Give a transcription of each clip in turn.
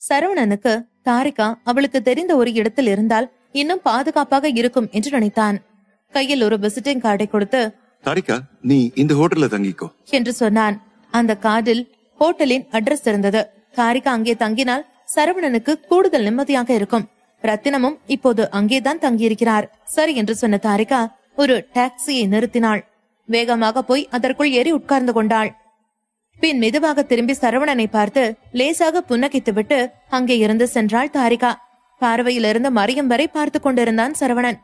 சரவணனுக்கு தாரிகா அவளுக்கு தெரிந்த ஒரு இடத்தில் இருந்தால் இன்னும் பாதுகாப்பாக இருக்கும் என்று நினைத்தான். கையில் ஒரு விசிட்டிங் கார்டை கொடுத்து, தாரிகா, நீ இந்த ஹோட்டல்ல தங்கிக்கோ என்று சொன்னான். அந்த கார்டில் ஹோட்டலின் அட்ரஸ் இருந்தது. தாரிகா அங்கே தங்கினால் சரவணனுக்கு கூடுதல் நிம்மதியாக இருக்கும். ரத்தினமும் இப்போது அங்கேதான் தங்கியிருக்கிறார். சரி என்று சொன்ன தாரிகா ஒரு டாக்ஸியை நிறுத்தினாள். வேகமாக போய் அதற்குள் ஏறி உட்கார்ந்து கொண்டாள். பின் மெதுவாக திரும்பி சரவணனை பார்த்து லேசாக புன்னகைத்துவிட்டு அங்கே இருந்து சென்றாள் தாரிகா. பார்வையிலிருந்து மறையும் வரை பார்த்து கொண்டிருந்தான் சரவணன்.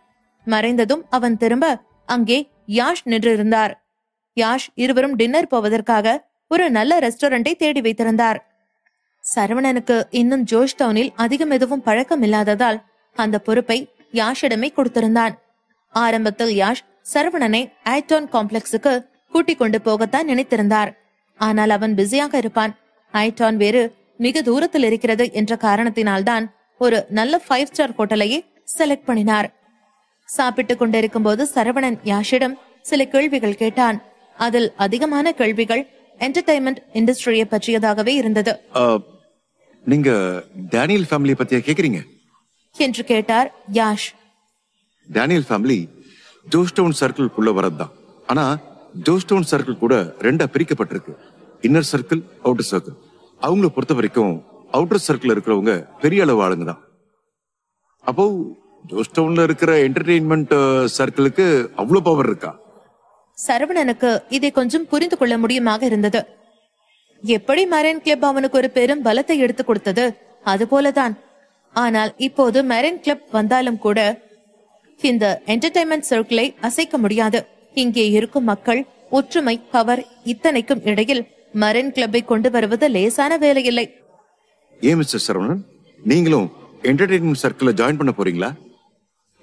மறைந்ததும் அவன் திரும்ப அங்கே யாஷ் நின்றிருந்தார். யாஷ் இருவரும் டின்னர் போவதற்காக ஒரு நல்ல ரெஸ்டாரண்டை தேடி வைத்திருந்தார். சரவணனுக்கு இன்னும் ஜோஷ் டவுனில் அதிகம் எதுவும் பழக்கம் இல்லாததால் அந்த பொறுப்பை யாஷிடமே கொடுத்திருந்தான். ஆரம்பத்தில் யாஷ் சரவணனை ஐடான் காம்ப்ளெக்ஸுக்கு கூட்டிக் கொண்டு போகத்தான் நினைத்திருந்தார். ஆனால் அவன் பிஸியாக இருப்பான். ஐடான் வேறு மிக தூரத்தில் இருக்கிறது என்ற காரணத்தினால்தான் ஒரு நல்ல 5 ஸ்டார் ஹோட்டலையே செலக்ட் பண்ணினார். சாப்பிட்டுக் கொண்டிருக்கும் போது சரவணன் யாஷிடம் சில கேள்விகள் கேட்டான். அதில் அதிகமான கேள்விகள் என்டர்டைன்மெண்ட் இண்டஸ்ட்ரியை பற்றியதாகவே இருந்தது. நீங்க டேனியல் ஃபேமிலி பத்தியா கேக்குறீங்க என்று கேட்டார் யாஷ். டேனியல் ஃபேமிலி ஜோஸ்டவுன் சர்க்கிள்குள்ள வரதுதான். ஆனா ஜோஸ்டவுன் சர்க்கிள் கூட ரெண்டா பிரிக்கப்பட்டிருக்கு. Inner circle, outer circle. அவங்கள பொறுத்த வரைக்கும் அவுட்டர் சர்க்கிள் இருக்கிறவங்க பெரிய அளவு ஆளுங்க தான். அப்போ ஜோஸ்டவுன்ல இருக்கிற என்டர்டெயின்மெண்ட் சர்க்கிளுக்கு அவ்வளவு பவர் இருக்கா? சரவணனுக்கு இதை கொஞ்சம் புரிந்து கொள்ள முடியுமாக இருந்தது. எப்படி மெரைன் கிளப் அவனுக்கு ஒரு பெரும் பலத்தை எடுத்து கொடுத்தது, அது போலதான். ஆனால் இப்போது மெரைன் கிளப் வந்தாலும் கூட இந்த என்டர்டைன்மெண்ட் சர்க்கிளை அசைக்க முடியாது. இங்கே இருக்கும் மக்கள் ஒற்றுமை, பவர் இத்தனைக்கும் இடையில் மெரைன் கிளப்பை கொண்டு வருவது லேசான வேலை இல்லை. ஏன் மிஸ்டர் சரவணன், நீங்களும் என்டர்டெயின்மெண்ட் சர்க்கிள ஜாயின் பண்ண போறீங்களா?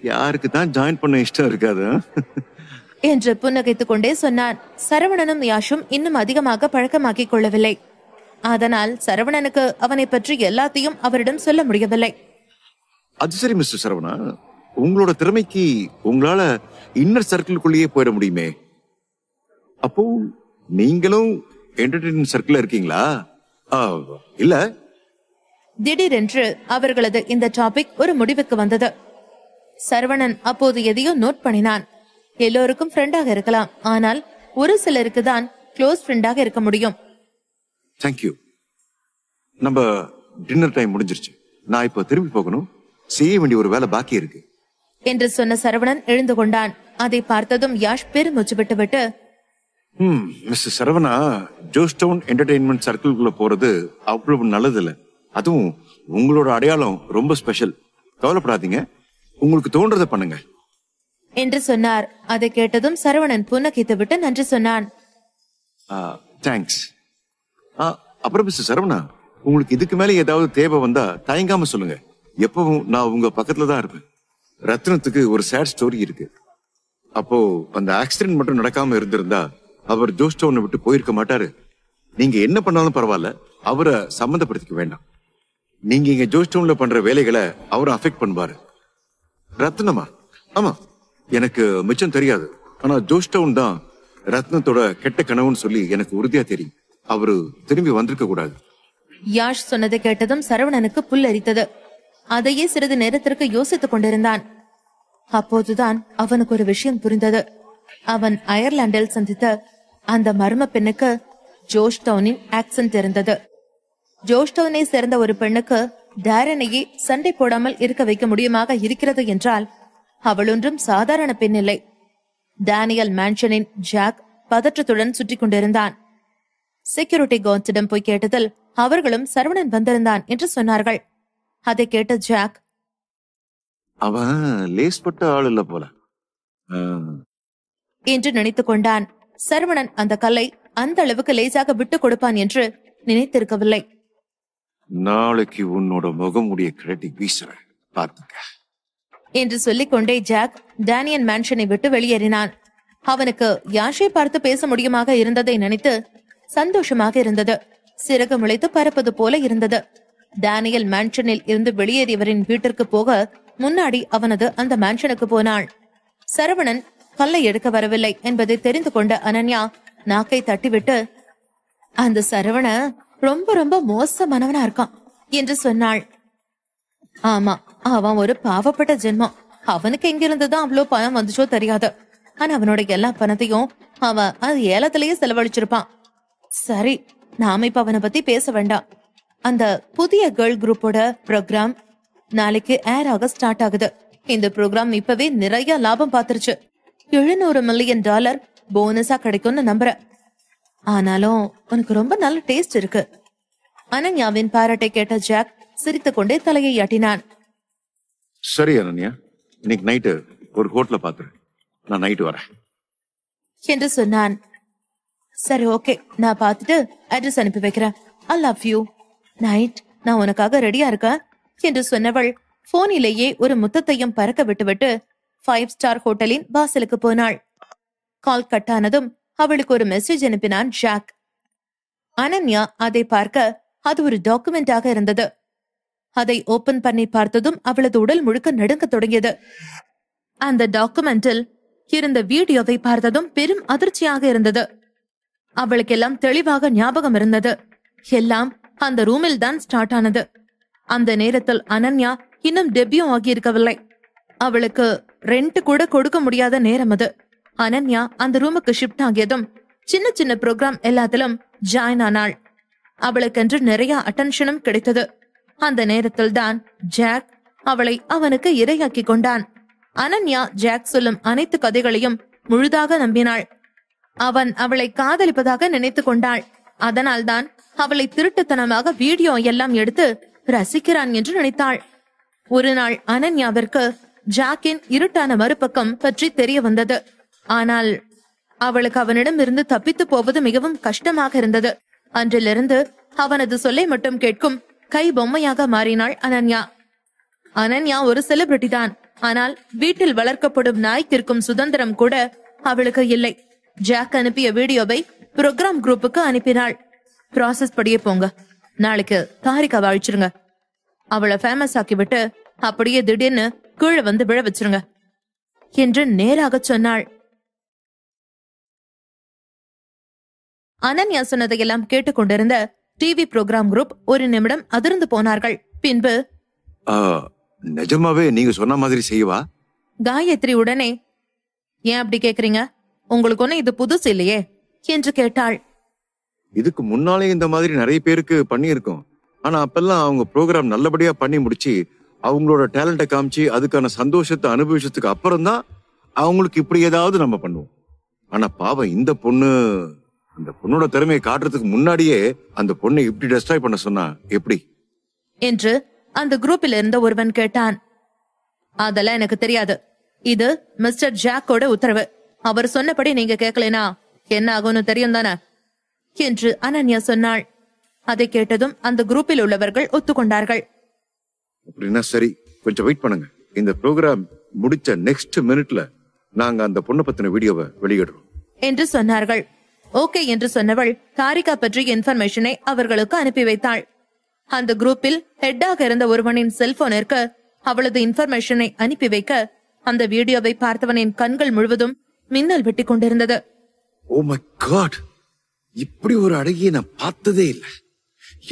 யாருக்கு தான் ஜாயின் பண்ண இஷ்டம் இருக்காது என்று புன்னகைத்துக் கொண்டே சொன்னான். சரவணனும் யாஷும் இன்னும் அதிகமாக பழக்கமாக்கிக் கொள்ளவில்லை. அதனால் சரவணனுக்கு அவனை பற்றி எல்லாத்தையும் அவரிடம் சொல்ல முடியவில்லை. அது சரி மிஸ்டர் சரவணா, உங்களோட திறமைக்கு உங்களால இன்னர் சர்க்கிள்குள்ளேயே போயிட முடியுமே. அப்போ நீங்களும் என்டர்டெயின்மெண்ட் சர்க்கிள் இருக்கீங்களா? இல்ல. திடீரென்று அவர்களது இந்த டாபிக் ஒரு முடிவுக்கு வந்தது. சரவணன் அப்போது எதையோ நோட் பண்ணினான். எல்லோருக்கும் ஃப்ரெண்டாக இருக்கலாம், ஆனால் ஒரு சிலருக்கு தான் க்ளோஸ் ஃப்ரெண்டாக இருக்க முடியும். தேங்க்யூ. நம்ம டின்னர் டைம் முடிஞ்சிருச்சு. நான் இப்ப திரும்பி போகணும். செய்ய வேண்டிய ஒரு வேலை பாக்கி இருக்கு என்று சொன்ன சரவணன் எழுந்து கொண்டான். அதை பார்த்ததும் யாஷ் பெருமூச்சு விட்டுவிட்டு, மிஸ்டர் சரவணா, ஜோஸ்டவுன் என்டர்டெயின்மெண்ட் சர்க்கிள்குள்ள போறது அவ்வளவு நல்லது இல்ல. அதுவும் உங்களோட அடையாளம் ரொம்ப ஸ்பெஷல். கவலைப்படாதீங்க, உங்களுக்கு தோன்றதை பண்ணுங்க என்று சொன்னார். அதை கேட்டதும் சரவணன் புன்னகைத்து விட்டு நன்றி சொன்னான். தேங்க்ஸ். அப்புறம் மிஸ்டர் சரவணா, உங்களுக்கு இதுக்கு மேல ஏதாவது தேவை வந்தா தயங்காம சொல்லுங்க. எப்பவும் நான் உங்க பக்கத்துல தான் இருப்பேன். ரத்னத்துக்கு ஒரு சேட் ஸ்டோரி இருக்கு. அப்போ அந்த ஆக்சிடென்ட் மட்டும் நடக்காம இருந்திருந்தா அவர் ஜோஸ்டவுனை விட்டு போயிருக்க மாட்டாரு. நீங்க என்ன பண்ணாலும் பரவாயில்ல, அவரை சம்மந்தப்படுத்திக்க வேண்டாம். நீங்க இங்க ஜோஸ்டவுன்ல பண்ற வேலைகளை அவரை அஃபெக்ட் பண்ணுவாரு. ரத்னமா? ஆமா, எனக்கு மிச்சம் தெரியாது. ஆனா ஜோஸ்டவுன் தான் ரத்னத்தோட கெட்ட கனவுன்னு சொல்லி எனக்கு உறுதியா தெரியும். அவரு திரும்பி வந்திருக்க கூடாது. யாஷ் சொன்னதை கேட்டதும் சரவணனுக்கு புல்லரித்தது. அதையே சிறிது நேரத்திற்கு யோசித்துக் கொண்டிருந்தான். அப்போதுதான் அவனுக்கு ஒரு விஷயம் புரிந்தது. அவன் அயர்லாந்தில் சந்தித்த அந்த மர்ம பெண்ணுக்கு ஜோஷ்டவுனின் ஆக்சென்ட் இருந்தது. ஜோஷ்டவுனை சேர்ந்த ஒரு பெண்ணுக்கு டேரனையே சண்டை போடாமல் இருக்க வைக்க முடியுமாக இருக்கிறது என்றால் அவள் ஒன்றும் சாதாரண பெண் இல்லை. டேனியல் மேன்ஷனின் ஜாக் பதற்றத்துடன் சுற்றி கொண்டிருந்தான். செக்யூரிட்டி கார்ட்ஸிடம் போய் கேட்டதில் அவர்களும் சரவணன் வந்திருந்தான் என்று சொன்னார்கள். அதை கேட்ட ஜாக், அவன் லேஸ்பட்ட ஆள் இல்ல போல என்று நினைத்துக் கொண்டான். சரவணன் அந்த கல்லை அந்த அளவுக்கு லேசாக விட்டுக் கொடுப்பான் என்று நினைத்திருக்கவில்லை. நாளைக்கு உன்னோட முகமுடிய கிரட்டி வீசுற பார்த்துக்க என்று சொல்லிக் கொண்டே ஜாக் டேனியல் மேன்ஷனை விட்டு வெளியேறினான். அவனுக்கு யாஷை பார்த்து பேச முடியுமாக இருந்ததை நினைத்து சந்தோஷமாக இருந்தது. சிறகு முளைத்து பறப்பது போல இருந்தது. டேனியல் மேன்ஷனில் இருந்து வெளியேறியவரின் வீட்டிற்கு போக முன்னாடி அவனது அந்த மேன்ஷனுக்கு போனாள். சரவணன் கல்லை எடுக்க வரவில்லை என்பதை தெரிந்து கொண்ட அனன்யா நாக்கை தட்டிவிட்டு, அந்த சரவண ரொம்ப ரொம்ப மோசமானவனா இருக்கான். என்று சொன்னாள். ஆமா, அவன் ஒரு பாவப்பட்ட ஜென்மம். அவனுக்கு எங்கிருந்துதான் அவ்வளவு பணம் வந்துச்சோ தெரியாது. ஆனா அவனோட எல்லா பணத்தையும் அவன் அது ஏலத்திலேயே செலவழிச்சிருப்பான். சரி, நாம இப்ப அவனை பத்தி பேச வேண்டாம். அந்த புதிய கேர்ள் குரூப்போட ப்ரோக்ராம் நாளைக்கு ஏர் ஆக ஸ்டார்ட் ஆகுது. இந்த ப்ரோக்ராம் இப்பவே நிறைய லாபம் பார்த்துருச்சு. $700 மில்லியன் போனஸா கிடைக்கும்னு நம்புறேன். ஆனாலும் உனக்கு ரொம்ப நல்ல டேஸ்ட் இருக்கு. அனன்யாவின் பாராட்டை கேட்ட ஜாக் சிரித்துக் கொண்டே தலையை ஆட்டினான். சரி அனன்யா, இன்னைக்கு நைட்டு ஒரு ஹோட்டல பாத்துரு, நான் நைட்டு வரேன் என்று சொன்னான். சரி, ஓகே, நான் பார்த்துட்டு அட்ரஸ் அனுப்பி வைக்கிறேன். I love you. நைட் நான் உனக்காக ரெடியா இருக்கேன் என்று சொன்னவள் போனிலேயே ஒரு முத்தத்தையும் பறக்க விட்டுவிட்டு 5 ஸ்டார் ஹோட்டலின் வாசலுக்கு போனாள். கால் கட்டானதும் அவளுக்கு ஒரு மெசேஜ் அனுப்பினான் ஜாக். அனன்யா அதை பார்க்க அது ஒரு டாக்குமெண்டாக இருந்தது. அதை ஓபன் பண்ணி பார்த்ததும் அவளது உடல் முழுக்க நடுங்க தொடங்கியது. அந்த டாக்குமெண்டில் இருந்த வீடியோவை பார்த்ததும் பெரும் அதிர்ச்சியாக இருந்தது. அவளுக்கெல்லாம் தெளிவாக ஞாபகம் இருந்தது. எல்லாம் அந்த ரூமில் தான் ஸ்டார்ட் ஆனது. அந்த நேரத்தில் அனன்யா இன்னும் டெபியூ ஆகியிருக்கவில்லை. அவளுக்கு ரெண்ட் கூட கொடுக்க முடியாத நேரம் அது. அனன்யா அந்த ரூமுக்கு ஷிஃப்ட் ஆகியதும் சின்ன சின்ன ப்ரோக்ராம் எல்லாத்திலும் ஜாயின் ஆனாள். அவளுக்கென்று நிறைய அட்டென்ஷனும் கிடைத்தது. அந்த நேரத்தில் தான் ஜாக் அவளை அவனுக்கு இரையாக்கி கொண்டான். அனன்யா ஜாக் சொல்லும் அனைத்து கதைகளையும் முழுதாக நம்பினாள். அவன் அவளை காதலிப்பதாக நினைத்து கொண்டாள். அதனால்தான் அவளை திருட்டுத்தனமாக வீடியோ எல்லாம் எடுத்து ரசிக்கிறான் என்று நினைத்தாள். ஒரு நாள் அனன்யாவிற்கு ஜாக்கின் இருட்டான மறுபக்கம் பற்றி தெரிய வந்தது. ஆனால் அவளுக்கு அவனிடம் இருந்து தப்பித்து போவது மிகவும் கஷ்டமாக இருந்தது. அன்றிலிருந்து அவனது சொல்லை மட்டும் கேட்கும் கை பொம்மையாக மாறினாள் அனன்யா. அனன்யா ஒரு செலிபிரிட்டி தான். ஆனால் வீட்டில் வளர்க்கப்படும் நாய்க்கு இருக்கும் சுதந்திரம் கூட அவளுக்கு இல்லை. ஜாக் அனுப்பிய வீடியோவை ப்ரோக்ராம் குரூப்புக்கு அனுப்பினாள். ப்ராசஸ் படியே போங்க, நாளைக்கு தாரிகாவை அழிச்சிருங்க, அவளை ஃபேமஸ் ஆக்கிவிட்டு அப்படியே திடீர்னு கீழே வந்து விழ வச்சிருங்க என்று நேராக சொன்னாள். அனன்யா சொன்னதையெல்லாம் கேட்டுக்கொண்டிருந்த டிவி ப்ரோக்ராம் குரூப் ஒரு நிமிடம் அதிர்ந்து போனார்கள். பின்பு, நிஜமாவே நீங்க சொன்ன மாதிரி செய்வா? காயத்ரி உடனே, ஏன் அப்படி கேக்குறீங்க, உங்களுக்கு ஒண்ணு இது புதுசு இல்லையே என்று கேட்டாள். இதுக்கு முன்னாலே இந்த மாதிரி நிறைய பேருக்கு பண்ணி இருக்கோம். ஆனா அப்பெல்லாம் அவங்க ப்ரோக்ராம் நல்லபடியா பண்ணி முடிச்சு அவங்களோட டேலண்ட காமிச்சு அதுக்கான சந்தோஷத்தை அனுபவிச்சதுக்கு அப்புறம் தான் அவங்களுக்கு இப்படி ஏதாவது நம்ம பண்ணுவோம். ஆனா பாவம் இந்த பொண்ணு, அந்த பொண்ணோட திறமையை காட்டுறதுக்கு முன்னாடியே அந்த பொண்ணை இப்படி டெஸ்ட்ராய் பண்ண சொன்னா எப்படி என்று அந்த குரூப்பில் இருந்த ஒருவன் கேட்டான். அதெல்லாம் எனக்கு தெரியாது. இது மிஸ்டர் ஜாக்கோட உத்தரவு. அவர் சொன்னபடி நீங்க கேட்கலனா என்ன ஆகும்னு தெரியும் தானே என்று அனன்யா சொன்னாள். அதை கேட்டதும் அந்த குரூப்பில் உள்ளவர்கள் ஒத்துக்கொண்டார்கள். அப்படின்னா சரி, கொஞ்சம் வெயிட் பண்ணுங்க. இந்த ப்ரோக்ராம் முடிச்ச நெக்ஸ்ட் மினிட்ல நாங்க அந்த பொண்ணை பத்தின வீடியோவை வெளியிடுறோம் என்று சொன்னார்கள். ஓகே என்று சொன்னவள் தாரிகா பற்றிய இன்ஃபர்மேஷனை அவர்களுக்கு அனுப்பி வைத்தாள். அந்த குரூப்பில் ஹெட்டாக இருந்த ஒருவனின் செல்போனிற்கு அவளது இன்ஃபர்மேஷனை அனுப்பி வைக்க அந்த வீடியோவை பார்த்தவனின் கண்கள் முழுவதும் மின்னல் வெட்டி கொண்டிருந்தது. ஓ மை காட், இப்படி ஒரு அழகிய நான் பார்த்ததே இல்லை.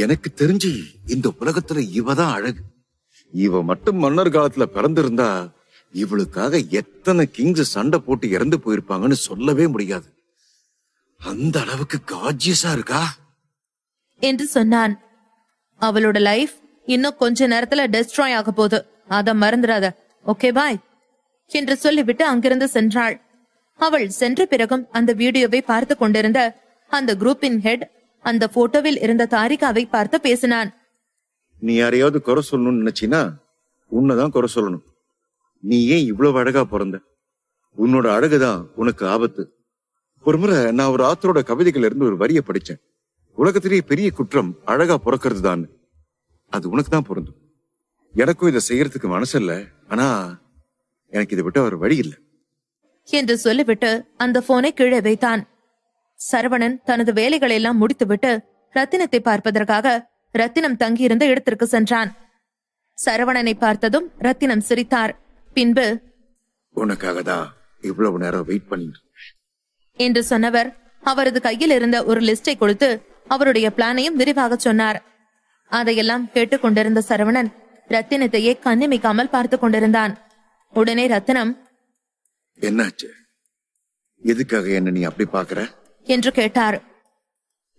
எனக்கு தெரிஞ்சு இந்த உலகத்துல இவதான் அழகு. இவ மட்டும் மன்னர் காலத்துல பிறந்திருந்தா இவளுக்காக எத்தனை கிங்ஸ் சண்டை போட்டு இறந்து போயிருப்பாங்கன்னு சொல்லவே முடியாது. அந்த அளவுக்கு காஜியஸா இருக்கா என்று சொன்னான். அவளோட லைஃப் இன்னும் கொஞ்ச நேரத்துல டெஸ்ட்ராய் ஆக போகுது, அத மறந்துடாத, ஓகே பாய் என்று சொல்லிவிட்டு அங்கிருந்து சென்றாள். அவள் சென்ற பிறகும் அந்த வீடியோவை பார்த்து கொண்டிருந்த அந்த குரூப்பின் ஹெட் அந்த போட்டோவில் இருந்த தாரிகாவை பார்த்து பேசினான். நீ யாரையாவது குறை சொல்லணும்னு நினைச்சினா உன்னதான் குறை சொல்லணும். நீ ஏன் இவ்வளவு அழகா பிறந்த? உன்னோட அழகுதான் உனக்கு ஆபத்து. ஒரு முறை நான் ஒரு ஆத்தரோட கவிதைகள் இருந்து ஒரு வரியை படிச்சேன். உலகத்திலேயே பெரிய குற்றம் அழகா பிறக்கிறது தான். அது உனக்கு தான் பொருந்தும். எனக்கும் இதை செய்யறதுக்கு மனசு இல்ல, ஆனா எனக்கு இதை விட்ட ஒரு வழி இல்லை என்று சொல்லிவிட்டு அந்த போனை கீழே வைத்தான். சரவணன் தனது வேலைகளை எல்லாம் முடித்துவிட்டு ரத்தினத்தை பார்ப்பதற்காக ரத்தினம் தங்கியிருந்த இடத்திற்கு சென்றான். சரவணனை பார்த்ததும் ரத்தினம் சிரித்தார். பின்பு, உனக்காக தான் இவ்வளவு நேரம் வெயிட் பண்ணிட்டு என்று சொன்னவர் அவரது கையில் இருந்த ஒரு லிஸ்டை கொடுத்து அவருடைய பிளானையும் விரிவாக சொன்னார். அதையெல்லாம் கேட்டுக்கொண்டிருந்த சரவணன் ரத்தினத்தையே கண்ணிமைக்காமல் பார்த்து கொண்டிருந்தான். உடனே ரத்தினம், என்னாச்சு? எதுக்காக என்ன நீ அப்படி பாக்குற என்று கேட்டார்.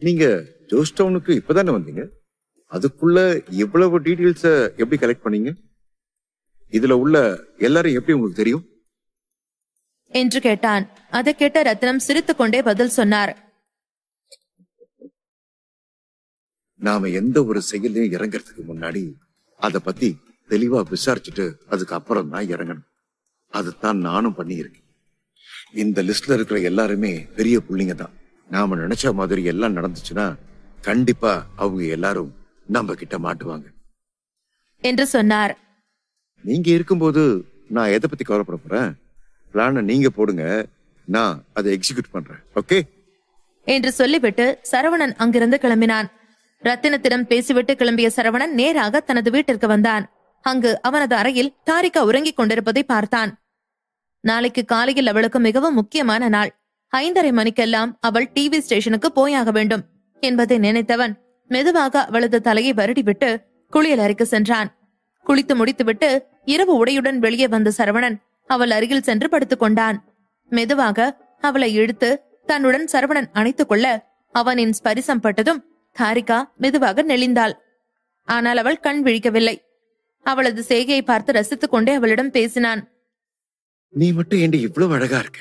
நீங்க ஜோஸ்டவுனுக்கு இப்பதானே வந்தீங்க, அதுக்குள்ள இவ்வளவு டீடைல்ஸ எப்படி கலெக்ட் பண்ணீங்க? இதுல உள்ள எல்லாரும் எப்படி உங்களுக்கு தெரியும் என்று கேட்டான். அதை கேட்ட ரத்தினம் சிரித்துக் கொண்டே பதில் சொன்னார். நாம எந்த ஒரு செயலையும் இறங்கறதுக்கு முன்னாடி அத பத்தி தெளிவா விசாரிச்சுட்டு அதுக்கு அப்புறம் தான் இறங்கணும். அதுதான் நானும் பண்ணியிருக்கேன். இந்த லிஸ்ட்ல இருக்கிற எல்லாருமே பெரிய புள்ளிங்க தான். நாம நினைச்ச மாதிரி எல்லாம் நடந்துச்சுன்னா கண்டிப்பா அவங்க எல்லாரும் நம்ம கிட்ட மாட்டுவாங்க என்று சொன்னார். நீங்க இருக்கும்போது நான் எதை பத்தி கவலைப்பட போறேன்? பிளான நீங்க போடுங்க, நான் அதை எக்ஸிக்யூட் பண்றேன். ஓகே என்று சொல்லிவிட்டு சரவணன் அங்கிருந்து கிளம்பினான். ரத்தினத்திடம் பேசிவிட்டு கிளம்பிய சரவணன் நேராக தனது வீட்டிற்கு வந்தான். அங்கு அவனது அறையில் தாரிகா உறங்கிக் கொண்டிருப்பதை பார்த்தான். நாளைக்கு காலையில் அவளுக்கு மிகவும் முக்கியமான நாள். 5:30 மணிக்கெல்லாம் அவள் டிவி ஸ்டேஷனுக்கு போயாக வேண்டும் என்பதை நினைத்தவன் மெதுவாக அவளது தலையை வருடிவிட்டு குளியல் அறைக்கு சென்றான். குளித்து முடித்துவிட்டு இரவு உடையுடன் வெளியே வந்த சரவணன் அவள் அருகில் சென்று படுத்துக் கொண்டான். மெதுவாக அவளை இழுத்து தன்னுடன் சரவணன் அணைத்துக் கொள்ள அவனின் ஸ்பரிசம் பட்டதும் தாரிகா மெதுவாக நெளிந்தாள். ஆனால் அவள் கண் விழிக்கவில்லை. அவளது செய்கையை பார்த்து ரசித்துக் கொண்டே அவளிடம் பேசினான். நீ மட்டும் ஏண்டி இவ்வளவு அழகா இருக்க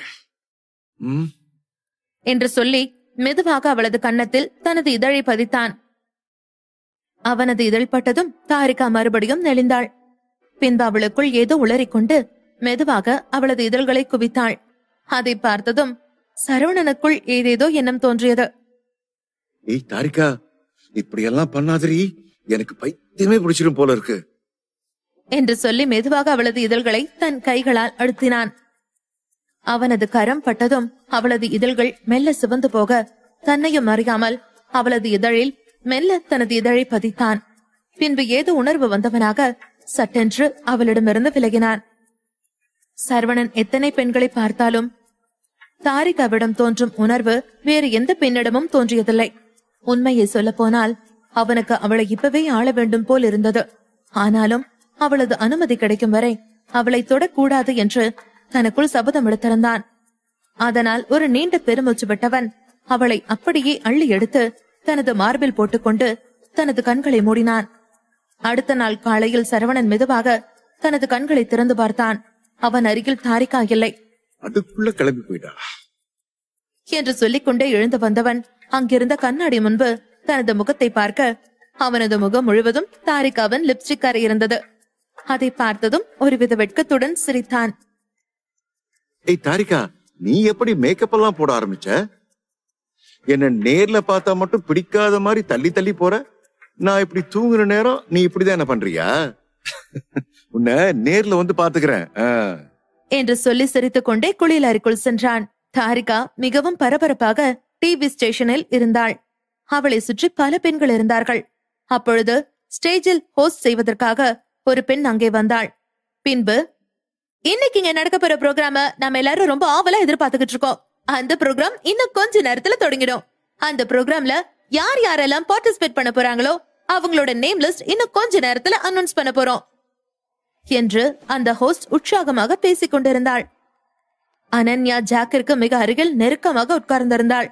என்று சொல்லி மெதுவாக அவளது கன்னத்தில் தனது இதழை பதித்தான். அவனது இதழ் பட்டதும் தாரிகா மறுபடியும் நெளிந்தாள். பின்பு அவளுக்குள் ஏதோ உளறிக்கொண்டு மெதுவாக அவளது இதழ்களை குவித்தாள். அதை பார்த்ததும் சரவணனுக்குள் ஏதேதோ எண்ணம் தோன்றியது. ஏய் தாரிகா, இப்படியெல்லாம் பண்ணாதரி, எனக்கு பைத்தியமே பிடிச்சிரும் போல இருக்கு என்று சொல்லி மெதுவாக அவளது இதழ்களை தன் கைகளால் அழுத்தினான். அவனது கரம் பட்டதும் அவளது இதழ்கள் மெல்ல சிவந்து போக தன்னையும் அறியாமல் அவளது இதழில் மெல்ல தனது இதழை பதித்தான். பின்பு ஏதோ உணர்வு வந்தவனாக சட்டென்று அவளிடமிருந்து விலகினான். சரவணன் எத்தனை பெண்களை பார்த்தாலும் தாரிகாவிடம் தோன்றும் உணர்வு வேறு எந்த பெண்ணிடமும் தோன்றியதில்லை. உண்மையை சொல்ல போனால் அவனுக்கு அவளை இப்பவே ஆள வேண்டும் போல் இருந்தது. ஆனாலும் அவளது அனுமதி கிடைக்கும் வரை அவளை தொடக்கூடாது என்று தனக்குள் சபதம் எடுத்திருந்தான். அதனால் ஒரு நீண்ட பெருமூச்சு விட்டவன் அவளை அப்படியே அள்ளி எடுத்து தனது மார்பில் போட்டுக்கொண்டு தனது கண்களை மூடினான். அடுத்த நாள் காலையில் சரவணன் மெதுவாக தனது கண்களை திறந்து பார்த்தான். அவன் அருகில் தாரிகா இல்லை. அதுக்குள்ள கிளம்பி போயிட்டா என்று சொல்லிக்கொண்டே எழுந்து வந்தவன் அங்கிருந்த கண்ணாடி முன்பு தனது முகத்தை பார்க்க அவனது முகம் முழுவதும் தாரிகாவின் லிப்ஸ்டிக் அறை இருந்தது. அதை பார்த்ததும் ஒருவித வெட்கத்துடன் சிரித்தான். ஏய் தாரிகா, நீ எப்படி மேக்கப் எல்லாம் போட ஆரம்பிச்ச? என்ன நேர்ல பார்த்தா மட்டும் பிடிக்காத மாதிரி தள்ளி தள்ளி போற. நான் இப்படி தூங்குற நேரம் நீ இப்படிதான் என்ன பண்றியா? உன்னை நேர்ல வந்து பாத்துக்கிறேன் என்று சொல்லி சிரித்துக் கொண்டே குளியல் அறைக்குள் சென்றான். தாரிகா மிகவும் பரபரப்பாக டிவி ஸ்டேஷனில் இருந்தாள். அவளை சுற்றி பல பெண்கள் இருந்தார்கள். அப்பொழுது ஸ்டேஜில் ஹோஸ்ட் செய்வதற்காக ஒரு பெண் அங்கே வந்தாள். பின்பு, இன்னைக்கு இங்க நடக்க போற ப்ரோக்ராம நம்ம எல்லாரும் ரொம்ப ஆவலா எதிர்பார்த்துக்கிட்டு இருக்கோம். அந்த ப்ரோக்ராம் இன்னும் கொஞ்ச நேரத்துல தொடங்கிடும். அந்த ப்ரோக்ராம்ல யார் யாரெல்லாம் பார்ட்டிசிபேட் பண்ண போறாங்களோ அவங்களோட நேம் லிஸ்ட் இன்னும் கொஞ்ச நேரத்துல அனௌன்ஸ் பண்ண போறோம் என்று அந்த ஹோஸ்ட் உற்சாகமாக பேசிக் கொண்டிருந்தாள். அனன்யா ஜாக்கிற்கு மிக அருகில் நெருக்கமாக உட்கார்ந்திருந்தாள்.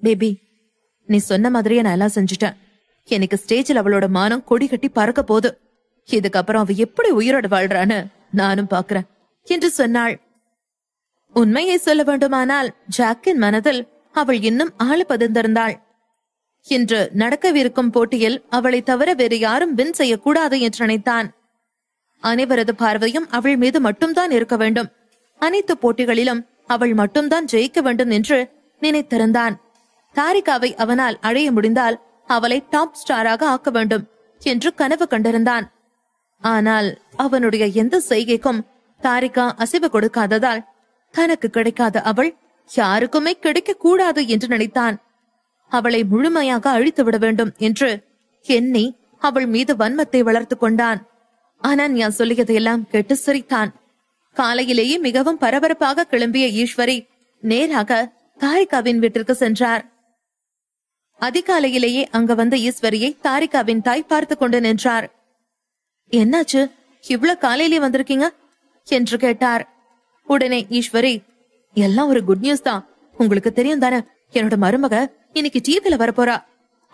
பேபி, நீ சொன்ன மாதிரியே நான் எல்லாம் செஞ்சுட்டேன். எனக்கு ஸ்டேஜில் அவளோட மானம் கொடி கட்டி பறக்க போகுது. இதுக்கப்புறம் அவ எப்படி உயிரோட வாழ்றான்னு நானும் பாக்குறேன் என்று சொன்னாள். உண்மையை சொல்ல வேண்டுமானால் ஜாக்கின் மனதில் அவள் இன்னும் ஆள பதிர்ந்திருந்தாள். இன்று நடக்கவிருக்கும் போட்டியில் அவளை தவிர வேறு யாரும் வின் செய்யக்கூடாது என்று நினைத்தான். அனைவரது பார்வையும் அவள் மீது மட்டும்தான் இருக்க வேண்டும். அனைத்து போட்டிகளிலும் அவள் மட்டும்தான் ஜெயிக்க வேண்டும் என்று நினைத்திருந்தான். தாரிகாவை அவனால் அடைய முடிந்தால் அவளை டாப் ஸ்டாராக ஆக்க வேண்டும் என்று கனவு கண்டிருந்தான். ஆனால் அவனுடைய எந்த செய்கைக்கும் தாரிகா அசைவு கொடுக்காததால் தனக்கு கிடைக்காத அவள் யாருக்குமே கிடைக்க கூடாது என்று நினைத்தான். அவளை முழுமையாக அழித்து விட வேண்டும் என்று எண்ணி அவள் மீது வன்மத்தை வளர்த்து கொண்டான். அனன்யா சொல்லியதையெல்லாம் கேட்டு சிரித்தான். காலையிலேயே மிகவும் பரபரப்பாக கிளம்பிய ஈஸ்வரி நேராக தாரிகாவின் வீட்டிற்கு சென்றார். அதிகாலையிலேயே அங்க வந்த ஈஸ்வரியை தாரிகாவின் தாய் பார்த்து கொண்டு நின்றார். என்னாச்சு, இவ்வளவு காலையிலே வந்திருக்கீங்க என்று கேட்டார். உடனே ஈஸ்வரி, எல்லாம் ஒரு குட் நியூஸ் தான். உங்களுக்கு தெரியும் தானே, என்னோட மருமக இன்னைக்கு டிவில வரப்போறா.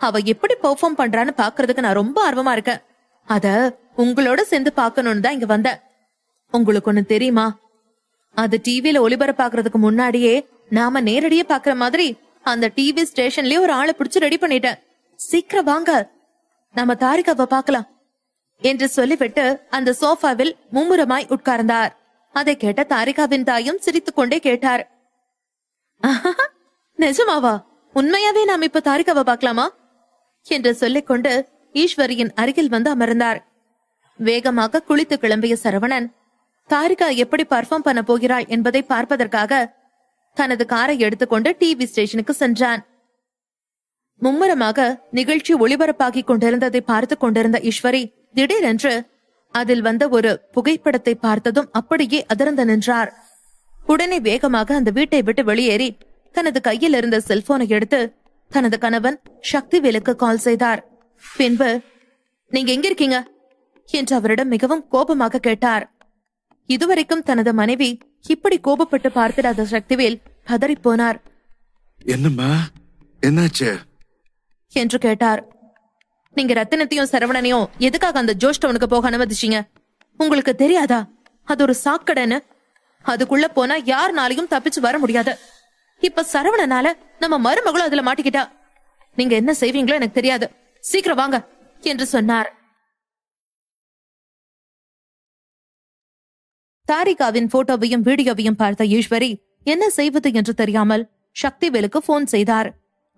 அவ எப்படி பெர்ஃபார்ம் பண்றான்னு பாக்குறதுக்கு நான் ரொம்ப ஆர்வமா இருக்கேன். அத உங்களோட சேர்ந்து பாக்கணும்னு தான் இங்க வந்தேன். உங்களுக்கு ஒண்ணு தெரியுமா, அது டிவில ஒளிபரப்பாக்குறதுக்கு முன்னாடியே நாம நேரடியா பாக்குற மாதிரி அந்த டிவி ஸ்டேஷன்லயே ஒரு ஆளை பிடிச்சு ரெடி பண்ணிட்டேன். சீக்கிரம் வாங்க, நாம தாரிகாவை பாக்கலாம் என்று சொல்லிவிட்டு அந்த சோஃபாவில் மும்முரமாய் உட்கார்ந்தார். அதை கேட்ட தாரிகாவின் தாயும் சிரித்துக் கொண்டே கேட்டார், நிஜமாவா? உண்மையாவே நாம் இப்ப தாரிகாவை பாக்கலாமா என்று சொல்லிக்கொண்டு ஈஸ்வரியின் அருகில் வந்து அமர்ந்தார். வேகமாக குளித்து கிளம்பிய சரவணன் தாரிகா எப்படி பர்ஃபார்ம் பண்ண போகிறாள் என்பதை பார்ப்பதற்காக தனது காரை எடுத்துக்கொண்டு டிவி ஸ்டேஷனுக்கு சென்றான். மும்முரமாக நிகழ்ச்சி ஒளிபரப்பாகி கொண்டிருந்ததை பார்த்து கொண்டிருந்த ஈஸ்வரி திடீரென்று அதில் வந்த ஒரு புகைப்படத்தை பார்த்ததும் அப்படியே அதிர்ந்து நின்றார். உடனே வேகமாக அந்த வீட்டை விட்டு வெளியேறி தனது கையில் இருந்த செல்போனை எடுத்து தனது கணவன் சக்திவேலுக்கு கால் செய்தார். பின்பு, நீங்க எங்க இருக்கீங்க என்று அவரிடம் மிகவும் கோபமாக கேட்டார். இதுவரைக்கும் தனது மனைவி இப்படி கோபப்பட்டு பார்த்திடாத சக்திவேல் பதறி போனார். என்னம்மா, என்னாச்சு என்று கேட்டார். நீங்க ரத்தினத்தையும் சரவணனையும் எதுக்காக அந்த ஜோஷ் டவுனுக்கு போக அனுமதிச்சீங்க? உங்களுக்கு தெரியாதா அது ஒரு சாக்கடைன்னு? அதுக்குள்ள போனா யாருனாலையும் தப்பிச்சு வர முடியாது. இப்ப சரவணனால நம்ம மருமகளும் அதுல மாட்டிக்கிட்டா. நீங்க என்ன செய்வீங்களோ எனக்கு தெரியாது, சீக்கிரம் வாங்க என்று சொன்னார். தாரிகாவின் போட்டோவையும் வீடியோவையும் பார்த்த ஈஸ்வரி என்ன செய்வது என்று தெரியாமல் சக்திவேலுக்கு போன் செய்தார்.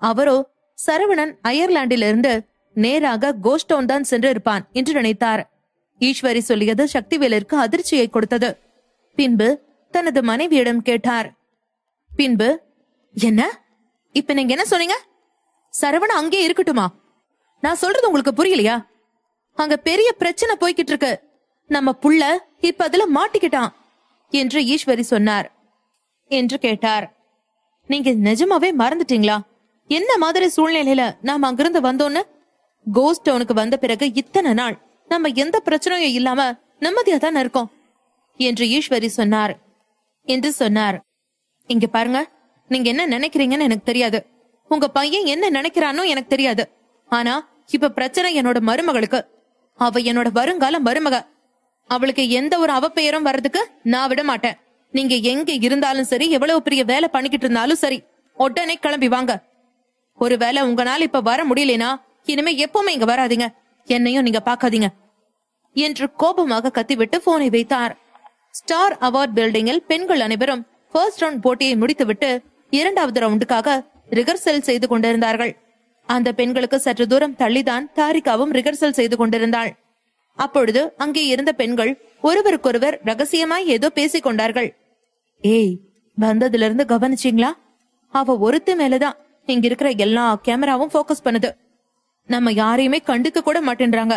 அவரோ சரவணன் அயர்லாந்திலிருந்து நேராக கோஸ்ட் டவுன் தான் சென்று இருப்பான் என்று நினைத்தார். ஈஸ்வரி சொல்லியது சக்திவேலிற்கு அதிர்ச்சியை கொடுத்தது. பின்பு தனது மனைவியிடம் கேட்டார். பின்பு, என்ன இப்ப நீங்க என்ன சொன்னீங்க? சரவணன் அங்கே இருக்கட்டுமா? நான் சொல்றது உங்களுக்கு புரியலையா? அங்க பெரிய பிரச்சனை போய்கிட்டு இருக்கு. நம்ம புள்ள இப்ப அதுல மாட்டிக்கிட்டான் என்று ஈஸ்வரி சொன்னார் என்று கேட்டார். நீங்க நிஜமாவே மறந்துட்டீங்களா என்ன மாதிரி சூழ்நிலையில நாம அங்கிருந்து வந்தோன்னு? கோஸ்ட் டவுனுக்கு வந்த பிறகு இத்தனை நாள் நம்ம எந்த பிரச்சனையும் இல்லாம நிம்மதியா தான் இருக்கோம் என்று ஈஸ்வரி சொன்னார் என்று சொன்னார். இங்க பாருங்க, நீங்க என்ன நினைக்கிறீங்கன்னு எனக்கு தெரியாது. உங்க பையன் என்ன நினைக்கிறானோ எனக்கு தெரியாது. ஆனா இப்ப பிரச்சனை என்னோட மருமகளுக்கு. அவ என்னோட வருங்கால மருமக. அவளுக்கு எந்த ஒரு அவப்பெயரும் வர்றதுக்கு நான் விட மாட்டேன். நீங்க எங்க இருந்தாலும் சரி, எவ்வளவு பெரிய வேலை பண்ணிக்கிட்டு இருந்தாலும் சரி, உடனே கிளம்பி வாங்க. ஒருவேளை உங்களால இப்ப வர முடியலனா இனிமே எப்பவுமே இங்க வராதீங்க, என்னையும் நீங்க பாக்காதீங்க என்று கோபமாக கத்திவிட்டு போனை வைத்தார். ஸ்டார் அவார்ட் பில்டிங்கில் பெண்கள் அனைவரும் ஃபர்ஸ்ட் ரவுண்ட் போட்டியை முடித்துவிட்டு இரண்டாவது ரவுண்டுக்காக ரிகர்சல் செய்து கொண்டிருந்தார்கள். அந்த பெண்களுக்கு சற்று தூரம் தள்ளிதான் தாரிகாவும் ரிகர்சல் செய்து கொண்டிருந்தாள். அப்பொழுது அங்கே இருந்த பெண்கள் ஒருவருக்கொருவர் ரகசியமாய் ஏதோ பேசிக் கொண்டார்கள். ஏய், வந்ததுல இருந்து கவனிச்சீங்களா? அவ ஒருத்தி மேலதான் இங்க இருக்கிற எல்லா கேமராவும் போக்கஸ் பண்ணுது. நம்ம யாரையுமே கண்டுக்க கூட மாட்டேன்றாங்க.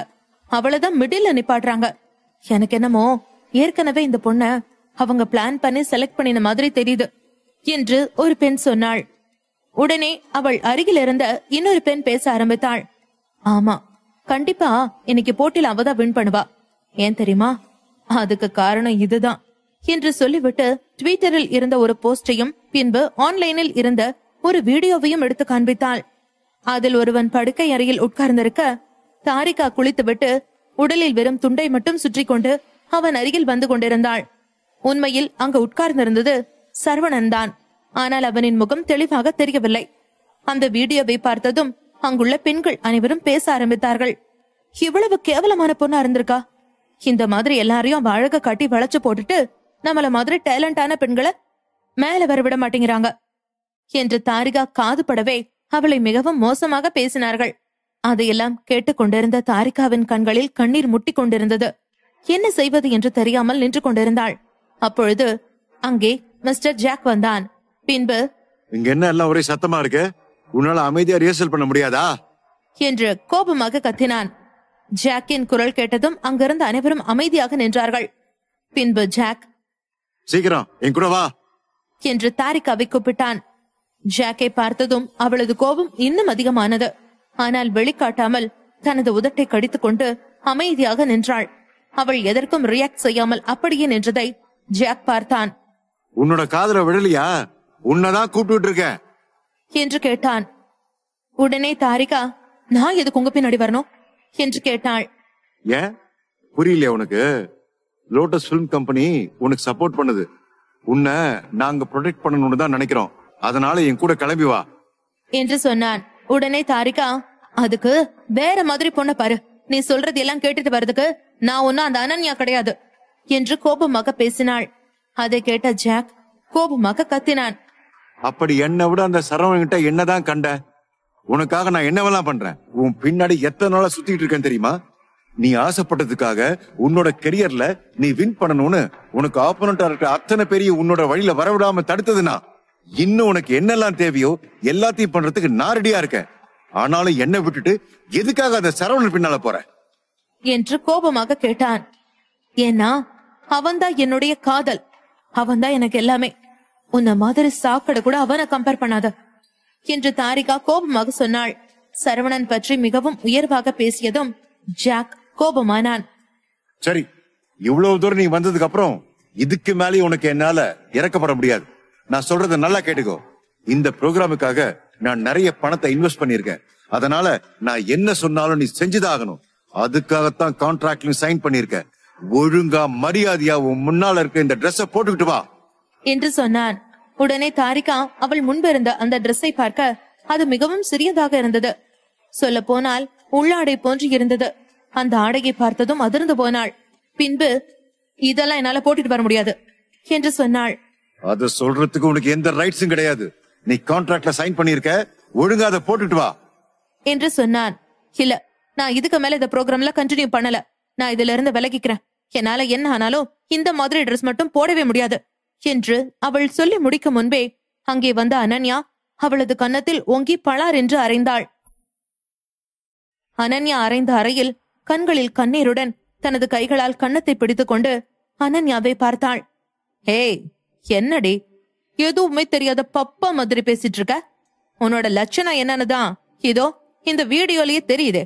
அவளதான் மிடில்ல நிப்பாட்டுறாங்க. எனக்கு என்னமோ ஏற்கனவே இந்த பொண்ண அவங்க பிளான் பண்ணி செலக்ட் பண்ணின மாதிரி தெரியுது என்று ஒரு பெண் சொன்னாள். உடனே அவள் அருகில் இருந்த இன்னொரு பெண் பேச ஆரம்பித்தாள். ஆமா, கண்டிப்பா இன்னைக்கு போட்டியில அவதான் வின் பண்ணுவா. ஏன் தெரியுமா? அதுக்கு காரணம் இதுதான் என்று சொல்லிவிட்டு ட்விட்டரில் இருந்த ஒரு போஸ்டையும் பின்பு ஆன்லைனில் இருந்த ஒரு வீடியோவையும் எடுத்து காண்பித்தாள். அதில் ஒருவன் படுக்கை அறையில் உட்கார்ந்திருக்க தாரிகா குளித்துவிட்டு உடலில் வெறும் துண்டை மட்டும் சுற்றி கொண்டு அவன் அருகில் வந்து கொண்டிருந்தாள். உண்மையில் அங்கு உட்கார்ந்திருந்தது சரவணன் தான். ஆனால் அவனின் முகம் தெளிவாக தெரியவில்லை. அந்த வீடியோவை பார்த்ததும் அங்குள்ள பெண்கள் அனைவரும் பேச ஆரம்பித்தார்கள். இவ்வளவு கேவலமான பொண்ணா இருந்திருக்கா? இந்த மாதிரி எல்லாரையும் அழக காட்டி வளைச்சு போட்டுட்டு நம்மள மாதிரி டேலண்டான பெண்களை மேல வரவிட மாட்டேங்கிறாங்க என்று தாரிகா காதுபடவே அவளை மிகவும் மோசமாக பேசினார்கள். அதையெல்லாம் கேட்டுக்கொண்டிருந்த தாரிகாவின் கண்களில் கண்ணீர் முட்டி கொண்டிருந்தது. என்ன செய்வது என்று தெரியாமல் நின்று கொண்டிருந்தாள். அப்பொழுது அங்கே மிஸ்டர் ஜாக் வந்தான். பின்பு, இங்க என்ன எல்லாம் ஒரே சத்தமா இருக்கு? உன்னால அமைதியா ரிஹர்சல் பண்ண முடியாதா என்று கோபமாக கத்தினான். ஜாக்கின் குரல் கேட்டதும் அங்கிருந்த அனைவரும் அமைதியாக நின்றார்கள். பின்பு ஜாக், சீக்கிரம் என் கூட வா என்று தாரிகாவை கூப்பிட்டான். ஜாக்கை பார்த்ததும் அவளது கோபம் இன்னும் அதிகமானது. ஆனால் வெளிக்காட்டாமல் தனது உதட்டை கடித்துக் கொண்டு அமைதியாக நின்றாள். அவள் எதற்கும் ரியாக்ட் செய்யாமல் அப்படியே நின்றதை ஜாக் பார்த்தான். உன்னோட காதல விடலையா? உன்னதான் கூப்பிட்டு இருக்க என்று கேட்டான். உடனே தாரிகா, நான் எதுக்கு உங்க பின்னாடி வரணும் என்று கேட்டாள். ஏன் புரியலையா உனக்கு? லோட்டஸ் பிலிம் கம்பெனி உனக்கு சப்போர்ட் பண்ணுது. உன்னை நாங்க ப்ரொடெக்ட் பண்ணணும்னு தான் நினைக்கிறோம். அதனால என் கூட கிளம்பி வா என்று சொன்னான். உடனே தாரிகா, அதுக்கு வேற மாதிரி பொண்ண பாரு, நீ சொல்றது எல்லாம் கேட்டுட்டு வர்றதுக்கு நான் ஒன்னும் அந்த அனன்யா கிடையாது என்று கோபமாக பேசினாள். அதை கேட்ட ஜாக் கோபமாக கத்தினான். அப்படி என்னை விட அந்த சரவணன்கிட்ட என்னதான் கண்ட? உனக்காக நான் என்னவெல்லாம் பண்றேன். உன் பின்னாடி எத்தனை நாளா சுத்திட்டு இருக்கேன் தெரியுமா? நீ ஆசைப்பட்டதுக்காக உன்னோட கெரியர்ல நீ வின் பண்ணணும்னு உனக்கு ஆப்போனண்டா இருக்க அத்தனை பெரிய உன்னோட வழியில வரவிடாம தடுத்ததுனா இன்னும் உனக்கு என்னெல்லாம் தேவையோ எல்லாத்தையும் பண்றதுக்கு நான் ரெடியா இருக்கேன். ஆனாலும் என்ன விட்டுட்டு எதுக்காக அந்த சரவணன் பின்னால போற என்று கோபமாக கேட்டான். ஏன்னா அவன்தான் என்னுடைய காதல், அவன்தான் எனக்கு எல்லாமே. உன்ன மாதிரி சாக்கடை கூட அவனை கம்பேர் பண்ணாத என்று தாரிகா கோபமாக சொன்னாள். சரவணன் பற்றி மிகவும் உயர்வாக பேசியதும் ஜாக் கோபமானான். சரி, இவ்வளவு தூரம் நீ வந்ததுக்கு அப்புறம் இதுக்கு மேலே உனக்கு என்னால இறக்கப்பட முடியாது. நான் சொல்றத நல்லா கேட்டுக்கோ. இந்த ப்ரோக்ராமுக்காக நான் நிறைய பணத்தை இன்வெஸ்ட் பண்ணிருக்கேன். அதனால நான் என்ன சொன்னாலும் நீ செஞ்சுதான் ஆகணும். அதுக்காகத்தான் கான்ட்ராக்ட்ல சைன் பண்ணிருக்க. ஒழுங்கா மரியாதையா உன் முன்னால இருக்க இந்த ட்ரெஸ்ஸ போட்டுக்கிட்டு வா என்று சொன்னான். உடனே தாரிகா அவள் முன்பிருந்த அந்த ட்ரெஸ்ஸை பார்க்க அது மிகவும் சிறியதாக இருந்தது. சொல்ல போனால் உள்ளாடை போன்று இருந்தது. அந்த ஆடையை பார்த்ததும் அதிர்ந்து போனாள். பின்பு, இதெல்லாம் என்னால போட்டுட்டு வர முடியாது என்று சொன்னாள். அது சொல்றதுக்கு உனக்கு எந்த ரைட்ஸும் கிடையாது. நீ கான்ட்ராக்ட்ல சைன் பண்ணிருக்க, ஒழுங்கா அதை போட்டுட்டு வா என்று சொன்னான். இல்ல, நான் இதுக்கு மேல இந்த ப்ரோக்ராம்ல கண்டினியூ பண்ணல. நான் இதுல இருந்து விலகிக்கிறேன். என்னால என்ன ஆனாலும் இந்த மாதிரி ட்ரெஸ் மட்டும் போடவே முடியாது என்று அவள் சொல்லி முடிக்கும் முன்பே அங்கே வந்த அனன்யா அவளது கன்னத்தில் ஓங்கி பளார் என்று அறைந்தாள். அனன்யா அறைந்த அறையில் கண்களில் கண்ணீருடன் தனது கைகளால் கன்னத்தை பிடித்துக் கொண்டு அனன்யாவை பார்த்தாள். ஏய், என்னடி எதுவுமே தெரியாத பப்பா மாதிரி பேசிட்டு இருக்க? உன்னோட லட்சணம் என்னன்னுதான் இதோ இந்த வீடியோலயே தெரியுது.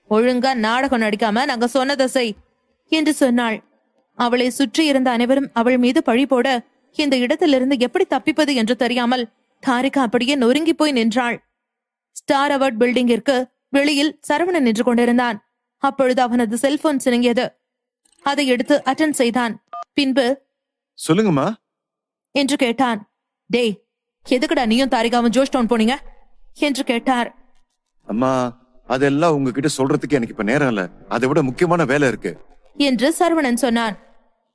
ஒழுங்கா நாடகம் நடிக்காம நாங்க சொன்னதை செய் என்று சொன்னாள். அவளை சுற்றி இருந்த அனைவரும் அவள் மீது பழி போட இந்த இடத்திலிருந்து எப்படி தப்பிப்பது என்று தெரியாமல் தாரிகா அப்படியே நொறுங்கி போய் நின்றாள். ஸ்டார் அவார்ட் பில்டிங்கிற்கு வெளியில் சரவணன் நின்று கொண்டிருந்தான். அப்பொழுது அவனது செல்போன் சினுங்கியது. அதை எடுத்து அட்டெண்ட் செய்தான். பின்பு, சொல்லுங்கம்மா என்று கேட்டான். டேய், எதுக்குடா நீயும் தாரிகாவும் ஜோஷ் டவுன் போனீங்க என்று கேட்டார். அம்மா, அதெல்லாம் உங்ககிட்ட சொல்றதுக்கு எனக்கு இப்ப நேரம் இல்ல. அதை விட முக்கியமான வேலை இருக்கு என்று சரவணன் சொன்னான்.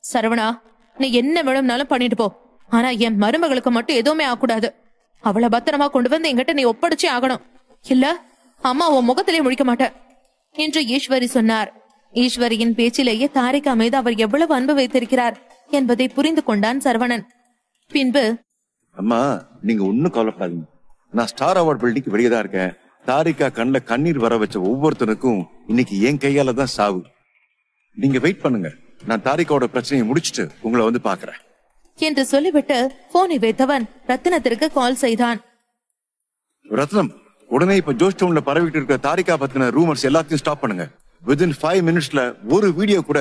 சரவணா, நீ என்ன வேணும்னாலும் பண்ணிட்டு போ. ஆனா என் மருமகளுக்கு மட்டும் எதுவுமே ஆகக்கூடாது. அவளை பத்திரமா கொண்டு வந்து என்கிட்ட நீ ஒப்படைச்சே ஆகணும். இல்ல அம்மா உன் முகத்திலே முழிக்க மாட்டேன் என்று ஈஸ்வரி சொன்னார். ஈஸ்வரியின் பேச்சிலேயே தாரிகா மீது அவர் எவ்வளவு அன்பு வைத்திருக்கிறார் என்பதை புரிந்து கொண்டான் சரவணன். பின்பு, அம்மா, நீங்க ஒன்னும் கவலைப்படாதீங்க. நான் ஸ்டார் அவார்ட் பில்டிங்க்கு வெளியே தான் இருக்கேன். தாரிகா கண்ணுல கண்ணீர் வர வச்ச ஒவ்வொருத்தனுக்கும் இன்னைக்கு என் கையால தான் சாவு. நீங்க வெயிட் பண்ணுங்க. நான் தாரிகாவோட பிரச்சனையை முடிச்சிட்டு உங்களை வந்து பாக்குறேன் என்று சொல்லிவிட்டு போனை வைத்தவன் ரத்தினத்திற்கு கால் செய்தான். ரத்னம், உடனே இப்ப ஜோஷ் டவுன்ல பரவிட்டு இருக்க தாரிகா பத்தின ரூமர்ஸ் எல்லாத்தையும் ஸ்டாப் பண்ணுங்க. வித்தின் 5 minutesல ஒரு வீடியோ கூட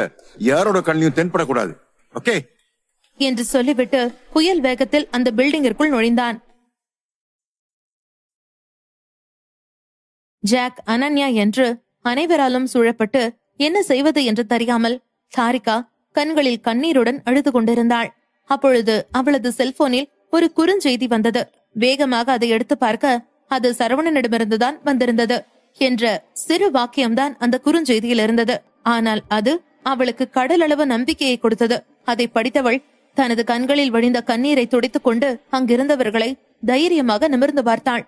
யாரோட கண்ணியும் தென்படக்கூடாது. ஓகே என்று சொல்லிவிட்டு புயல் வேகத்தில் அந்த பில்டிங்கிற்குள் நுழைந்தான். ஜாக், அனன்யா என்று அனைவராலும் சூழப்பட்டு என்ன செய்வது என்று தெரியாமல் தாரிகா கண்களில் கண்ணீருடன் அழுது கொண்டிருந்தாள். அப்பொழுது அவளது செல்போனில் ஒரு குறுஞ்செய்தி வந்தது. வேகமாக அதை எடுத்து பார்க்க அது சரவணனிடமிருந்துதான் வந்திருந்தது என்ற சிறு வாக்கியம்தான் அந்த குறுஞ்செய்தியில் இருந்தது. ஆனால் அது அவளுக்கு கடலளவு நம்பிக்கையை கொடுத்தது. அதை படித்தவள் தனது கண்களில் வழிந்த கண்ணீரை துடைத்துக் கொண்டு அங்கிருந்தவர்களை தைரியமாக நிமிர்ந்து பார்த்தாள்.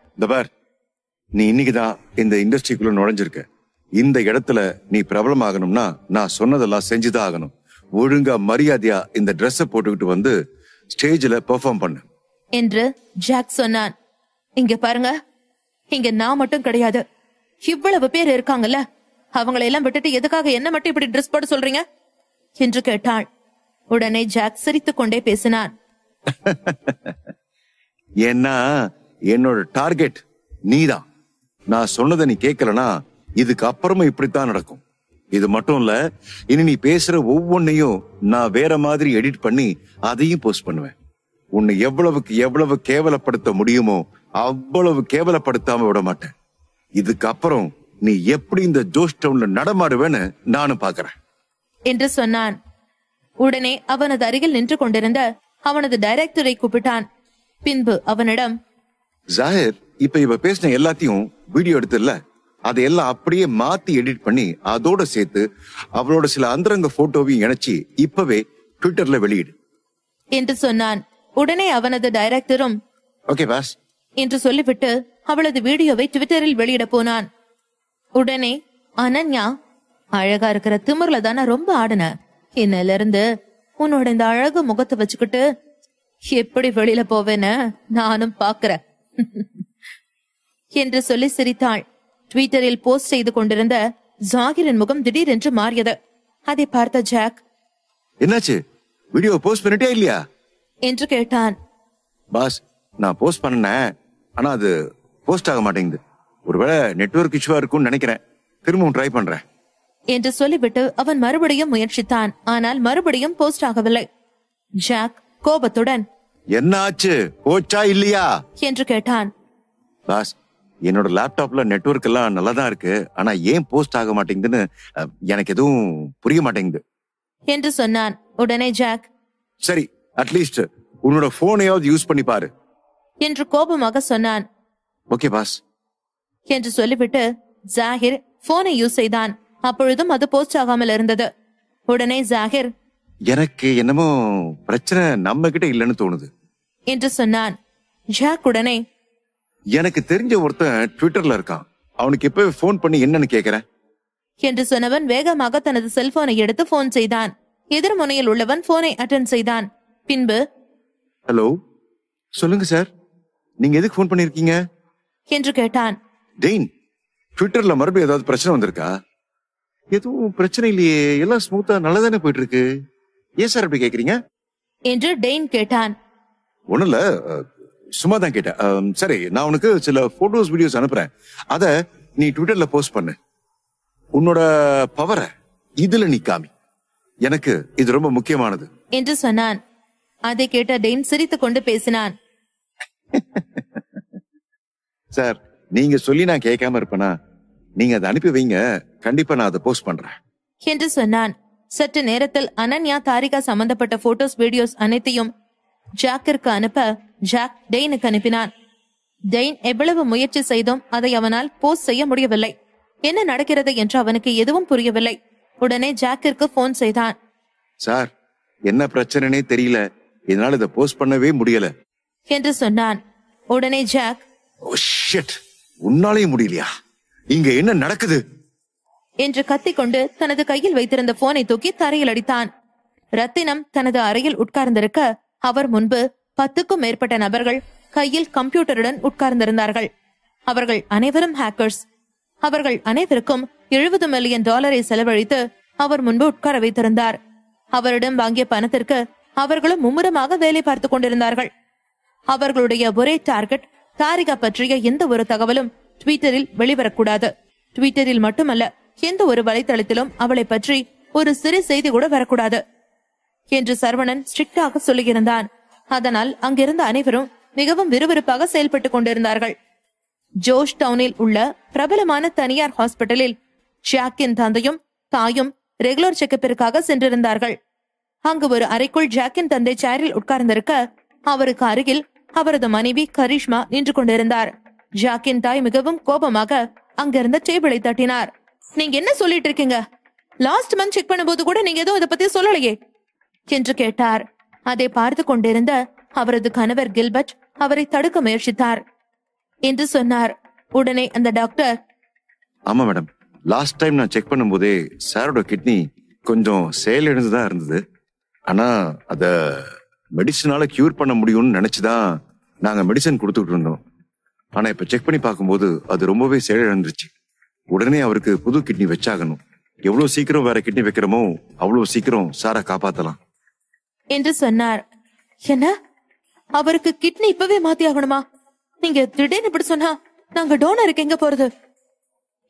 நீ இன்னைக்குதான் இந்த இண்டஸ்ட்ரிக்குள்ள நுழைஞ்சிருக்க. இந்த இடத்துல நீ பிரபலமாகணும்னா நான் சொன்னதெல்லாம் செஞ்சுதான் ஆகணும். ஒழுங்கா மரியாதையா இந்த ட்ரெஸ்ஸ போட்டுக்கிட்டு வந்து ஸ்டேஜ்ல பெர்ஃபார்ம் பண்ணு என்று ஜாக் சொன்னான். இங்க பாருங்க, இங்க நான் மட்டும் கிடையாது, இவ்வளவு பேர் இருக்காங்கல்ல. அவங்களை எல்லாம் விட்டுட்டு எதுக்காக என்ன மட்டும் இப்படி ட்ரெஸ் போட சொல்றீங்க என்று கேட்டாள். உடனே ஜாக் சிரித்துக் கொண்டே பேசினான். ஏன்னா என்னோட டார்கெட் நீதான். நான் சொன்னதை நீ கேட்கலனா இதுக்கு அப்புறமா இப்படித்தான் நடக்கும். இது மட்டும் இல்ல, இனி நீ பேசுற ஒவ்வொன்னையும் நான் வேற மாதிரி எடிட் பண்ணி அதையும் போஸ்ட் பண்ணுவேன். உன்னை எவ்வளவுக்கு எவ்வளவு கேவலப்படுத்த முடியுமோ அவ்வளவு கேவலப்படுத்தாம விட மாட்டேன். இதுக்கு அப்புறம் நீ எப்படி இந்த ஜோஷ் டவுன்ல நடமாடுவேன்னு நானும் பாக்குறேன் என்று சொன்னான். உடனே அவனது அருகில் நின்று கொண்டிருந்த அவனது டைரக்டரை கூப்பிட்டான். பின்பு அவனிடம், ஜாஹிர், இப்ப இவ பேசின எல்லாத்தையும் வீடியோ எடுத்துல அதையெல்லாம் அப்படியே மாத்தி எடிட் பண்ணி அதோட சேர்த்து அவளோட சில அந்தரங்க போட்டோவையும் இணைச்சி இப்பவே ட்விட்டர்ல வெளியிடு என்று சொன்னான். உடனே அவனது டைரக்டரும் ஓகே பாஸ் என்று சொல்லிவிட்டு அவளது வீடியோவை ட்விட்டரில் வெளியிட போனான். உடனே அனன்யா, அழகா இருக்கிற திமிர்ல தானே ரொம்ப ஆடுன, இன்னையில இருந்து உன்னோட இந்த அழகு முகத்தை வச்சுக்கிட்டு எப்படி வெளியில போவேன்னு நானும் பாக்குறேன் என்று சொல்லி சிரித்தாள். ட்விட்டரில் போஸ்ட் செய்து கொண்டிருந்த ஜாகிரின் முகம் திடீரென்று மாறியது. அதை பார்த்த ஜாக், என்னாச்சு, வீடியோ போஸ்ட் பண்ணிட்டே இல்லையா என்று கேட்டான். பாஸ், நான் போஸ்ட் பண்ணேன், ஆனா அது போஸ்ட் ஆக மாட்டேங்குது. ஒருவேளை நெட்வொர்க் இஷ்யூவா இருக்கும்னு நினைக்கிறேன். திரும்பவும் ட்ரை பண்றேன் என்று சொல்லிவிட்டு அவன் மறுபடியும் முயற்சித்தான். ஆனால் மறுபடியும் போஸ்ட் ஆகவில்லை. ஜாக் கோபத்துடன், என்ன ஆச்சு, போச்சா இல்லையா என்று கேட்டான். பாஸ், என்னோட லேப்டாப்ல நெட்வொர்க் எல்லாம் நல்லாதான் இருக்கு, ஆனா ஏன் போஸ்ட் ஆக மாட்டேங்குதுன்னு எனக்கு எதுவும் புரிய மாட்டேங்குது என்று சொன்னான். உடனே ஜாக், சரி, அட்லீஸ்ட் உன்னோட போனையாவது யூஸ் பண்ணி பாரு என்று கோபமாக சொன்னான். ஓகே பாஸ் என்று சொல்லிவிட்டு ஜாகிர் போனை யூஸ் செய்தான். அப்பொழுதும் அது போஸ்ட் ஆகாமல் இருந்தது. உடனே ஜாகிர், எனக்கு என்னமோ பிரச்சனை நம்ம கிட்ட இல்லைன்னு தோணுது என்று சொன்னான். ஜாக் உடனே, எனக்கு தெரிஞ்ச ஒருத்தன் ட்விட்டர்ல இருக்கான், அவனுக்கு எப்பவே போன் பண்ணி என்னன்னு கேக்குறேன் என்று சொன்னவன் வேகமாக தனது செல்போனை எடுத்து போன் செய்தான். எதிர்முனையில் உள்ளவன் போனை அட்டெண்ட் செய்தான். பின்பு, ஹலோ, சொல்லுங்க சார், நீங்க எதுக்கு போன் பண்ணிருக்கீங்க என்று கேட்டான். டெயின், ட்விட்டர்ல மறுபடியும் ஏதாவது பிரச்சனை வந்திருக்கா? எதுவும் பிரச்சனை இல்லையே, எல்லாம் ஸ்மூத்தா நல்லதானே போயிட்டு இருக்கு. ஏன் சார் அப்படி கேக்குறீங்க என்று டெயின் கேட்டான். ஒண்ணும் இல்ல, சும்மா தான் கேட்டேன். சரி, நான் உனக்கு சில போட்டோஸ் வீடியோஸ் அனுப்புறேன், அத நீ ட்விட்டர்ல போஸ்ட் பண்ணு. உன்னோட பவரை இதுல நீ காமி, எனக்கு இது ரொம்ப முக்கியமானது என்று சொன்னான். அதை கேட்ட டெயின் சிரித்துக் கொண்டு பேசினான். சார், நீங்க சொல்லி நான் கேட்காம இருப்பேனா? நீங்க அதை அனுப்பி வைங்க, கண்டிப்பா நான் அதை போஸ்ட் பண்றேன் என்று சொன்னான். சற்று நேரத்தில் அனன்யா தாரிகா சம்பந்தப்பட்ட போட்டோஸ் வீடியோஸ் அனைத்தையும் ஜாக்கிற்கு அனுப்ப ஜாக் டெயினுக்கு அனுப்பினான். டெயின் எவ்வளவு முயற்சி செய்தும் அதை அவனால் போஸ்ட் செய்ய முடியவில்லை. என்ன நடக்கிறது என்று அவனுக்கு எதுவும் புரியவில்லை. உடனே ஜாக்கிற்கு போன் செய்தான். சார், என்ன பிரச்சனைனே தெரியல, என்னால இதை போஸ்ட் பண்ணவே முடியல என்று சொன்னான். உடனே ஜாக், ஓ ஷிட், உன்னாலே முடியலையா, இங்க என்ன நடக்குது என்று கத்திக்கொண்டு தனது கையில் வைத்திருந்த போனை தூக்கி தரையில் அடித்தான். ரத்தினம் தனது அறையில் உட்கார்ந்திருக்க அவர் முன்பு 10க்கும் மேற்பட்ட நபர்கள் கையில் கம்ப்யூட்டருடன் உட்கார்ந்திருந்தார்கள். அவர்கள் அனைவரும் ஹேக்கர்ஸ். அவர்கள் அனைவருக்கும் $70 மில்லியன் செலவழித்து அவர் முன்பு உட்கார வைத்திருந்தார். அவரிடம் வாங்கிய பணத்திற்கு அவர்களும் மும்முரமாக வேலை பார்த்துக் கொண்டிருந்தார்கள். அவர்களுடைய ஒரே டார்கெட், தாரிகா பற்றிய எந்த ஒரு தகவலும் ட்விட்டரில் வெளிவரக்கூடாது. ட்விட்டரில் மட்டுமல்ல, எந்த ஒரு வலைத்தளத்திலும் அவளை பற்றி ஒரு சிறு செய்தி கூட வரக்கூடாது என்று சரவணன் ஸ்ட்ரிக்டாக சொல்லியிருந்தான். அதனால் அங்கிருந்த அனைவரும் மிகவும் விறுவிறுப்பாக செயல்பட்டுக் கொண்டிருந்தார்கள். ஜோஷ் டவுனில் உள்ள பிரபலமான தனியார் ஹாஸ்பிட்டலில் ஜாக்கின் தந்தையும் தாயும் ரெகுலர் செக்கப்பிற்காக சென்றிருந்தார்கள். அங்கு ஒரு அறைக்குள் ஜாக்கின் தந்தை சேரில் உட்கார்ந்திருக்க அவருக்கு அருகில் அவரது மனைவி கரிஷ்மா நின்று கொண்டிருந்தார். ஜாக்கின் தாய் மிகவும் கோபமாக அங்கிருந்த டேபிளை தட்டினார். நீங்க என்ன சொல்லிட்டு இருக்கீங்க? லாஸ்ட் மந்த் செக் பண்ணும்போது கூட நீங்க எதுவும் இதை பத்தி சொல்லலையே என்று கேட்டார். அதை பார்த்து கொண்டிருந்த அவரது கணவர் கில்பர்ட் அவரை தடுக்க முயற்சித்தார் என்று சொன்னார். உடனே அந்த டாக்டர், ஆமா மேடம், லாஸ்ட் டைம் நான் செக் பண்ணும்போதே சாரோட கிட்னி கொஞ்சம் செயலிழந்துதான் இருந்தது. ஆனா அத மெடிசனால கியூர் பண்ண முடியும்னு நினைச்சுதான் நாங்க மெடிசன் கொடுத்துட்டு இருந்தோம். ஆனா இப்ப செக் பண்ணி பார்க்கும்போது அது ரொம்பவே செயலிழந்துருச்சு. உடனே அவருக்கு புது கிட்னி வச்சாகணும். எவ்வளவு சீக்கிரம் வேற கிட்னி வைக்கிறோமோ அவ்வளவு சீக்கிரம் சாரை காப்பாத்தலாம் என்று சொன்னார். என்ன, அவருக்கு கிட்னி இப்பவே மாத்தி ஆகணுமா நீங்க திடீர்னு இப்படி சொன்னா நாங்க டோனருக்கு எங்க போறது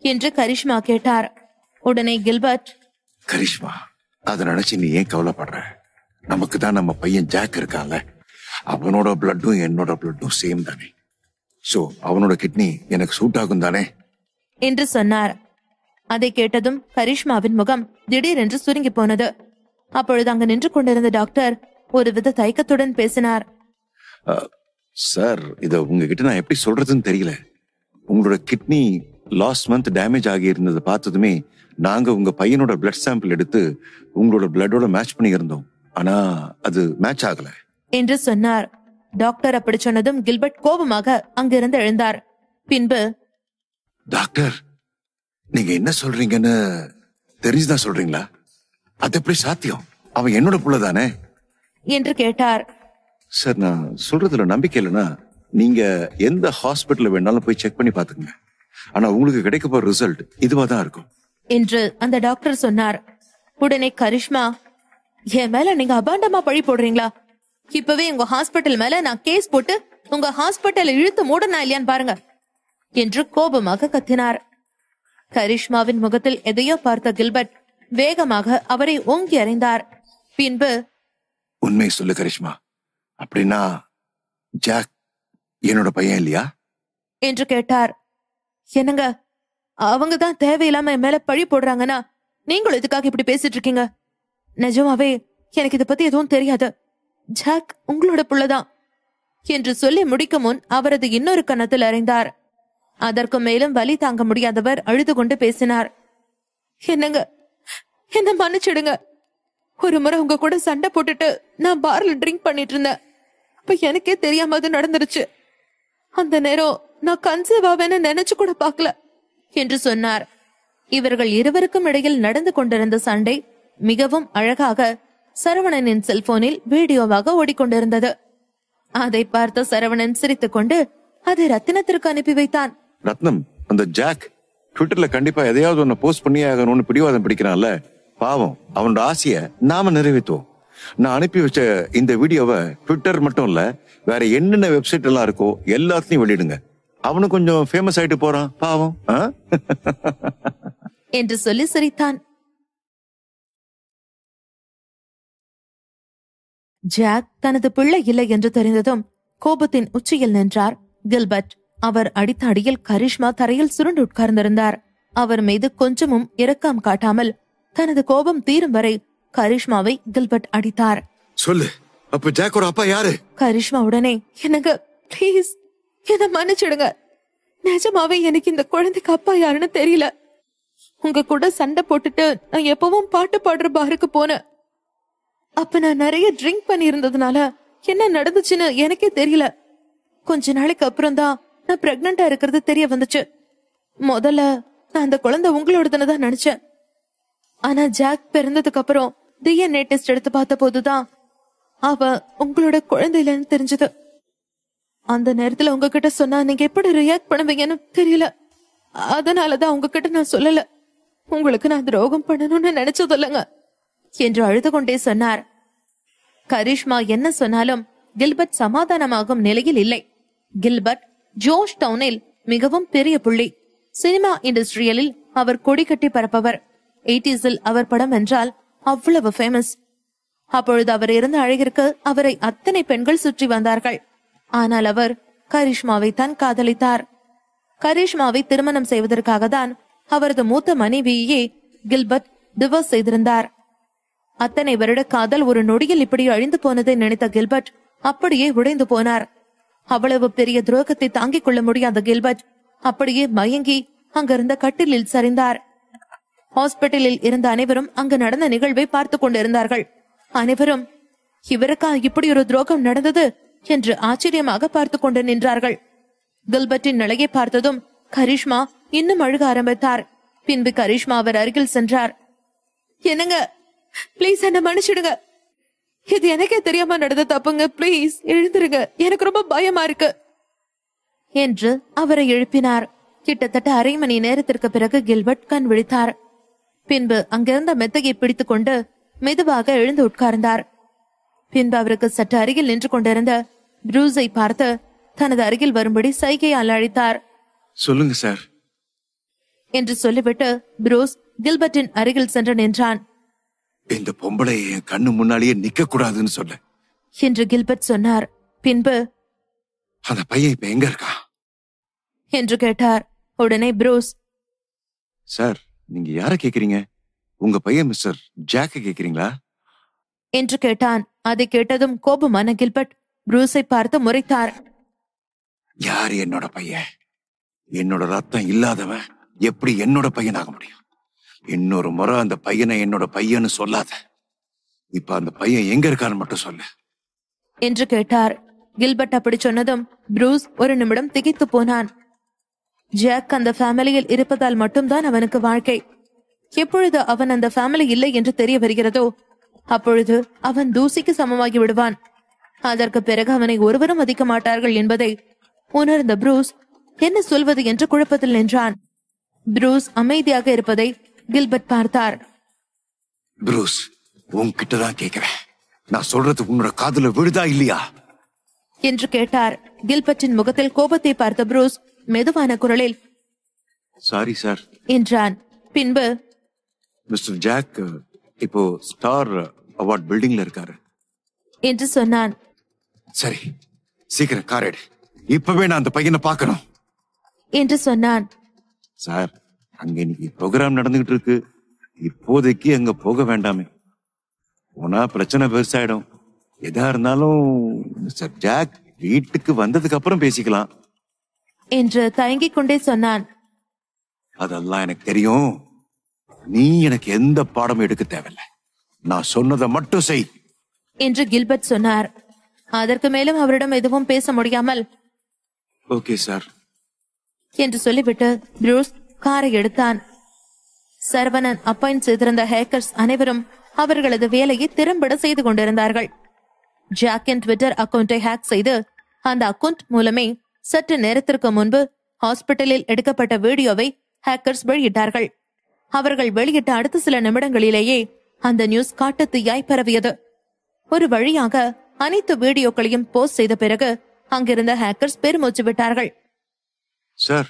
என்று கரிஷ்மா கேட்டார். உடனே கில்பர்ட், கரிஷ்மா, அத நினைச்சு நீ ஏன் கவலைப்படுற? நமக்கு தான் நம்ம பையன் ஜாக் இருக்கான்ல, அவனோட பிளட்டும் என்னோட பிளட்டும் சேம் தானே. சோ அவனோட கிட்னி எனக்கு சூட் ஆகும் தானே என்று சொன்னார். அதை கேட்டதும் கரிஷ்மாவின் முகம் திடீரென்று சுருங்கி போனது. அப்பொழுது அங்கு நின்று கொண்டிருந்த டாக்டர் ஒருவித தயக்கத்துடன் பேசினார். சார், இத உங்ககிட்ட நான் எப்படி சொல்றதுன்னு தெரியல. உங்களோட கிட்னி லாஸ்ட் மந்த் டேமேஜ் ஆகி இருந்ததை பார்த்ததுமே நாங்க உங்க பையனோட பிளட் சாம்பிள் எடுத்து உங்களோட பிளட்டோட மேட்ச் பண்ணி இருந்தோம். ஆனா அது மேட்ச் ஆகல என்று சொன்னார். டாக்டர் அப்படி சொன்னதும் கில்பர்ட் கோபமாக அங்கிருந்து எழுந்தார். பின்பு, டாக்டர், நீங்க என்ன சொல்றீங்கன்னு தெரிஞ்சுதான் சொல்றீங்களா? அது எப்படி சாத்தியம்? அவன் என்னோட புள்ள தானே என்று கேட்டார். சார், நான் சொல்றதுல நம்பிக்கை இல்லைன்னா நீங்க எந்த ஹாஸ்பிட்டல் வேணாலும் போய் செக் பண்ணி பாத்துக்கங்க. ஆனா உங்களுக்கு கிடைக்க போற ரிசல்ட் இதுவாதான் இருக்கும் என்று அந்த டாக்டர் சொன்னார். உடனே கரிஷ்மா, என் மேல நீங்க அபாண்டமா பழி போடுறீங்களா? இப்பவே உங்க ஹாஸ்பிட்டல் மேல நான் கேஸ் போட்டு உங்க ஹாஸ்பிட்டலை இழுத்து மூடனா இல்லையான்னு பாருங்க என்று கோபமாக கத்தினார். கரிஷ்மாவின் முகத்தில் எதையோ பார்த்த கில்பர்ட் வேகமாக அவரை ஓங்கி அறைந்தார். பின்பு, உண்மை சொல்லு கரிஷ்மா, அப்படின்னா ஜாக் என்னோட பையன் இல்லையா என்று கேட்டார். என்னங்க, அவங்க தான் தேவையில்லாம என் மேல பழி போடுறாங்கன்னா நீங்களும் இதுக்காக இப்படி பேசிட்டு இருக்கீங்க? நிஜமாவே எனக்கு இதை பத்தி எதுவும் தெரியாது. ஜாக் உங்களோட புள்ளதான் என்று சொல்லி முடிக்கும் முன் அவரது இன்னொரு கன்னத்தில் அறைந்தார். அதற்கு மேலும் வலி தாங்க முடியாதவர் அழுது கொண்டு பேசினார். என்னங்க, என்ன மன்னிச்சிடுங்க. ஒரு முறை உங்க கூட சண்டை போட்டுட்டு நான் பார்ல ட்ரிங்க் பண்ணிட்டு இருந்தேன். அப்ப எனக்கே தெரியாம அது நடந்துருச்சு. அந்த நேரம் நான் கன்சீவ் ஆவேன்னு நினைச்சு கூட பாக்கல என்று சொன்னார். இவர்கள் இருவருக்கும் இடையில் நடந்து கொண்டிருந்த சண்டை மிகவும் அழகாக சரவணனின் செல்போனில் வீடியோவாக ஓடிக்கொண்டிருந்தது. அதை பார்த்த சரவணன் சிரித்துக் கொண்டு அதை ரத்தினத்திற்கு அனுப்பி வைத்தான். ரத்னம், அந்த ஜாக் ட்விட்டர்ல கண்டிப்பா எதையாவது ஒன்னு போஸ்ட் பண்ணியே ஆகணும்னு பிடிவாதம் பிடிக்கிறான்ல, பாவம், அவனோட ஆசைய நாம நிறைவேற்றுவோம். நான் அனுப்பி வச்ச இந்த வீடியோவை ட்விட்டர் மட்டும் இல்ல, வேற என்னென்ன வெப்சைட் எல்லாம் இருக்கோ எல்லாத்தையும் வெளியிடுங்க. அவனு கொஞ்சம் ஃபேமஸ் ஆயிட்டு போறான், பாவம் என்று சொல்லி சிரித்தான். ஜாக் தனது பிள்ளை இல்லை என்று தெரிந்ததும் கோபத்தின் உச்சியில் நின்றார் கில்பர்ட். அவர் அடித்த அடியில் கரிஷ்மா தரையில் சுருண்டு உட்கார்ந்திருந்தார். அவர் மீது கொஞ்சமும் இரக்கம் காட்டாமல் தனது கோபம் தீரும் வரை கரிஷ்மாவை கில்பர்ட் அடித்தார். சொல்லு, அப்ப ஜாக்கோட அப்பா யாரு? கரிஷ்மா உடனே, எனக்கு பிளீஸ் என்ன மன்னிச்சிடுங்க. நிஜமாவே எனக்கு இந்த குழந்தைக்கு அப்பா யாருன்னு தெரியல. உங்க கூட சண்டை போட்டுட்டு நான் எப்பவும் பாட்டு பாடுற பாருக்கு போனேன். அப்ப நான் நிறைய ட்ரிங்க் பண்ணி இருந்ததுனால என்ன நடந்துச்சுன்னு எனக்கே தெரியல. கொஞ்ச நாளைக்கு அப்புறம் தான் நான் பிரெக்னண்டா இருக்கிறது தெரிய வந்துச்சு. முதல்ல நான் அந்த குழந்தை உங்களோடதுன்னு தான் நினைச்சேன். ஆனா ஜாக் பிறந்ததுக்கு அப்புறம் DNA டெஸ்ட் எடுத்து பார்த்த போதுதான் அவ உங்களோட குழந்தை இல்லைன்னு தெரிஞ்சது. அந்த நேரத்துல உங்ககிட்ட சொன்னா நீங்க எப்படி ரியாக்ட் பண்ணுவீங்கன்னு தெரியல. அதனாலதான் உங்ககிட்ட நான் சொல்லல. உங்களுக்கு நான் துரோகம் பண்ணணும்னு நினைச்சது இல்லைங்க என்று அழுது கொண்டே சொன்னார். கரிஷ்மா என்ன சொன்னாலும் கில்பர்ட் சமாதானமாகும் நிலையில் இல்லை. கில்பர்ட் ஜோர்ஜ் டவுனில் மிகவும் பெரிய புள்ளி. சினிமா இண்டஸ்ட்ரியலில் அவர் கொடி கட்டி பரப்பவர். 80s அவர் படம் என்றால் அவ்வளவு ஃபேமஸ். அப்பொழுது அவர் இருந்த அழகிற்கு அவரை அத்தனை பெண்கள் சுற்றி வந்தார்கள். ஆனால் அவர் கரிஷ்மாவை தான் காதலித்தார். கரிஷ்மாவை திருமணம் செய்வதற்காக தான் அவரது மூத்த மனைவியே கில்பர்ட் டிவோர்ஸ் செய்திருந்தார். அத்தனை வருட காதல் ஒரு நொடியில் இப்படி அழிந்து போனதை நினைத்த கில்பர்ட் அப்படியே உடைந்து போனார். அவ்வளவு பெரிய துரோகத்தை தாங்கிக் கொள்ள முடியாத கில்பர்ட் அப்படியே மயங்கி அங்கிருந்த கட்டிலில் சரிந்தார். ஹாஸ்பிட்டலில் இருந்த அனைவரும் அங்கு நடந்த நிகழ்வை பார்த்து கொண்டிருந்தார்கள். அனைவரும் இவருக்கா இப்படி ஒரு துரோகம் நடந்தது என்று ஆச்சரியமாக பார்த்து கொண்டு நின்றார்கள். கில்பர்ட்டின் நிலையை பார்த்ததும் கரிஷ்மா இன்னும் அழுக ஆரம்பித்தார். பின்பு கரிஷ்மா அவர் அருகில் சென்றார். என்னங்க, பிளீஸ் என்ன மன்னிச்சிடுங்க. இது எனக்கே தெரியாம நடந்த தப்புங்க. பிளீஸ் எழுந்திருங்க, எனக்கு ரொம்ப பயமா இருக்கு என்று அவரை எழுப்பினார். கிட்டத்தட்ட அரை மணி நேரத்திற்கு பிறகு கில்பர்ட் கண் விழித்தார். பின்பு அங்கிருந்த மெத்தையை பிடித்துக் கொண்டு மெதுவாக எழுந்து உட்கார்ந்தார். பின்பு அவருக்கு சற்று அருகில் நின்று கொண்டிருந்த ப்ரூஸை பார்த்து தனது அருகில் வரும்படி சைகையால் அழைத்தார். சொல்லுங்க சார் என்று சொல்லிவிட்டு ப்ரூஸ் கில்பர்ட்டின் அருகில் சென்று நின்றான். இந்த பொம்பளை என் கண்ணு முன்னாலேயே நிக்க கூடாதுன்னு சொல்ல என்று கில்பர்ட் சொன்னார். பின்பு அந்த பையன் இப்ப எங்க இருக்கா என்று கேட்டார். உடனே ப்ரூஸ், சார் நீங்க யார கேக்குறீங்க? உங்க பையன் மிஸ்டர் ஜாக்க கேக்குறீங்களா என்று கேட்டான். அதை கேட்டதும் கோபமான கில்பர்ட் ப்ரூஸை பார்த்து முறைத்தார். யாரு என்னோட பையன்? என்னோட ரத்தம் இல்லாதவன் எப்படி என்னோட பையன் ஆக முடியும்? இன்னொரு முறை அந்த பையனை என்னோட பையன்னு சொல்லாத. இப்ப அந்த பையன் எங்க இருக்கான்னு மட்டும் சொல்லு என்று கேட்டார். கில்பர்ட் அப்படி சொன்னதும் ப்ரூஸ் ஒரு நிமிடம் திகைத்து போனான். ஜாக் அந்த ஃபேமிலியில் இருப்பதால் மட்டும்தான் அவனுக்கு வாழ்க்கை. எப்பொழுது அவன் அந்த ஃபேமிலி இல்லை என்று தெரிய வருகிறதோ அப்பொழுது அவன் தூசிக்கு சமமாகி விடுவான். அதற்கு பிறகு அவனை ஒருவரும் மதிக்க மாட்டார்கள் என்பதை உணர்ந்த ப்ரூஸ் என்ன சொல்வது என்று குழப்பத்தில் நின்றான். ப்ரூஸ் அமைதியாக இருப்பதை கில்பர்ட் பார்த்தார். ப்ரூஸ், உன்கிட்டதான் கேக்குறேன், நான் சொல்றது உன்னோட காதுல விழுதா இல்லையா என்று கேட்டார். கில்பர்ட்டின் முகத்தில் கோபத்தை பார்த்த ப்ரூஸ் மெதுவான குரலில் சாரி சார் என்றான். பின்பு மிஸ்டர் ஜாக் இப்போ ஸ்டார் அவார்ட் பில்டிங்ல இருக்காரு என்று சொன்னான். சரி, சீக்கிரம் கார் எடு, இப்பவே நான் அந்த பையனை பார்க்கணும் என்று சொன்னான். சார், அங்க இன்னைக்கு ப்ரோக்ராம் நடந்துகிட்டு இருக்கு, இப்போதைக்கு அங்க போக வேண்டாமே, போனா பிரச்சனை பெருசாயிடும். எதா இருந்தாலும் மிஸ்டர் ஜாக் வீட்டுக்கு வந்ததுக்கு அப்புறம் பேசிக்கலாம் என்று தயங்கிக் கொண்டே சொன்னான். அதெல்லாம் எனக்கு தெரியும், நீ எனக்கு எந்த பாடமும் எடுக்க தேவையில்லை, நான் சொன்னதை மட்டும் செய் என்று கில்பர்ட் சொன்னார். அதற்கு மேலும் அவரிடம் எதுவும் பேச முடியாமல் ஓகே சார் என்று சொல்லிவிட்டு ப்ரூஸ் காரை எடுத்தான். சரவணன் அப்பாயிண்ட் செய்திருந்த ஹேக்கர்ஸ் அனைவரும் அவர்களது வேலையை திறம்பட செய்து கொண்டிருந்தார்கள். ஜாக்கின் ட்விட்டர் அக்கவுண்டை ஹேக் செய்து அந்த அக்கவுண்ட் மூலமே சற்று நேரத்திற்கு முன்பு ஹாஸ்பிட்டலில் எடுக்கப்பட்ட வீடியோவை ஹேக்கர்ஸ் வெளியிட்டார்கள். அவர்கள் வெளியிட்ட அடுத்த சில நிமிடங்களிலேயே அந்த நியூஸ் காட்டுத்தீயாய் பரவியது. ஒரு வழியாக அனைத்து வீடியோக்களையும் போஸ்ட் செய்த பிறகு அங்கிருந்த ஹேக்கர்ஸ் பெருமூச்சு விட்டார்கள். சார்,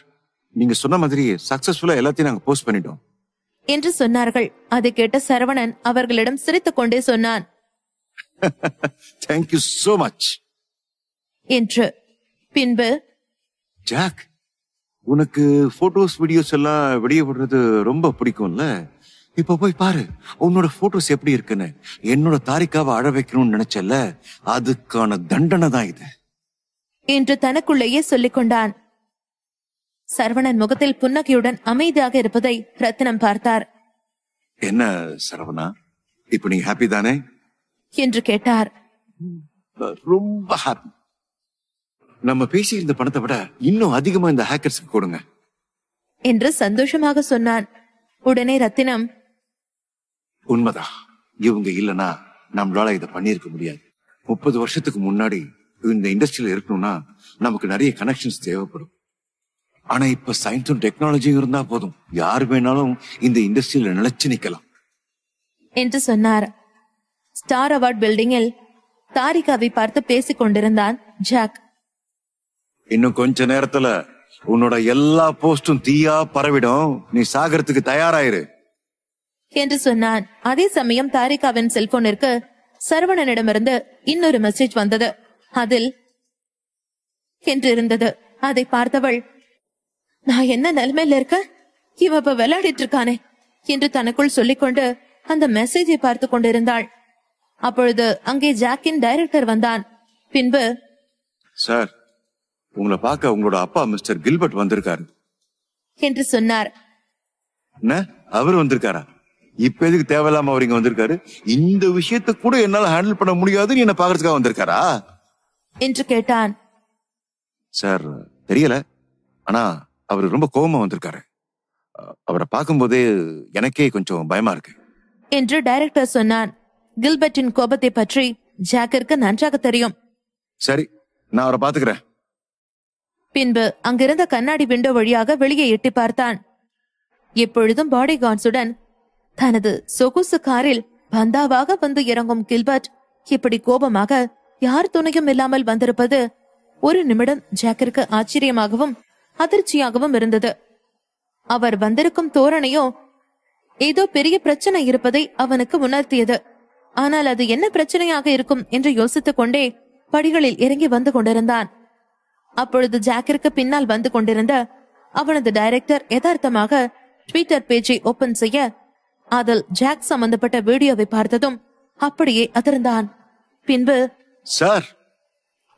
நீங்க சொன்ன மாதிரி சக்சஸ்ஃபுல்லா எல்லாத்தையும் நாங்க போஸ்ட் பண்ணிட்டோம் என்று சொன்னார்கள். அதை கேட்ட சரவணன் அவர்களிடம் சிரித்துக் கொண்டே சொன்னான். தேங்க்யூ சோ மச் என்று. பின்பு ஜாக், உனக்கு போட்டோஸ் வீடியோஸ் எல்லாம் வெளியே விடுறது ரொம்ப பிடிக்கும்ல, இப்ப போய் பாரு உன்னோட போட்டோஸ் எப்படி இருக்குன்னு. என்னோட தாரிக்காவை அழ வைக்கணும்னு நினைச்சல, அதுக்கான தண்டனை தான் இது என்று தனக்குள்ளேயே சொல்லிக் கொண்டான். சரவணன் முகத்தில் புன்னகையுடன் அமைதியாக இருப்பதை ரத்தினம் பார்த்தார். என்ன சரவணா, இப்ப நீங்க ஹாப்பி தானே என்று கேட்டார். ரொம்ப ஹாப்பி. நம்ம பேசி இருந்த பணத்தை விட இன்னும் அதிகமா இந்த ஹேக்கர்ஸ்க்கு கொடுங்க என்று சந்தோஷமாக சொன்னான். உடனே ரத்தினம், உண்மைதான், இவங்க இல்லனா நம்மளால இதை பண்ணிருக்க முடியாது. 30 வருஷத்துக்கு முன்னாடி இந்த இண்டஸ்ட்ரியில இருக்கணும்னா நமக்கு நிறைய கனெக்ஷன்ஸ் தேவைப்படும். ஆனா இப்ப சயின்ஸும் டெக்னாலஜியும் இருந்தா போதும், யார் வேணாலும் இந்த இண்டஸ்ட்ரியில நிலைச்சு நிக்கலாம் என்று சொன்னார். ஸ்டார் அவார்ட் பில்டிங்கில் தாரிகாவை பார்த்து பேசிக் கொண்டிருந்தான் ஜாக். இன்னும் கொஞ்ச நேரத்துல உன்னோட எல்லா போஸ்டும் தீயா பரவிடும், நீ சாகறதுக்கு தயாராயிரு என்று சொன்னான். அதே சமயம் தாரிகாவின் செல்போனிற்கு சரவணனிடமிருந்து இன்னொரு மெசேஜ் வந்தது. அதில் என்றிருந்தது. அதை பார்த்தவள், நான் என்ன நிலைமையில இருக்க, இவ இப்ப விளையாடிட்டு இருக்கானே என்று தனக்குள் சொல்லிக்கொண்டு அந்த மெசேஜை பார்த்து கொண்டிருந்தாள். அப்பொழுது அங்கே ஜாக்கின் டைரக்டர் வந்தான். பின்பு, சார், உங்களை பார்க்க உங்களோட அப்பா மிஸ்டர் கில்பர்ட் வந்திருக்காரு என்று சொன்னார். என்ன, அவர் வந்திருக்காரா? இப்ப எதுக்கு தேவையில்லாம அவர் இங்க வந்திருக்காரு? இந்த விஷயத்த கூட என்னால ஹேண்டில் பண்ண முடியாதுன்னு என்ன பாக்குறதுக்காக வந்திருக்காரா என்று கேட்டான். சார், தெரியல, ஆனா அவர் ரொம்ப கோபமா வந்திருக்காரு. அவரை பார்க்கும்போதே எனக்கே கொஞ்சம் பயமா இருக்கு என்று டைரக்டர் சொன்னான். கில்பர்ட்டின் கோபத்தை பற்றி ஜாக்கிற்கு நன்றாக தெரியும். சரி, நான் அவரை பாத்துக்கிறேன். பின்பு அங்கிருந்த கண்ணாடி விண்டோ வழியாக வெளியே எட்டி பார்த்தான். எப்பொழுதும் பாடி கார்ட்ஸுடன் தனது சொகுசு காரில் பந்தாவாக வந்து இறங்கும் கில்பர்ட் இப்படி கோபமாக யார் துணையும் இல்லாமல் வந்திருப்பது ஒரு நிமிடம் ஜாக்கிற்கு ஆச்சரியமாகவும் அதிர்ச்சியாகவும் இருந்தது. அவர் வந்திருக்கும் தோரணையோ ஏதோ பெரிய பிரச்சனை இருப்பதை அவனுக்கு உணர்த்தியது. ஆனால் அது என்ன பிரச்சனையாக இருக்கும் என்று யோசித்துக் கொண்டே படிகளில் இறங்கி வந்து கொண்டிருந்தான். அப்பொழுது ஜாக்கிற்கு பின்னால் வந்து கொண்டிருந்த அவனது டைரக்டர் யதார்த்தமாக ட்விட்டர் பேஜை ஓபன் செய்ய அதில் ஜாக் சம்பந்தப்பட்ட வீடியோவை பார்த்ததும் அப்படியே அதிர்ந்தான். பின்பு சார்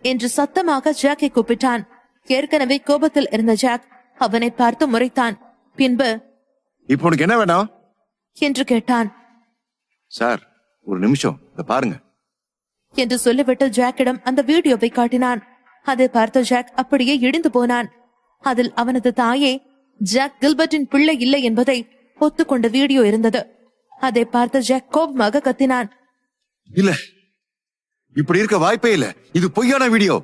என்று சத்தமாக ஜாக்கை கூப்பிட்டான். ஏற்கனவே கோபத்தில் இருந்த ஜாக் அவனை பார்த்து முறைத்தான். பின்பு இப்போ உனக்கு என்ன வேணும் என்று கேட்டான். சார் ஒரு நிமிஷம் பாருங்க என்று சொல்லிவிட்டு ஜாக்கிடம் அந்த வீடியோவை காட்டினான். அதை பார்த்த ஜாக் அப்படியே இடிந்து போனான். அதில் அவனது தாயே ஜாக் கில்பர்ட்டின் பிள்ளை இல்லை என்பதை ஒத்துக்கொண்ட வீடியோ இருந்தது. அதை பார்த்த ஜாக் கோபமாக கத்தினான். இல்ல, இப்படி இருக்க வாய்ப்பே இல்ல, இது பொய்யான வீடியோ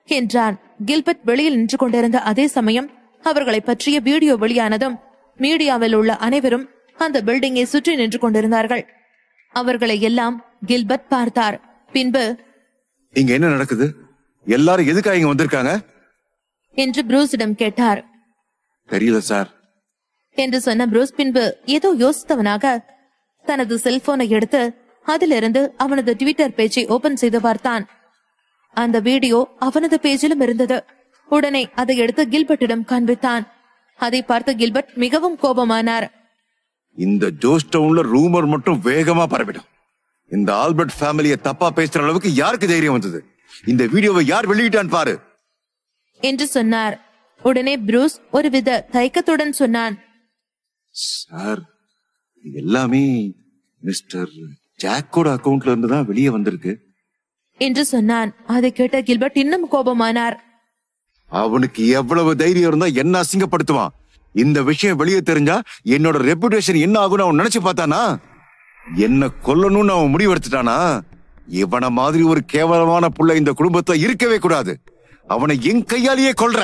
என்றான். கில்பர்ட் வெளியில் நின்று கொண்டிருந்த அதே சமயம் அவர்களை பற்றிய வீடியோ வெளியானதும் மீடியாவில் உள்ள அனைவரும் அந்த பில்டிங்கை சுற்றி நின்று கொண்டிருந்தார்கள். அவர்களை எல்லாம் கில்பர்ட் பார்த்தார். பின்பு இங்க என்ன நடக்குது, எல்லாரும் எதுக்காக இங்க வந்திருக்காங்க என்று ப்ரூஸிடம் கேட்டார். தெரியல சார் என்று சொன்ன ப்ரூஸ் பின்பு ஏதோ யோசித்தவனாக தனது செல்போனை எடுத்து அதிலிருந்து அவனது ட்விட்டர் பேஜை ஓபன் செய்து பார்த்தான். அந்த வீடியோ அவனது பேஜிலும் இருந்தது. உடனே அதை எடுத்து கில்பர்ட்டிடம் காண்பித்தான். அதை பார்த்து கில்பர்ட் மிகவும் கோபமானார். இந்த ஜோஸ் டவுன்ல ரூமர் மட்டும் வேகமா பரவிடும். இந்த ஆல்பர்ட் ஃபேமிலியை தப்பா பேசுற அளவுக்கு யாருக்கு தைரியம் வந்தது? இந்த வீடியோவை யார் வெளியிட்டான் பாரு என்று சொன்னார். உடனே ப்ரூஸ் ஒருவித தயக்கத்துடன் சொன்னான். சார், எல்லாமே மிஸ்டர் ஜாக்கோட அக்கவுண்ட்ல இருந்து தான் வெளியே வந்திருக்கு என்று சொன்னான். அதை கேட்ட கில்பர்ட் இன்னும் கோபமானார். அவனுக்கு எவ்வளவு தைரியம் இருந்தா என்ன அசிங்கப்படுத்துவான்? இந்த விஷயம் வெளியே தெரிஞ்சா என்னோட ரெப்புடேஷன் என்ன ஆகும்னு அவன் நினைச்சு பார்த்தானா? என்ன கொல்லணும்னு அவன் முடிவெடுத்துட்டானா? இவன மாதிரி ஒரு கேவலமான புள்ள இந்த குடும்பத்துல இருக்கவே கூடாது. அவனை என் கையாலேயே கொல்ற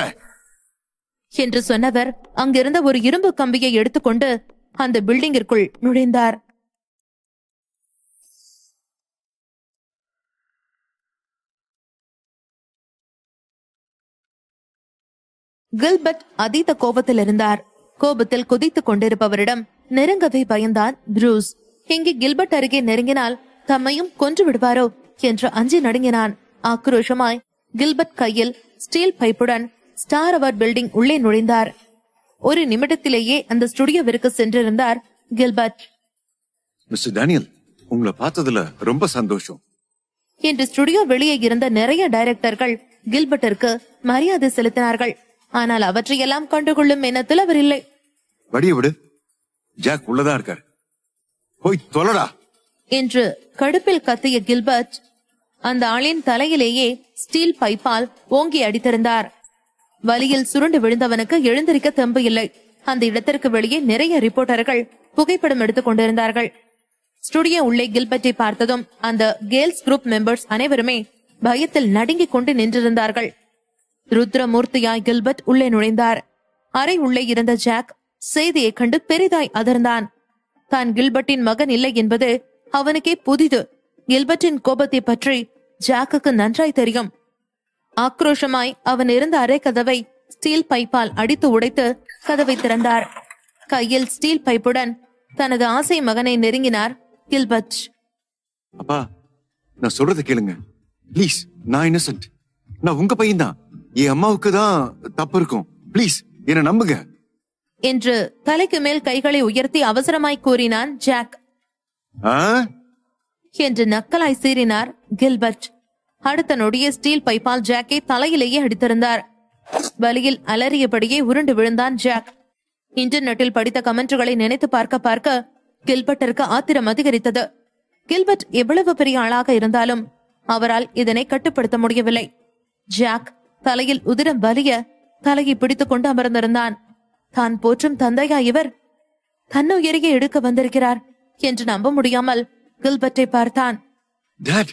என்று சொன்னவர் அங்கிருந்த ஒரு இரும்பு கம்பியை எடுத்துக்கொண்டு அந்த பில்டிங்கிற்குள் நுழைந்தார். கில்பர்ட் அதீத கோபத்தில் இருந்தார். கோபத்தில் குதித்துக் கொண்டிருப்பவரிடம் நெருங்கவே பயந்தான் ப்ரூஸ். இங்கே கில்பர்ட் அருகே நெருங்கினால் தம்மையும் கொன்று விடுவாரோ என்று அஞ்சி நடுங்கினான். ஆக்ரோஷமாய் கில்பர்ட் கையில் ஸ்டீல் பைப்புடன் ஸ்டார் அவார்ட் பில்டிங் உள்ளே நுழைந்தார். ஒரு நிமிடத்திலேயே அந்த ஸ்டுடியோவிற்கு சென்றிருந்தார் கில்பர்ட். மிஸ்டர் டேனியல், உங்களை பார்த்ததுல ரொம்ப சந்தோஷம் என்று ஸ்டுடியோ வெளியே இருந்த நிறைய டைரக்டர்கள் கில்பர்ட்டிற்கு மரியாதை செலுத்தினார்கள். ஆனால் அவற்றையெல்லாம் கண்டுகொள்ளும் எண்ணத்தில் அவர் இல்லை. வடிய விடு, ஜாக் உள்ளதான் இருக்கார், போய் தொலைடா என்று கடுப்பில் கத்திய கில்பர்ட் அந்த ஆளின் தலையிலேயே ஸ்டீல் பைப்பால் ஓங்கி அடித்திருந்தார். வலியில் சுருண்டு விழுந்தவனுக்கு எழுந்திருக்க தெம்பு இல்லை. அந்த இடத்திற்கு வெளியே நிறைய ரிப்போர்ட்டர்கள் புகைப்படம் எடுத்துக் கொண்டிருந்தார்கள். ஸ்டுடியோ உள்ளே கில்பர்ட்டை பார்த்ததும் அந்த கேர்ள்ஸ் குரூப் மெம்பர்ஸ் அனைவருமே பயத்தில் நடுங்கிக் கொண்டு நின்றிருந்தார்கள். ருத்ரமூர்த்தியாய் கில்பர்ட் உள்ளே நுழைந்தார். அறை உள்ளே இருந்த ஜாக் செய்தியை கண்டு பெரிதாய் அதிர்ந்தான். தான் கில்பர்ட்டின் மகன் இல்லை என்பது அவனுக்கே புதிது. கில்பர்ட்டின் கோபத்தை பற்றி ஜாக்குக்கு நன்றாய் தெரியும். ஆக்ரோஷமாய் அவன் இருந்த அறை கதவை ஸ்டீல் பைப்பால் அடித்து உடைத்து கதவை திறந்தார். கையில் ஸ்டீல் பைப்புடன் தனது ஆசை மகனை நெருங்கினார் கில்பர்ட். அப்பா, நான் சொல்றத கேளுங்க ப்ளீஸ். நான் இன்னசென்ட், நான் உங்க பையன் தான். என் அம்மாவுக்கு தான் தப்பு இருக்கும். ப்ளீஸ் என்ன நம்புங்க என்று தலைக்கு மேல் கைகளை உயர்த்தி அவசரமாய் கூறினான் ஜாக். என்று நக்கலாய் சீறினார் கில்பர்ட். அடுத்த நொடியே ஸ்டீல் பைப்பால் ஜாக்கை தலையிலேயே அடித்திருந்தார். வலியில் அலறியபடியே உருண்டு விழுந்தான் ஜாக். இன்டர்நெட்டில் படித்த கமெண்ட்களை நினைத்து பார்க்க பார்க்க கில்பர்ட்டிற்கு ஆத்திரம் அதிகரித்தது. கில்பர்ட் எவ்வளவு பெரிய ஆளாக இருந்தாலும் அவரால் இதனை கட்டுப்படுத்த முடியவில்லை. ஜாக் தலையில் உதிரம் வலிய தலையை பிடித்துக் கொண்டு அமர்ந்திருந்தான். தான் போற்றும் தந்தையா இவர்? தன்னுயிரையே எடுக்க வந்திருக்கிறார் என்று நம்ப முடியாமல் கில்பர்ட்டை பார்த்தான். டாட்,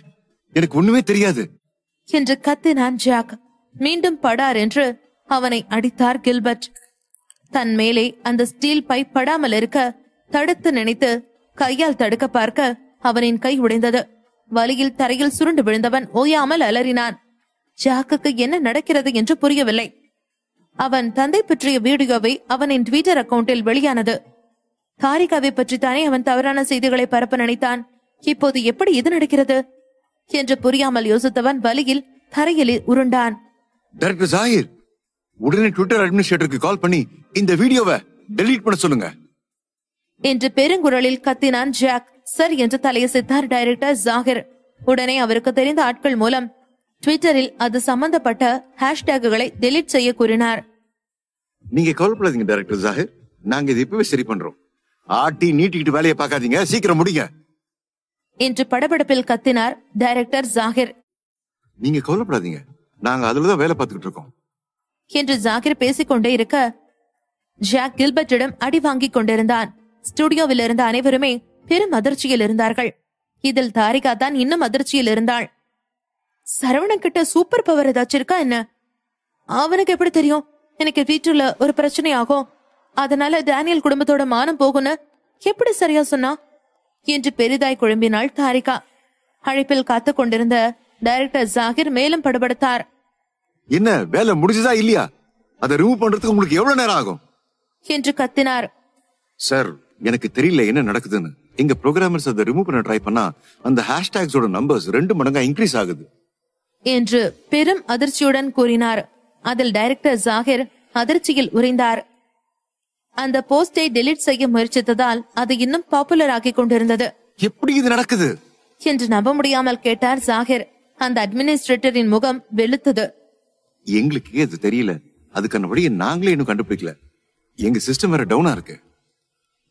எனக்கு ஒண்ணுமே தெரியாது என்று கத்தினான் ஜாக். மீண்டும் படார் என்று அவனை அடித்தார் கில்பர்ட். தன் மேலே அந்த ஸ்டீல் பைப் படாமல் இருக்க தடுத்து நினைத்து கையால் தடுக்க பார்க்க அவனின் கை உடைந்தது. வலியில் தரையில் சுருண்டு விழுந்தவன் ஓயாமல் அலறினான். ஜாக்குக்கு என்ன நடக்கிறது என்று புரியவில்லை. அவன் தந்தை பற்றிய வீடியோவை அவனின் ட்விட்டர் அக்கவுண்டில் வெளியானது. தாரிகாவை பற்றித்தானே அவன் தவறான செய்திகளை பரப்ப நினைத்தான். இப்போது எப்படி இது நடக்கிறது என்று புரியாமல் யோசித்தவன் வலியில் தரையில் உருண்டான். டைரக்டர் ஜாகிர், உடனே ட்விட்டர் அட்மினிஸ்ட்ரேட்டருக்கு கால் பண்ணி இந்த வீடியோவை டெலீட் பண்ண சொல்லுங்க என்று பெருங்குரலில் கத்தினான் ஜாக். சரி என்று தலையசைத்தார் டைரக்டர் ஜாகிர். உடனே அவருக்கு தெரிந்த ஆட்கள் மூலம் ட்விட்டரில் அது சம்பந்தப்பட்ட ஹேஷ்டேக்குகளை டெலீட் செய்ய கூறினார். நீங்க கவலைப்படாதீங்க டைரக்டர் ஜாகிர், நாங்க இது இப்பவே சரி பண்றோம். ஆட்டி நீட்டிக்கிட்டு வேலையை பார்க்காதீங்க, சீக்கிரம் முடிங்க என்று படபடப்பில் கத்தினார் டைரக்டர் ஜாகிர். நீங்க கவலைப்படாதீங்க, நாங்க அதுலதான் வேலை பார்த்துக்கிட்டு இருக்கோம் என்று ஜாகிர் பேசிக்கொண்டே இருக்க ஜாக் கில்பர்ட்டிடம் அடி வாங்கிக் கொண்டிருந்தான். ஸ்டுடியோவில் இருந்த அனைவருமே பெரும் அதிர்ச்சியில் இருந்தார்கள். இதில் தாரிகா தான் இன்னும் அதிர்ச்சியில் இருந்தாள். சரவணன் கிட்ட சூப்பர் பவர் ஏதாச்சும் இருக்கா என்ன? அவனுக்கு எப்படி தெரியும் எனக்கு வீட்டுல ஒரு பிரச்சனை ஆகும், அதனால டேனியல் குடும்பத்தோட மானம் போகும்னு எப்படி சரியா சொன்னா என்று பெரிதாய் குழம்பினாள் தாரிகா. அழைப்பில் காத்து கொண்டிருந்த டைரக்டர் ஜாகிர் மேலும் படபடுத்தார். என்ன வேலை முடிஞ்சதா இல்லையா? அதை ரிமூவ் பண்றதுக்கு உங்களுக்கு எவ்வளவு நேரம் ஆகும் என்று கத்தினார். சார், எனக்கு தெரியல என்ன நடக்குதுன்னு. எங்க ப்ரோகிராமர்ஸ் அதை ரிமூவ் பண்ண ட்ரை பண்ணா அந்த ஹேஷ்டேக்ஸோட நம்பர்ஸ் 2 மடங்கா இன்க்ரீஸ் ஆகுது என்று பெரும் அதிர்ச்சியுடன் கூறினார். அதில் டைரக்டர் ஜாகிர் அதிர்ச்சியில் உறைந்தார். அந்த போஸ்டை டெலீட் செய்ய முயற்சித்ததால் அது இன்னும் பாப்புலர் ஆகிக் கொண்டிருந்தது. எப்படி இது நடக்குது என்று நம்ப முடியாமல் கேட்டார் ஜாகிர். அந்த அட்மினிஸ்ட்ரேட்டரின் முகம் வெளுத்தது. எங்களுக்கு அது தெரியல, அதுக்கான வழியை நாங்களே இன்னும் கண்டுபிடிக்கல, எங்க சிஸ்டம் வேற டவுனா இருக்கு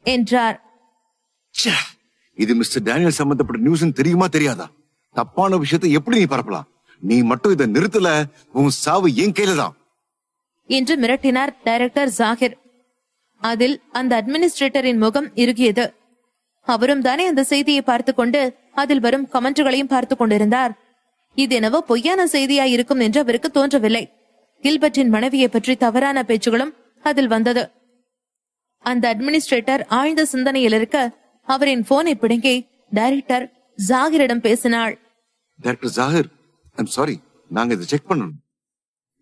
என்றார். இது மிஸ்டர் டேனியல் சம்பந்தப்பட்ட நியூஸ் தெரியுமா தெரியாதா? தப்பான விஷயத்தை எப்படி நீ பரப்பலாம்? நீ மட்டும் இதை நிறுத்தல, உன் சாவு என் கையில தான் என்று மிரட்டினார் டைரக்டர் ஜாகிர். அதில் அந்த அட்மினிஸ்ட்ரேட்டரின் முகம் இறுகியது. அவரும் தானே அந்த செய்தியை பார்த்து கொண்டு அதில் வரும் கமெண்ட்களையும் பார்த்து கொண்டிருந்தார். இது என்னவோ பொய்யான செய்தியா இருக்கும் என்று அவருக்கு தோன்றவில்லை. கில்பர்ட்டின் மனைவியை பற்றி தவறான பேச்சுகளும் அதில் வந்தது. அந்த அட்மினிஸ்ட்ரேட்டர் ஆழ்ந்த சிந்தனையில் இருக்க அவரின் போனை பிடுங்கி டைரக்டர் ஜாகிரிடம் பேசினாள். டைரக்டர் ஜாகிர், ஐம் சாரி, நாங்க இதை செக் பண்ணணும்.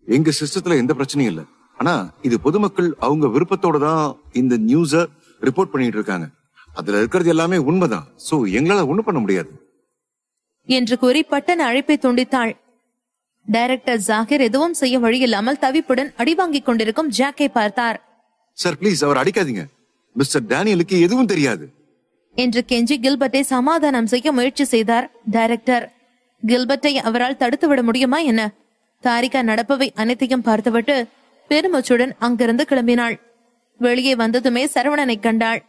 எங்க சிஸ்டத்துல எந்த பிரச்சனையும் இல்ல, ஆனா இது பொதுமக்கள் அவங்க விருப்பத்தோட தான் இந்த நியூஸ ரிப்போர்ட் பண்ணிட்டு இருக்காங்க. அதுல இருக்கிறது எல்லாமே உண்மைதான், சோ எங்களால ஒண்ணும் பண்ண முடியாது என்று கூறி பட்டன அழைப்பை துண்டித்தாள். டைரக்டர் ஜாகிர் எதுவும் செய்ய வழியில்லாமல் தவிப்புடன் அடிவாங்கிக் கொண்டிருக்கும் ஜாக்கை பார்த்தார். சார் ப்ளீஸ், அவர் அடிக்காதீங்க, மிஸ்டர் டேனியலுக்கு எதுவும் தெரியாது என்று கெஞ்சி கில்பர்ட்டை சமாதானம் செய்ய முயற்சி செய்தார் டைரக்டர். கில்பர்ட்டை அவரால் தடுத்து விட முடியுமா என்ன? தாரிகா நடப்பவை அனைத்தையும் பார்த்துவிட்டு பெருமூச்சுடன் அங்கிருந்து கிளம்பினாள். வெளியே வந்ததுமே சரவணனை கண்டாள்.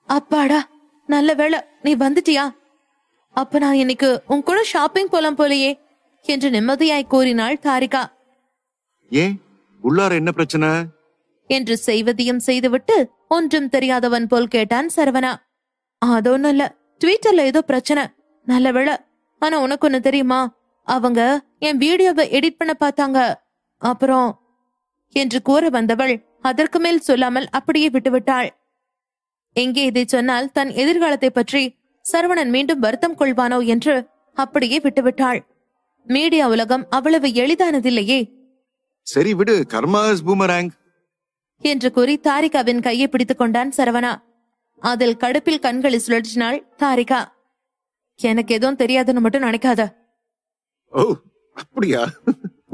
அப்பாடா, நல்ல வேளை நீ வந்துட்டியா, அப்ப நான் இன்னைக்கு உன் கூட ஷாப்பிங் போலாம் போலையே என்று நிம்மதியாய் கூறினாள் தாரிகா. ஏன், உள்ளார என்ன பிரச்சனை என்று செய்வதையும் செய்துவிட்டு ஒன்றும் தெரியாதவன் போல் கேட்டான் சரவணா. அதொன்னும் இல்ல, ட்விட்டர்ல ஏதோ பிரச்சனை, நல்ல வேளை. ஆனா உனக்கு ஒண்ணு தெரியுமா, அவங்க என் வீடியோவை எடிட் பண்ண பார்த்தாங்க, அப்புறம் என்று கூற வந்தவள் அதற்கு மேல் சொல்லாமல் அப்படியே விட்டுவிட்டாள். எங்கே இதை சொன்னால் தன் எதிர்காலத்தை பற்றி சரவணன் மீண்டும் வருத்தம் கொள்வானோ என்று அப்படியே விட்டுவிட்டாள். மீடியா உலகம் அவ்வளவு எளிதானதில்லையே. சரி விடு, கர்மா இஸ் பூமராங் என்று கூறி தாரிகாவின் கையை பிடித்துக் கொண்டான் சரவணா. அதில் கடுப்பில் கண்களை சுழற்றினாள் தாரிகா. எனக்கு எதுவும் தெரியாதுன்னு மட்டும் நினைக்காத. ஓ அப்படியா,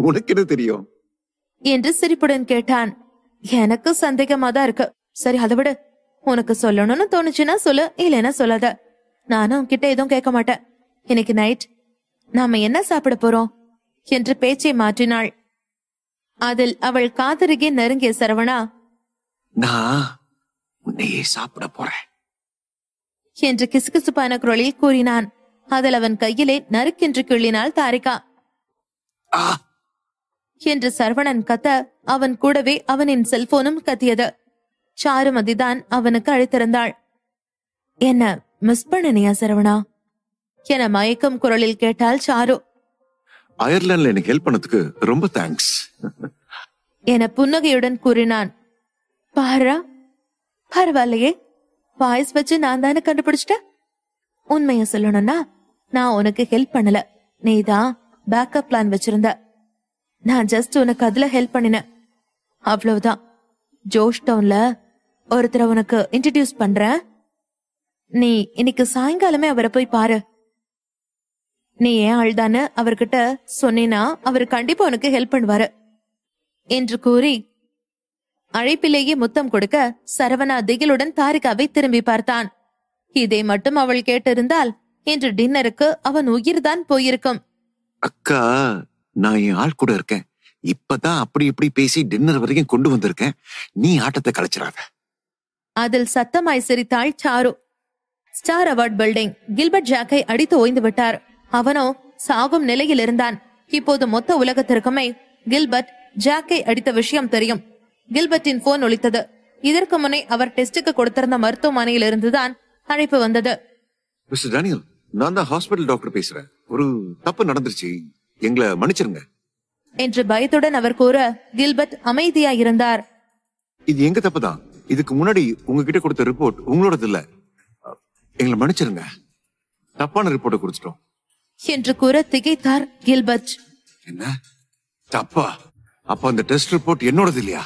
உனக்கு என்ன தெரியும் என்று சிரிப்புடன் கேட்டான். எனக்கு சந்தேகமா தான் இருக்கு. சரி அதை விடு, உனக்கு சொல்லணும்னு தோணுச்சுன்னா சொல்லு, இல்லைன்னா சொல்லாத. நானும் உன்கிட்ட எதுவும் கேட்க மாட்டேன். இன்னைக்கு நைட் நாம என்ன சாப்பிட போறோம் என்று பேச்சை மாற்றினாள். அதில் அவள் காதருகே நெருங்கிய சரவணா, நான் உன்னையே சாப்பிட போறேன் என்று கிசுகிசுப்பான குரலில் கூறினான். அதில் அவன் கையிலே நறுக்கென்று கிள்ளினாள் தாரிகா. என்று சரவணன் கத்த அவன் கூடவே அவனின் செல்போனும் கத்தியது. சாருமதிதான் அவனுக்கு அழைத்திருந்தாள். என்ன மிஸ் பண்ணனியா சரவணா என மயக்கும் குரலில் கேட்டாள் சாரு. அயர்லாந்துல எனக்கு ஹெல்ப் பண்ணதுக்கு ரொம்ப தேங்க்ஸ் என புன்னகையுடன் கூறினான். பாரா, பரவாயில்லையே, வாய்ஸ் வச்சு நான் தானே கண்டுபிடிச்சிட்டேன். உண்மைய சொல்லணும்னா நான் உனக்கு ஹெல்ப் பண்ணல, நீதான் பேக்கப் பிளான் வச்சிருந்த. நான் ஜஸ்ட் உனக்கு அதுல ஹெல்ப் பண்ணினேன், அவ்வளவுதான். ஜோஷ் டவுன்ல ஒருத்தரை உனக்கு இன்ட்ரடியூஸ் பண்றேன். நீ இன்னைக்கு சாயங்காலமே அவரை போய் பாரு. நீ ஏன் ஆள்தான்னு அவர்கிட்ட சொன்னீனா அவர் கண்டிப்பா உனக்கு ஹெல்ப் பண்ணுவாரு என்று கூறி அழைப்பிலேயே முத்தம் கொடுக்க சரவணா திகிலுடன் தாரிகாவை திரும்பி பார்த்தான். இதை மட்டும் அவள் கேட்டிருந்தால் இன்று டின்னருக்கு அவன் உயிர்தான் போயிருக்கும். அக்கா, நான் என் ஆள் கூட இருக்கேன். இப்பதான் அப்படி இப்படி பேசி டின்னர் வரைக்கும் கொண்டு வந்திருக்கேன். நீ ஆட்டத்தை கலைச்சிடாத. அதில் சத்தமாய் சிரித்தாள் Charu. Star award building. Gilbert ஜாக்கை அடித்து ஓய்ந்து விட்டார். அவனோ சாகும் நிலையில் இருந்தான். இப்போது மொத்த உலகத்திற்குமே கில்பர்ட் ஜாக்கை அடித்த விஷயம் தெரியும். கில்பர்ட்டின் போன் ஒலித்தது. இதற்கு முன்னே அவர் டெஸ்டுக்கு கொடுத்திருந்த மருத்துவமனையில் இருந்துதான் அழைப்பு வந்தது. மிஸ்டர் டேனியல், நான் தான் ஹாஸ்பிடல் டாக்டர் பேசுறேன். ஒரு தப்பு நடந்துருச்சு, எங்களை மன்னிச்சிருங்க என்று பயத்துடன் அவர் கூற கில்பர்ட் அமைதியாயிருந்தார். இது எங்க தப்பு தான். இதுக்கு முன்னாடி உங்ககிட்ட கொடுத்த ரிப்போர்ட் உங்களோடது இல்ல. எங்களை மன்னிச்சிருங்க, தப்பான ரிப்போர்ட்டை கொடுத்துட்டோம் என்று கூற திகைத்தார் கில்பர்ட். என்ன தப்பா? அப்ப அந்த டெஸ்ட் ரிப்போர்ட் என்னோடது இல்லையா?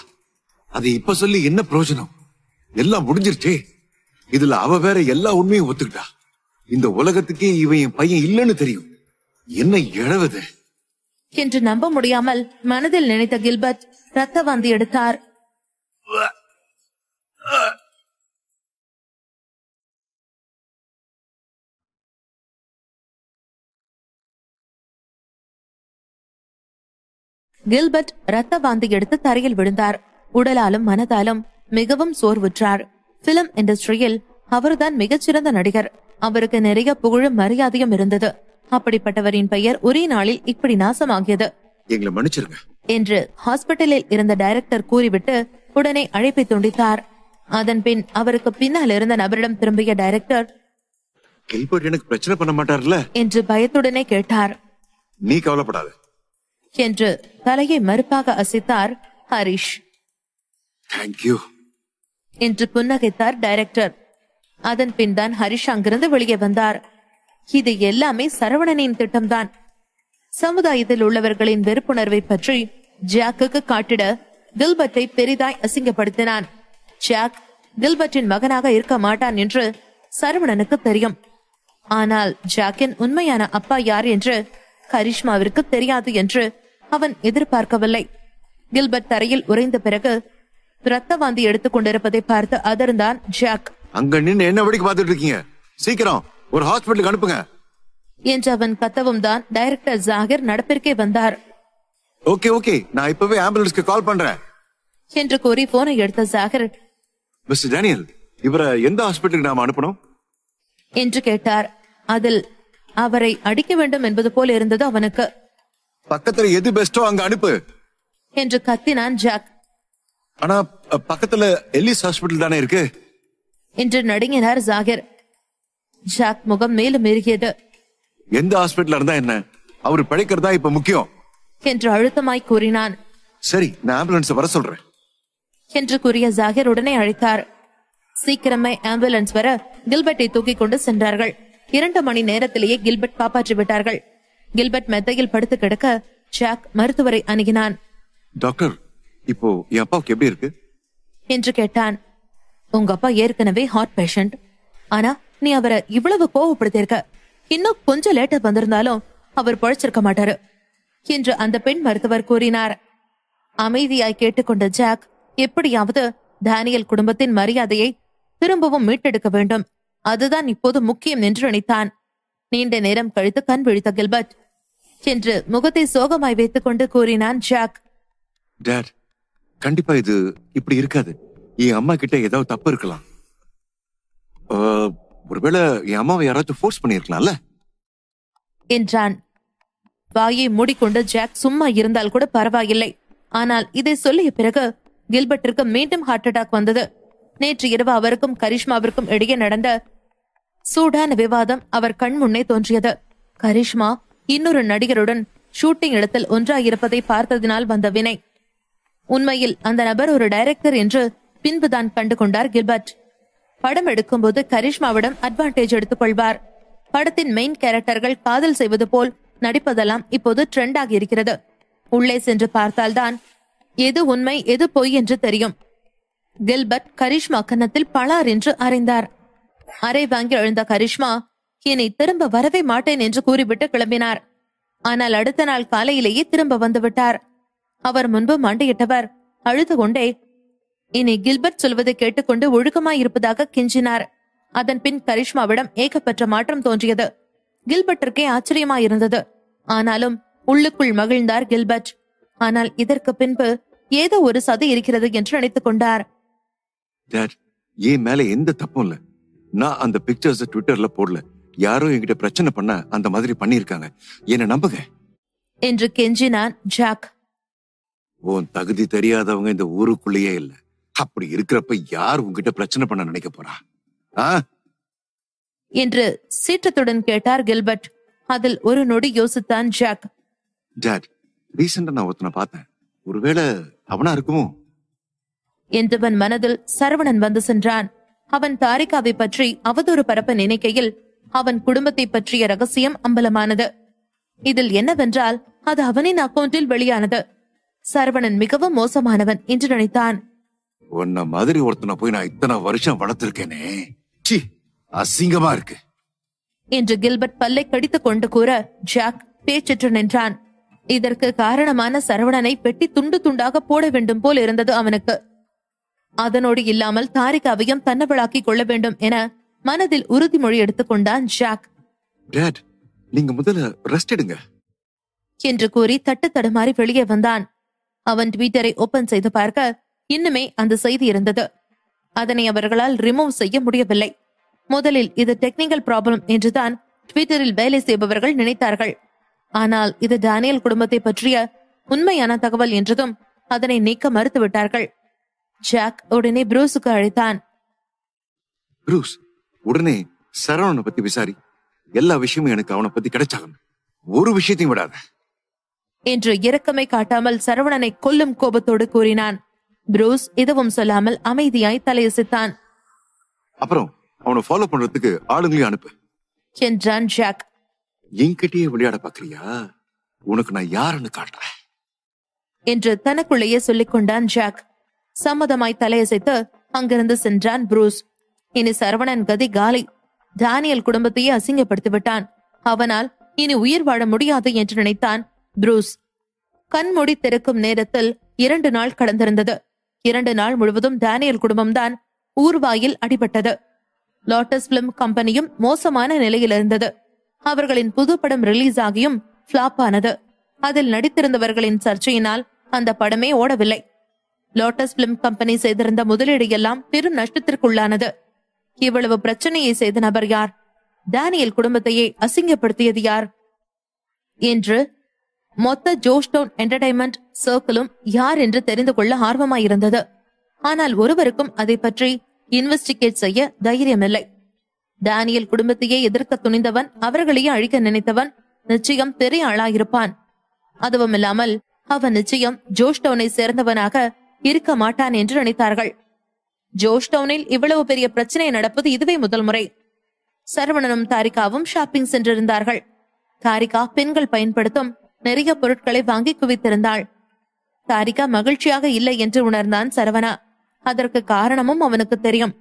அது இப்ப சொல்லி என்ன பிரயோஜனம்? எல்லாம் முடிஞ்சிருச்சே. இதுல அவ வேற எல்லா உண்மையும் ஒத்துக்கிட்டா. இந்த உலகத்துக்கே இவன் என் பையன் இல்லன்னு தெரியும். என்ன இழவுது என்று நம்ப முடியாமல் மனதில் நினைத்த கில்பர்ட் ரத்த வாந்தி எடுத்தார். கில்பர்ட் ரத்த வாந்தி எடுத்து தரையில் விழுந்தார். உடலாலும் மனதாலும் மிகவும் சோர்வுற்றார். பிலிம் இண்டஸ்ட்ரியில் அவர்தான் மிகச்சிறந்த நடிகர். அவருக்கு நிறைய புகழும் மரியாதையும் இருந்தது. அப்படிப்பட்டவரின் பெயர் ஒரே நாளில் இப்படி நாசமாகியது. எங்களை மன்னிச்சிருங்க என்று ஹாஸ்பிட்டலில் இருந்த டைரக்டர் கூறிவிட்டு உடனே அழைப்பை துண்டித்தார். அதன் பின் அவருக்கு பின்னால் இருந்த நபரிடம் திரும்பிய டைரக்டர், கில்பர்ட் எனக்கு பிரச்சனை பண்ண மாட்டார்ல என்று பயத்துடனே கேட்டார். நீ கவலைப்படாத என்று தலையை மறுப்பாக அசைத்தார் ஹரிஷ். தேங்க்யூ என்று புன்னகைத்தார் டைரக்டர். அதன் பின் தான் ஹரிஷ் அங்கிருந்து வெளியே வந்தார். இது எல்லாமே சரவணனின் திட்டம்தான். சமுதாயத்தில் உள்ளவர்களின் வெறுப்புணர்வை பற்றி ஜாக்குக்கு காட்டிட கில்பர்ட்டை பெரிதாய் அசிங்கப்படுத்தினான். ஜாக் கில்பர்ட்டின் மகனாக இருக்க மாட்டான் என்று சரவணனுக்கு தெரியும். ஆனால் ஜாக்கின் உண்மையான அப்பா யார் என்று கரிஷ்மாவிற்கு தெரியாது என்று அவன் எதிர்பார்க்கவில்லை. கில்பர்ட் தரையில் உறைந்த பிறகு ரத்த வாந்தி எடுத்துக் கொண்டிருப்பதை பார்த்து அதிர்ந்தான் ஜாக். அங்க நின்னு என்ன வடிக்கு பார்த்துட்டு இருக்கீங்க? சீக்கிரம் ஒரு ஹாஸ்பிட்டலுக்கு அனுப்புங்க என்று அவன் கத்தவும் தான் டைரக்டர் ஜாகிர் நடப்பிற்கே வந்தார். ஓகே ஓகே, நான் இப்பவே ஆம்புலன்ஸ்க்கு கால் பண்றேன் என்று கூறி போனை எடுத்த ஜாகிர், மிஸ்டர் டேனியல், இவரை எந்த ஹாஸ்பிட்டலுக்கு நாம அனுப்பணும் என்று கேட்டார். அதில் அவரை அடிக்க வேண்டும் என்பது போல் இருந்தது அவனுக்கு. பக்கத்துல எது பெஸ்டோ அங்க அனுப்பு என்று கத்தினான் ஜாக். ஆனா பக்கத்துல எல்லிஸ் ஹாஸ்பிட்டல் தானே இருக்கு என்று நடுங்கினார் ஜாகிர். ஜாக் முகம் மேலும் ஏறியது. எந்த ஹாஸ்பிட்டல் இருந்தா என்ன, அவரு பிழைக்கிறதா இப்ப முக்கியம் என்று அழுத்தமாய் கூறினான். சரி, நான் ஆம்புலன்ஸ் வர சொல்றேன் என்று கூறிய ஜாகிர் உடனே அழைத்தார். சீக்கிரமே ஆம்புலன்ஸ் வர கில்பர்ட்டை தூக்கி கொண்டு சென்றார்கள். 2 மணி நேரத்திலேயே கில்பர்ட் காப்பாற்றி விட்டார்கள். கில்பர்ட் மெத்தையில் படுத்து கிடக்க ஜாக் மருத்துவரை அணுகினான். டாக்டர், இப்போ என் அப்பாவுக்கு எப்படி இருக்கு என்று கேட்டான். உங்க அப்பா ஏற்கனவே ஹார்ட் பேஷண்ட். ஆனா நீ அவரை இவ்வளவு கோவப்படுத்திருக்க. இன்னும் கொஞ்சம் லேட்டா வந்திருந்தாலும் அவர் பழச்சிருக்க மாட்டாரு என்று அந்த பெண் மருத்துவர் கூறினார். அமைதியாய் கேட்டுக்கொண்ட ஜாக் எப்படியாவது டேனியல் குடும்பத்தின் மரியாதையை திரும்பவும் மீட்டெடுக்க வேண்டும், அதுதான் இப்போது முக்கியம் என்று நினைத்தான். நீண்ட நேரம் கழித்து கண் விழித்த கில்பர்ட் என்று முகத்தை சோகமாய் வைத்துக் கொண்டு கூறினான் ஜாக். டாட், கண்டிப்பா இது இப்படி இருக்காது. என் அம்மா கிட்ட ஏதாவது தப்பு இருக்கலாம். ஒருவேளை என் அம்மாவை யாராச்சும் ஃபோர்ஸ் பண்ணிருக்கலாம்ல என்றான். வாயை மூடிக்கொண்டு ஜாக் சும்மா இருந்தால் கூட பரவாயில்லை. ஆனால் இதை சொல்லிய பிறகு கில்பர்ட்டிற்கு மீண்டும் ஹார்ட் அட்டாக் வந்தது. நேற்று இரவு அவருக்கும் கரிஷ்மாவிற்கும் இடையே நடந்த சூடான விவாதம் அவர் கண் முன்னே தோன்றியது. கரிஷ்மா இன்னொரு நடிகருடன் ஷூட்டிங் இடத்தில் ஒன்றாயிருப்பதை பார்த்ததினால் வந்த வினை. உண்மையில் அந்த நபர் ஒரு டைரக்டர் என்று பின்புதான் கண்டு கொண்டார் கில்பர்ட். படம் எடுக்கும்போது கரிஷ்மாவிடம் அட்வான்டேஜ் எடுத்துக் கொள்வார். படத்தின் மெயின் கேரக்டர்கள் காதல் செய்வது போல் நடிப்பதெல்லாம் இப்போது ட்ரெண்ட் ஆகி இருக்கிறது. உள்ளே சென்று பார்த்தால்தான் எது உண்மை எது பொய் என்று தெரியும். கில்பர்ட் கரிஷ்மா கன்னத்தில் பளார் என்று அறைந்தார். அரை வாங்கி எழுந்த கரிஷ்மா இனி திரும்ப வரவே மாட்டேன் என்று கூறிவிட்டு கிளம்பினார். ஆனால் அடுத்த நாள் காலையிலேயே திரும்ப வந்துவிட்டார். அவர் முன்பு மண்டியிட்டவர் அழுது கொண்டே இனி கில்பர்ட் சொல்வதை கேட்டுக்கொண்டு ஒழுக்கமாயிருப்பதாக கெஞ்சினார். அதன் பின் கரிஷ்மாவிடம் ஏகப்பட்ட மாற்றம் தோன்றியது. கில்பர்ட்டிற்கே ஆச்சரியமாயிருந்தது. ஆனாலும் உள்ளுக்குள் மகிழ்ந்தார் கில்பர்ட். ஆனால் இதற்கு பின்பு ஏதோ ஒரு சதி இருக்கிறது என்று நினைத்துக் கொண்டார். டாட், என் மேல எந்த தப்பும் இல்ல. நான் அந்த பிக்சர்ஸ் ட்விட்டர்ல போடல. யாரோ என்கிட்ட பிரச்சனை பண்ண அந்த மாதிரி பண்ணிருக்காங்க. என்ன நம்புங்க என்று கெஞ்சினான் ஜாக். உன் தகுதி தெரியாதவங்க இந்த ஊருக்குள்ளேயே இல்ல. அப்படி இருக்கிறப்ப யார் உங்ககிட்ட பிரச்சனை பண்ண நினைக்க போறா என்று சீற்றத்துடன் கேட்டார் கில்பர்ட். அதில் ஒரு நொடி யோசித்தான் ஜாக். டாட், ரீசெண்டா நான் ஒருத்தனை பார்த்தேன். ஒருவேளை அவனா இருக்குமோ என்றவன் மனதில் சரவணன் வந்து சென்றான். அவன் தாரிகாவை பற்றி அவதூறு பரப்ப நினைக்கையில் அவன் குடும்பத்தை பற்றிய ரகசியம் அம்பலமானது. இதில் என்னவென்றால் அது அவனின் அக்கவுண்டில் வெளியானது. சரவணன் மிகவும் மோசமானவன் என்று நினைத்தான். உன்ன மாதிரி ஒருத்தனை போய் நான் இத்தனை வருஷம் வளர்த்திருக்கேனே, அசிங்கமா இருக்கு என்று கில்பர்ட் பல்லை கடித்துக் கொண்டு கூற ஜாக் பேச்சற்று நின்றான். இதற்கு காரணமான சரவணனை பெட்டி துண்டு துண்டாக போட வேண்டும் போல் இருந்தது அவனுக்கு. அதனோடு இல்லாமல் தாரிகாவையும் தன்னவளாக்கிக் கொள்ள வேண்டும் என மனதில் உறுதிமொழி எடுத்துக் கொண்டான் ஜாக். டாட், நீங்க முதல்ல ரெஸ்ட் எடுங்க என்று கூறி தட்டு தடுமாறி வெளியே வந்தான். அவன் ட்விட்டரை ஓபன் செய்து பார்க்க இன்னுமே அந்த செய்தி இருந்தது. அதனை அவர்களால் ரிமூவ் செய்ய முடியவில்லை. முதலில் இது டெக்னிக்கல் ப்ராப்ளம் என்றுதான் ட்விட்டரில் வேலை செய்பவர்கள் நினைத்தார்கள். ஆனால் இது டேனியல் குடும்பத்தை பற்றிய உண்மையான தகவல் என்றதும் அதனை நீக்க மறுத்துவிட்டார்கள். ஜாக் உடனே ப்ரூஸுக்கு அழைத்தான். ப்ரூஸ், உடனே சரவணனை பத்தி விசாரி. எல்லா விஷயமும் எனக்கு அவனை பத்தி கிடைச்சாகணும். ஒரு விஷயத்தையும் விடாத என்று இரக்கமை காட்டாமல் சரவணனை கொல்லும் கோபத்தோடு கூறினான். ப்ரூஸ் எதுவும் சொல்லாமல் அமைதியாய் தலையசித்தான். அப்புறம் அவனை ஃபாலோ பண்றதுக்கு ஆளுங்களையும் அனுப்பு என்றான் ஜாக். என்கிட்டயே விளையாட பாக்குறியா? உனக்கு நான் யாருன்னு காட்டுறேன் என்று தனக்குள்ளேயே சொல்லிக் கொண்டான் ஜாக். சம்மதமாய் தலையசைத்து அங்கிருந்து சென்றான் ப்ரூஸ். இனி சரவணன் கதி காலி. டேனியல் குடும்பத்தையே அசிங்கப்படுத்தி விட்டான். அவனால் இனி உயிர் வாழ முடியாது என்று நினைத்தான் ப்ரூஸ். கண்மூடி திறக்கும் நேரத்தில் 2 நாள் கடந்திருந்தது. 2 நாள் முழுவதும் டேனியல் குடும்பம்தான் ஊர்வாயில் அடிபட்டது. லோட்டஸ் பிலிம் கம்பெனியும் மோசமான நிலையில் இருந்தது. அவர்களின் புது படம் ரிலீஸ் ஆகியும் பிளாப் ஆனது. அதில் நடித்திருந்தவர்களின் சர்ச்சையினால் அந்த படமே ஓடவில்லை. லோட்டஸ் பிலிம் கம்பெனி செய்திருந்த முதலீடு எல்லாம் பெரும் நஷ்டத்திற்குள்ளானது. இவ்வளவு பிரச்சனையை செய்த நபர் யார்? டேனியல் குடும்பத்தையே அசிங்கப்படுத்தியது யார் என்று மொத்த ஜோஷ்டவுன் என்டர்டைன்மெண்ட் சர்க்கிளும் யார் என்று தெரிந்து கொள்ள ஆர்வமாயிருந்தது. ஆனால் ஒருவருக்கும் அதை பற்றி இன்வெஸ்டிகேட் செய்ய தைரியமில்லை. டேனியல் குடும்பத்தையே எதிர்க்க துணிந்தவன், அவர்களையே அழிக்க நினைத்தவன் நிச்சயம் பெரிய ஆளாயிருப்பான். அதுவுமில்லாமல் அவன் நிச்சயம் ஜோஷ்டவுனை சேர்ந்தவனாக இருக்க மாட்டான் என்று நினைத்தார்கள். ஜோஷ்டவுனில் இவ்வளவு பெரிய பிரச்சனை நடப்பது இதுவே முதல் முறை. சரவணனும் தாரிகாவும் ஷாப்பிங் சென்றிருந்தார்கள். தாரிகா பெண்கள் பயன்படுத்தும் நிறைய பொருட்களை வாங்கி குவித்திருந்தாள். தாரிகா மகிழ்ச்சியாக இல்லை என்று உணர்ந்தான் சரவணா. அதற்கு காரணமும் அவனுக்கு தெரியும்.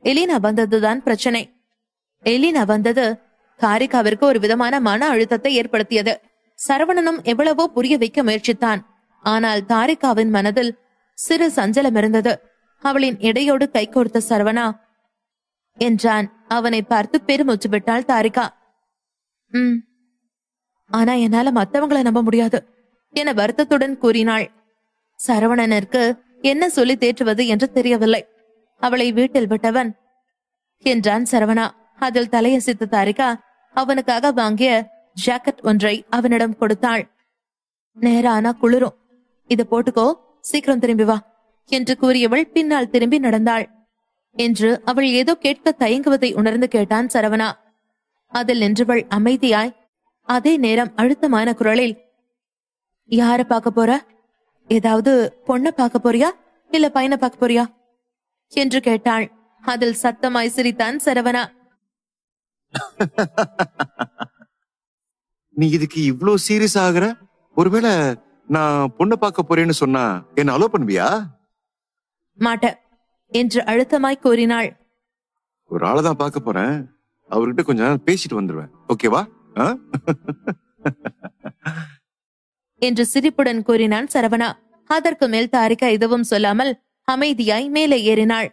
எலினா வந்ததுதான் பிரச்சனை. எலினா வந்தது தாரிகாவிற்கு ஒரு விதமான மன அழுத்தத்தை ஏற்படுத்தியது. சரவணனும் எவ்வளவோ புரிய வைக்க முயற்சித்தான். ஆனால் தாரிகாவின் மனதில் சிறு சஞ்சலம் இருந்தது. அவளின் இடையோடு கைகோர்த்த சரவணா என்றான். அவனை பார்த்து பெருமூச்சு விட்டாள் தாரிகா. ஆனா என்னால மத்தவங்களை நம்ப முடியாது என வருத்தத்துடன் கூறினாள். சரவணனிற்கு என்ன சொல்லி தேற்றுவது என்று தெரியவில்லை. அவளை வீட்டில் விட்டவன் என்றான் சரவணா. அதில் தலையசித்த தாரிகா அவனுக்காக வாங்கிய ஜாக்கெட் ஒன்றை அவனிடம் கொடுத்தாள். நேரானா குளிரும், இத போட்டுக்கோ, சீக்கிரம் திரும்பி வா என்று கூறியவள் பின்னால் திரும்பி நடந்தாள். என்று அவள் ஏதோ கேட்க தயங்குவதை உணர்ந்து கேட்டான் சரவணா. அதில் நின்றவள் அமைதியாய் அதே நேரம் அழுத்தமான குரலில், யார பாக்க போற? ஏதாவது பொண்ண பாக்க போறியா இல்ல பையனை பாக்க போறியா என்று கேட்டாள். அதில் சத்தமாய் சிரித்தான் சரவணா. நீ இதுக்கு இவ்ளோ சீரியஸ் ஆகுற? ஒருவேளை நான் பொண்ணு பார்க்க போறேன்னு சொன்னா என்ன அலோ பண்ணுவியா? மாட்ட என்று அழுத்தமாய் கூறினாள். ஒரு ஆளைதான் பார்க்க போறேன், அவர்கிட்ட கொஞ்ச நேரம் பேசிட்டு வந்துடுவேன், ஓகேவா? என்று சிரிப்புடன் கூறினான் சரவணா. அதற்கு மேல் தாரிகா எதுவும் சொல்லாமல் அமைதியாய் மேலே ஏறினாள்.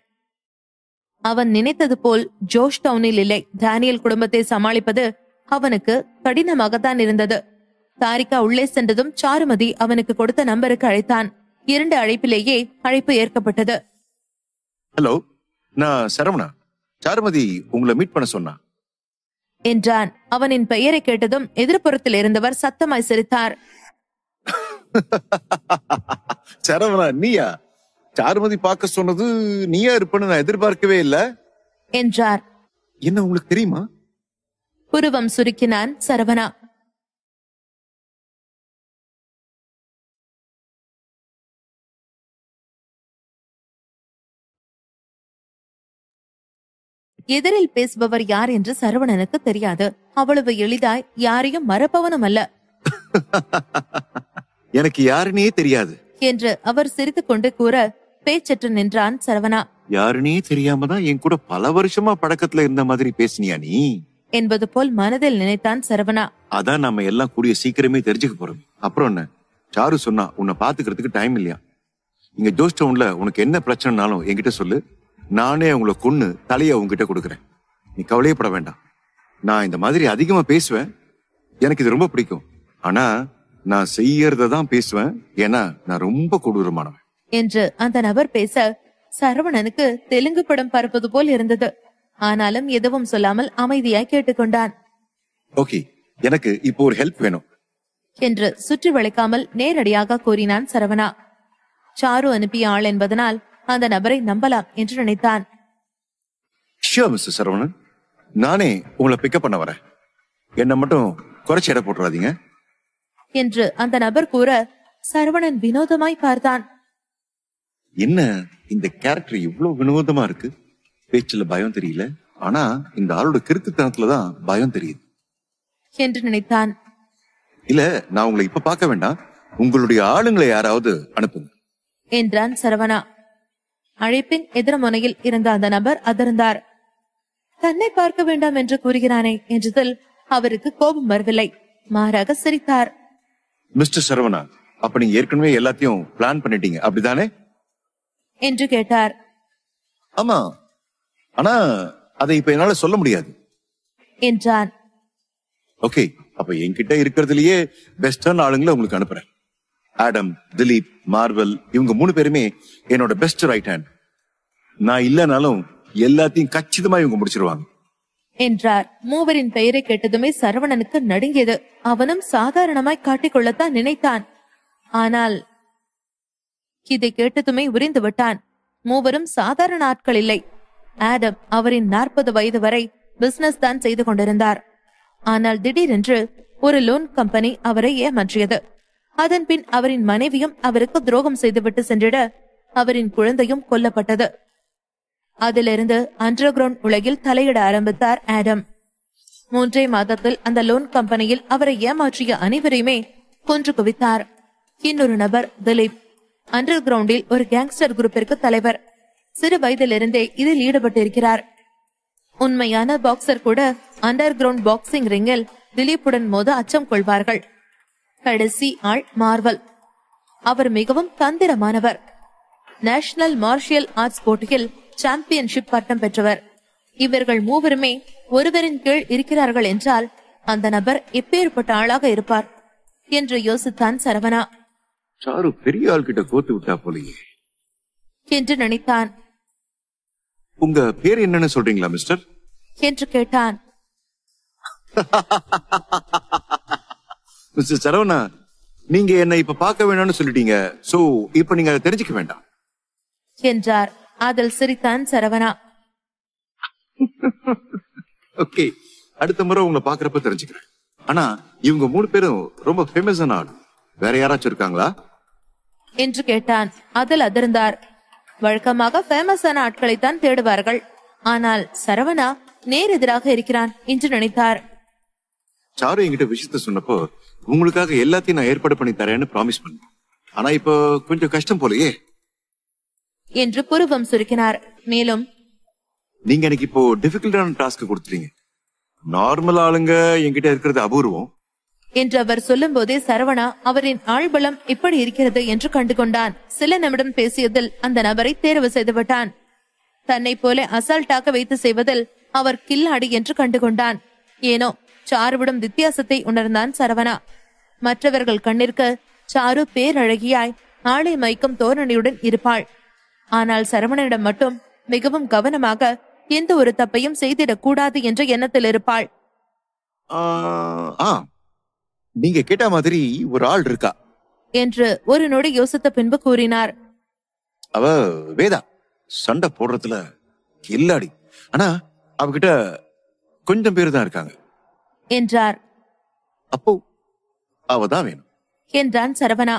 அவன் நினைத்தது போல் ஜோஷ் டவுனில் இல்லை. டேனியல் குடும்பத்தை சமாளிப்பது அவனுக்கு கடினமாகத்தான் இருந்தது. தாரிகா உள்ளே சென்றதும் சாருமதி அவனுக்கு கொடுத்த நம்பருக்கு அழைத்தான். 2 அழைப்பிலேயே அழைப்பு ஏற்கப்பட்டது. ஹலோ, நான் சரவணா. சாருமதி உங்களை மீட் பண்ண சொன்னா என்றான். அவனின் பெயரை கேட்டதும் எதிர்ப்புறத்தில் இருந்தவர் சத்தமாய் சிரித்தார். சரவணா நீயா? சாருமதி பார்க்க சொன்னது நீயா இருப்பன்னு நான் எதிர்பார்க்கவே இல்ல என்றார். என்ன உங்களுக்கு தெரியுமா? புருவம் சுருக்கினான் சரவணா. எதிரில் பேசுபவர் யார் என்று சரவணனுக்கு தெரியாது. அவ்வளவு எளிதாய் யாரையும் மறப்பவனும் அல்ல. எனக்கு யாருன்னே தெரியாது என்று அவர் சிரித்துக் கொண்டு கூற பேச்சற்று நின்றான் சரவணா. யாருன்னே தெரியாம தான் என் கூட பல வருஷமா பழக்கத்துல இருந்த மாதிரி பேசினியா நீ என்பது போல் மனதில் நினைத்தான் சரவணா. அதான் நம்ம எல்லாம் கூடிய சீக்கிரமே தெரிஞ்சுக்க போறோம். அப்புறம் என்ன, சாரு சொன்னா உன்னை பாத்துக்கிறதுக்கு டைம் இல்லையா? இங்க ஜோஸ் டவுன்ல உனக்கு என்ன பிரச்சனைனாலும் என்கிட்ட சொல்லு, நானே உங்களை கொன்னு தலைய உங்ககிட்ட கொடுக்கறேன். நீ கவலையப்பட வேண்டாம். நான் இந்த மாதிரி அதிகமா பேசுவேன், எனக்கு இது ரொம்ப பிடிக்கும். ஆனா நான் செய்யறதான் பேசுவேன், ஏன்னா நான் ரொம்ப கொடூரமானவன் என்று அந்த நபர் பேச சரவணனுக்கு தெலுங்கு படம் பார்ப்பது போல் இருந்தது. ஆனாலும் எதுவும் சொல்லாமல் அமைதியாய் கேட்டுக்கொண்டான். ஓகே, எனக்கு இப்போ ஒரு ஹெல்ப் வேணும் என்று சுற்றி வளைக்காமல் நேரடியாக கூறினான் சரவணா. சாரு அனுப்பிய ஆள் என்பதனால் அந்த நபரை நம்பலாம் என்று நினைத்தான். ஷியோர் மிஸ்டர் சரவணன், நானே உங்களை பிக்கப் பண்ண வரேன். என்ன மட்டும் குறைச்சி எடை போட்டுறாதீங்க என்று அந்த நபர் கூற சரவணன் வினோதமாய் பார்த்தான். என்ன இந்த கேரக்டர் இவ்வளவு வினோதமா இருக்கு? பேச்சுல பயம் தெரியல, ஆனா இந்த ஆளோட கிறுக்குத்தனத்துலதான் பயம் தெரியுது என்று நினைத்தான். இல்ல, நான் உங்களை இப்ப பார்க்க வேண்டாம், உங்களுடைய ஆளுங்களை யாராவது அனுப்புங்க என்றான் சரவணா. அழைப்பின் எதிர்முனையில் இருந்த அந்த நபர் அதிர்ந்தார். தன்னை பார்க்க வேண்டாம் என்று கூறுகிறானே என்றதில் அவருக்கு கோபம் வரவில்லை, மாறாக சிரித்தார். மிஸ்டர் சரவணா, அப்ப நீங்க ஏற்கனவே எல்லாத்தையும் பிளான் பண்ணிட்டீங்க அப்படிதானே என்று கேட்டார். ஆமா, ஆனா அதை இப்ப என்னால சொல்ல முடியாது என்றான். ஓகே, அப்ப என்கிட்ட இருக்கிறதுலயே பெஸ்டான ஆளுங்களை உங்களுக்கு அனுப்புறேன். ஆடம், திலீப், மார்வல், இவங்க 3 பேருமே என்னோட பெஸ்ட் ரைட் ஹேண்ட். நான் இல்லனாலும் எல்லாத்தையும் கச்சிதமா இவங்க முடிச்சிருவாங்க என்றார். மூவரின் பெயரை கேட்டதுமே சரவணனுக்கு நடுங்கியது. அவனும் சாதாரணமாய் காட்டிக்கொள்ளத்தான் நினைத்தான். ஆனால் இதை கேட்டதுமே உரிந்து விட்டான். மூவரும் சாதாரண ஆட்கள் இல்லை. ஆடம் அவரின் 40 வயது வரை பிசினஸ் தான் செய்து கொண்டிருந்தார். ஆனால் திடீரென்று ஒரு லோன் கம்பெனி அவரை ஏமாற்றியது. அதன் பின் அவரின் மனைவியும் அவருக்கு துரோகம் செய்துவிட்டு சென்றிட அவரின் குழந்தையும் கொல்லப்பட்டது. அதிலிருந்து அண்டர் கிரவுண்ட் உலகில் தலையிட ஆரம்பித்தார் ஆடம். 3 மாதத்தில் அந்த லோன் கம்பெனியில் அவரை ஏமாற்றிய அனைவரையுமே கொன்று குவித்தார். இன்னொரு நபர் திலீப், அண்டர் கிரவுண்டில் ஒரு கேங்ஸ்டர் குரூப்பிற்கு தலைவர். சிறு வயதிலிருந்தே இதில் ஈடுபட்டிருக்கிறார். உண்மையான பாக்ஸர் கூட அண்டர் கிரவுண்ட் பாக்ஸிங் ரிங்கில் திலீப்புடன் மோத அச்சம் கொள்வார்கள். கடைசி ஆள் மார்வல். அவர் மிகவும் தந்திரமானவர். நேஷனல் மார்ஷியல் ஆர்ட்ஸ் போட்டியில் சாம்பியன்ஷிப் பட்டம் பெற்றவர். இவர்கள் மூவருமே ஒருவரின் கீழ் இருக்கிறார்கள் என்றால் அந்த நபர் எப்பேற்பட்ட ஆளாக இருப்பார் என்று யோசித்தான் சரவணா. சாரு பெரிய ஆள் கிட்ட கோத்து விட்டா போலயே என்று நினைத்தான். உங்க பேர் என்னன்னு சொல்றீங்களா மிஸ்டர் என்று கேட்டான். மிஸ்டர் சரவணா, நீங்க என்ன இப்ப பார்க்க வேணும்னு சொல்லிட்டீங்க, சோ இப்ப நீங்க அதை தெரிஞ்சுக்க வேண்டாம் என்றார். அதில் சிரித்தான் சரவணா. ஓகே, அடுத்த முறை உங்களை பாக்குறப்ப தெரிஞ்சுக்கிறேன். ஆனா இவங்க 3 பேரும் ரொம்ப ஃபேமஸான ஆள், வேற யாராச்சும் இருக்காங்களா என்று கேட்டான். அதில் அதிர்ந்தார். வழக்கமாக ஃபேமஸான ஆட்களைத்தான் தேடுவார்கள். ஆனால் சரவணா நேர் எதிராக இருக்கிறான் என்று நினைத்தார். சாரு என்கிட்ட விஷயத்த சொன்னப்போ உங்களுக்காக எல்லாத்தையும் நான் ஏற்பாடு பண்ணி தரேன்னு ப்ராமிஸ் பண்ணேன். ஆனா இப்போ கொஞ்சம் கஷ்டம் போலயே என்று புருவம் சுருக்கினார். மேலும், நீங்க எனக்கு இப்போ டிஃபிகல்ட்டான டாஸ்க் கொடுத்துறீங்க. நார்மல் ஆளுங்க என்கிட்ட இருக்கிறது அபூர்வம் என்று அவர் சொல்லும் போதே சரவணா அவரின் ஆள்பலம் எப்படி இருக்கிறது என்று கண்டுகொண்டான். சில நிமிடம் பேசியதில் அந்த நபரை தேர்வு செய்து விட்டான். தன்னை போல அசால்ட்டாக வைத்து செய்வதில் அவர் கில்லாடி என்று கண்டுகொண்டான். ஏனோ சாருவிடம் வித்தியாசத்தை உணர்ந்தான் சரவணா. மற்றவர்கள் கண்ணிற்கு சாரு பேரழகியாய் ஆளை மயக்கும் தோரணையுடன் இருப்பாள். ஆனால் சரவணனிடம் மட்டும் மிகவும் கவனமாக எந்த ஒரு தப்பையும் செய்திடக் கூடாது என்ற எண்ணத்தில் இருப்பாள். நீங்க கேட்ட மாதிரி ஒரு ஆள் இருக்கா என்று ஒரு நொடி யோசித்த பின்பு கூறினார். அவ வேதா, சண்டை போடுறதுல கில்லாடி. ஆனா அவகிட்ட கொஞ்சம் பேர் தான் இருக்காங்க என்றார். அப்போ அவதான் வேணும் என்றான் சரவணா.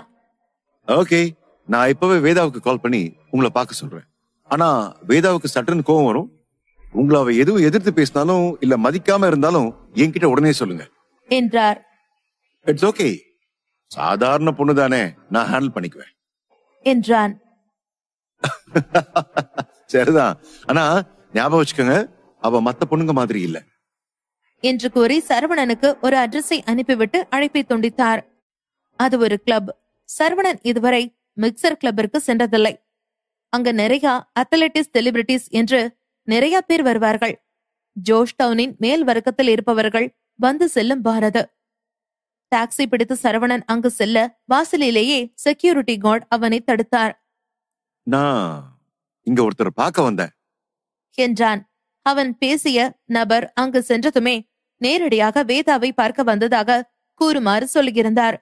ஓகே, நான் இப்பவே வேதாவுக்கு கால் பண்ணி உங்களை பார்க்க சொல்றேன். ஆனா வேதாவுக்கு சட்டுன்னு கோவம் வரும். உங்களை அவ எதுவும் எதிர்த்து பேசினாலும் இல்ல மதிக்காம இருந்தாலும் என்கிட்ட உடனே சொல்லுங்க என்றார். இட்ஸ் ஓகே, சாதாரண பொண்ணு தானே, நான் ஹேண்டில் பண்ணிக்குவேன் என்றான். சரிதான், ஆனா ஞாபகம் வச்சுக்கோங்க, அவ மத்த பொண்ணுங்க மாதிரி இல்ல என்று கூறி சரவணனுக்கு ஒரு அட்ரஸை அனுப்பிவிட்டு அழைப்பை துண்டித்தார். அது ஒரு கிளப். சரவணன் இதுவரை மிக்சர் கிளப்பிற்கு சென்றதில்லை. அங்க நிறைய அத்லெட்டிக்ஸ் செலிபிரிட்டிஸ் என்று நிறைய பேர் வருவார்கள். ஜோஷ் டவுனின் மேல் வர்க்கத்தில் இருப்பவர்கள் வந்து செல்லும் பாரத. டாக்ஸி பிடித்து சரவணன் அங்கு செல்ல வாசலிலேயே செக்யூரிட்டி கார்டு அவனை தடுத்தார். நான் இங்க ஒருத்தர் பார்க்க வந்தேன் என்றான். அவன் பேசிய நபர் அங்கு சென்றதுமே நேரடியாக வேதாவை பார்க்க வந்ததாக கூறுமாறு சொல்லியிருந்தார்.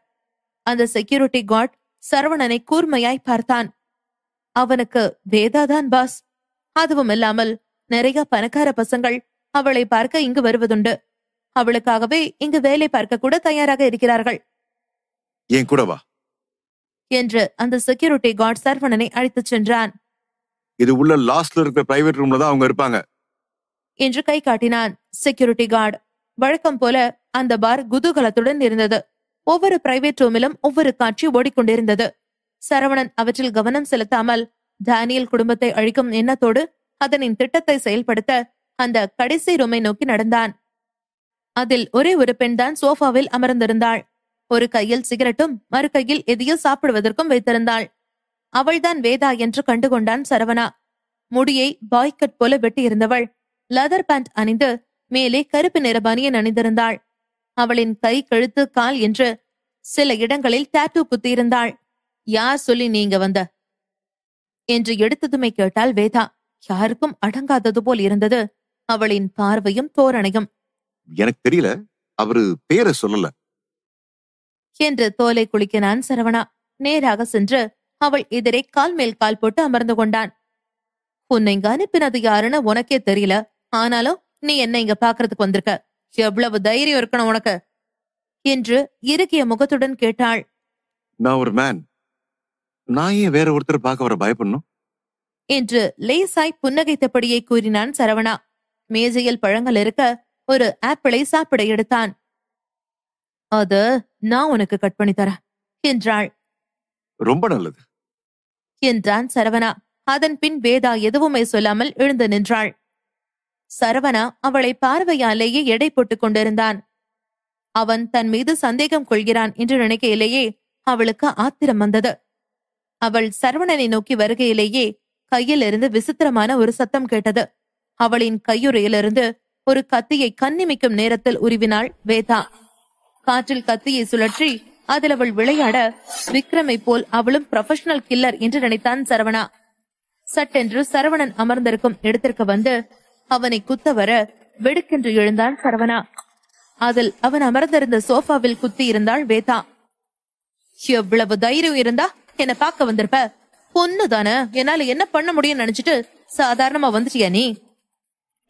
அந்த செக்யூரிட்டி கார்டு சரவணனை கூர்மையாய் பார்த்தான். அவனுக்கு வேதாதான் பாஸ். அதுவும் இல்லாமல் நிறைய பணக்கார பசங்கள் அவளை பார்க்க இங்கு வருவதுண்டு. அவளுக்காகவே இங்கு வேலை பார்க்க கூட தயாராக இருக்கிறார்கள். ஏன் கூட வா என்று அந்த செக்யூரிட்டி கார்டு சரவணனை அழைத்துச் சென்றான். இது உள்ள லாஸ்ட்ல இருக்கிற பிரைவேட் ரூம்ல தான் அவங்க இருப்பாங்க என்று கை காட்டினான் செக்யூரிட்டி கார்டு. வழக்கம் போல அந்த பார் குதூகலத்துடன் இருந்தது. ஒவ்வொரு பிரைவேட் ரூமிலும் ஒவ்வொரு காட்சி ஓடிக்கொண்டிருந்தது. சரவணன் அவற்றில் கவனம் செலுத்தாமல் தானியல் குடும்பத்தை அழிக்கும் எண்ணத்தோடு அதனின் திட்டத்தை செயல்படுத்த அந்த கடைசி ரூமை நோக்கி நடந்தான். அதில் ஒரே ஒரு பெண் தான் சோஃபாவில் அமர்ந்திருந்தாள். ஒரு கையில் சிகரெட்டும் மறு கையில் எதையோ சாப்பிடுவதற்கும் வைத்திருந்தாள். அவள்தான் வேதா என்று கண்டுகொண்டான் சரவணா. முடியை பாய்கட் போல வெட்டியிருந்தவள் லெதர் பேண்ட் அணிந்து மேலே கருப்பு நிற பனியன் அணிந்திருந்தாள். அவளின் கை, கழுத்து, கால் என்று சில இடங்களில் டாட்டூ குத்தியிருந்தாள். யார் சொல்லி நீங்க வந்த என்று எடுத்ததுமே கேட்டாள் வேதா. யாருக்கும் அடங்காதது போல் இருந்தது அவளின் பார்வையும் தோரணையும். எனக்கு தெரியல, அவரு பேரை சொல்லல என்று தோலை குளிக்கினான் சரவணா. நேராக சென்று அவள் எதிரே கால் மேல் கால் போட்டு அமர்ந்து கொண்டான். உன்னை இங்க அனுப்பினது யாருன்னு உனக்கே தெரியல, ஆனாலும் நீ என்ன இங்க பாக்குறதுக்கு வந்திருக்க. எவ்வளவு தைரியம் இருக்கணும் உனக்கு என்று இறுகிய முகத்துடன் கேட்டாள். நான் ஒரு மேன், நான் ஏன் வேற ஒருத்தர் பார்க்க வர பயப்படணும் என்று லேசாய் புன்னகைத்தபடியே கூறினான் சரவணா. மேஜையில் பழங்கள் இருக்க ஒரு ஆப்பிளை சாப்பிட எடுத்தான். அது நான் உனக்கு கட் பண்ணி தரேன் என்றாள். ரொம்ப நல்லது என்றான் சரவணா. அதன் பின் வேதா எதுவுமே சொல்லாமல் எழுந்து நின்றாள். சரவணா அவளை பார்வையாலேயே எடை போட்டுக் கொண்டிருந்தான். அவன் தன் மீது சந்தேகம் கொள்கிறான் என்று நினைக்கையிலேயே அவளுக்கு ஆத்திரம் வந்தது. அவள் சரவணனை நோக்கி வருகையிலேயே கையிலிருந்து விசித்திரமான ஒரு சத்தம் கேட்டது. அவளின் கையுறையிலிருந்து ஒரு கத்தியை கண்ணிமைக்கும் நேரத்தில் உருவினாள் வேதா. காற்றில் கத்தியை சுழற்றி அதில் அவள் விளையாட விக்ரமை போல் அவளும் ப்ரொஃபஷனல் கில்லர் என்று நினைத்தான் சரவணா. சட்டென்று சரவணன் அமர்ந்திருக்கும் இடத்திற்கு வந்து அவனை குத்த வர வெடுக்கென்று எழுந்தான் சரவணா. அதில் அவன் அமர்ந்திருந்த சோஃபாவில் குத்தி இருந்தாள் வேதா. எவ்வளவு தைரியம் இருந்தா என்ன பார்க்க வந்திருப்ப? பொண்ணுதானே, என்னால என்ன பண்ண முடியும்னு நினைச்சிட்டு சாதாரணமா வந்துட்டியா நீ?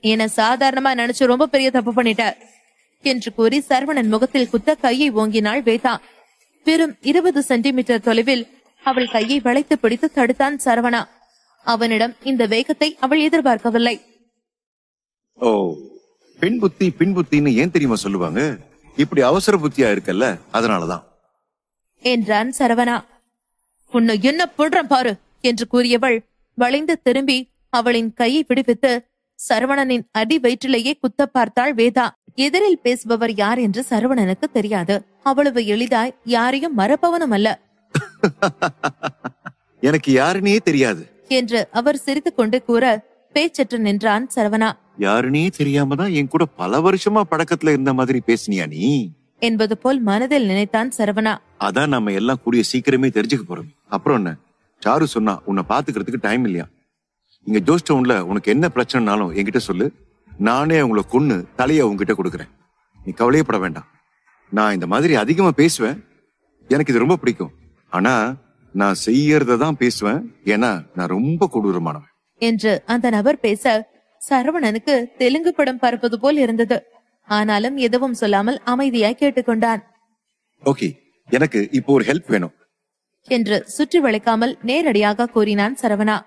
என்ன சாதாரணமா நினைச்சு ரொம்ப பெரிய தப்பு பண்ணிட்ட என்று கூறி சரவணன் முகத்தில் குத்த கையை ஓங்கினாள் வேதா. வெறும் 20 சென்டிமீட்டர் தொலைவில் அவள் கையை வளைத்து பிடித்து தடுத்தான் சரவணா. அவனிடம் இந்த வேகத்தை அவள் எதிர்பார்க்கவில்லை. ஓ, பின்புத்தின்னு ஏன் தெரியுமா சொல்லுவாங்க? இப்படி அவசர புத்தியா இருக்கல்ல, அதனாலதான் என்றான் சரவணா. உன்னை என்ன பண்றேன் பாரு என்று கூறியவள் வளைந்து திரும்பி அவளின் கையை விடுவித்து சரவணனின் அடி வயிற்றிலேயே குத்த பார்த்தாள் வேதா. எதிரில் பேசுபவர் யார் என்று சரவணனுக்கு தெரியாது. அவ்வளவு எளிதாய் யாரையும் மறப்பவனும் அல்ல. எனக்கு யாருன்னே தெரியாது என்று அவர் சிரித்துக் கொண்டு கூற பேச்சற்று நின்றான் சரவணா. யாருன்னே தெரியாம தான் என் கூட பல வருஷமா பழக்கத்துல இருந்த மாதிரி பேசினியா நீ என்பது போல் மனதில் நினைத்தான் சரவணா. அதான் நம்ம எல்லாம் கூடிய சீக்கிரமே தெரிஞ்சுக்க போறோம். அப்புறம் என்ன, சாரு சொன்னா உன்னை பாத்துக்கிறதுக்கு டைம் இல்லையா? இங்க ஜோஸ்டவுன்ல உனக்கு என்ன பிரச்சனைனாலும் என்கிட்ட சொல்லு, நானே உங்களை கொன்னு தலைய உங்ககிட்ட கொடுக்கறேன். நீ கவலையப்பட வேண்டாம். நான் இந்த மாதிரி அதிகமா பேசுவேன், எனக்கு இது ரொம்ப பிடிக்கும். ஆனா நான் செய்யறதான் பேசுவேன், ஏன்னா நான் ரொம்ப கொடூரமானவன் என்று அந்த நபர் பேச சரவணனுக்கு தெலுங்கு படம் பார்ப்பது போல் இருந்தது. ஆனாலும் எதுவும் சொல்லாமல் அமைதியாய் கேட்டுக்கொண்டான். ஓகே, எனக்கு இப்போ ஒரு ஹெல்ப் வேணும் என்று சுற்றி வளைக்காமல் நேரடியாக கூறினான் சரவணா.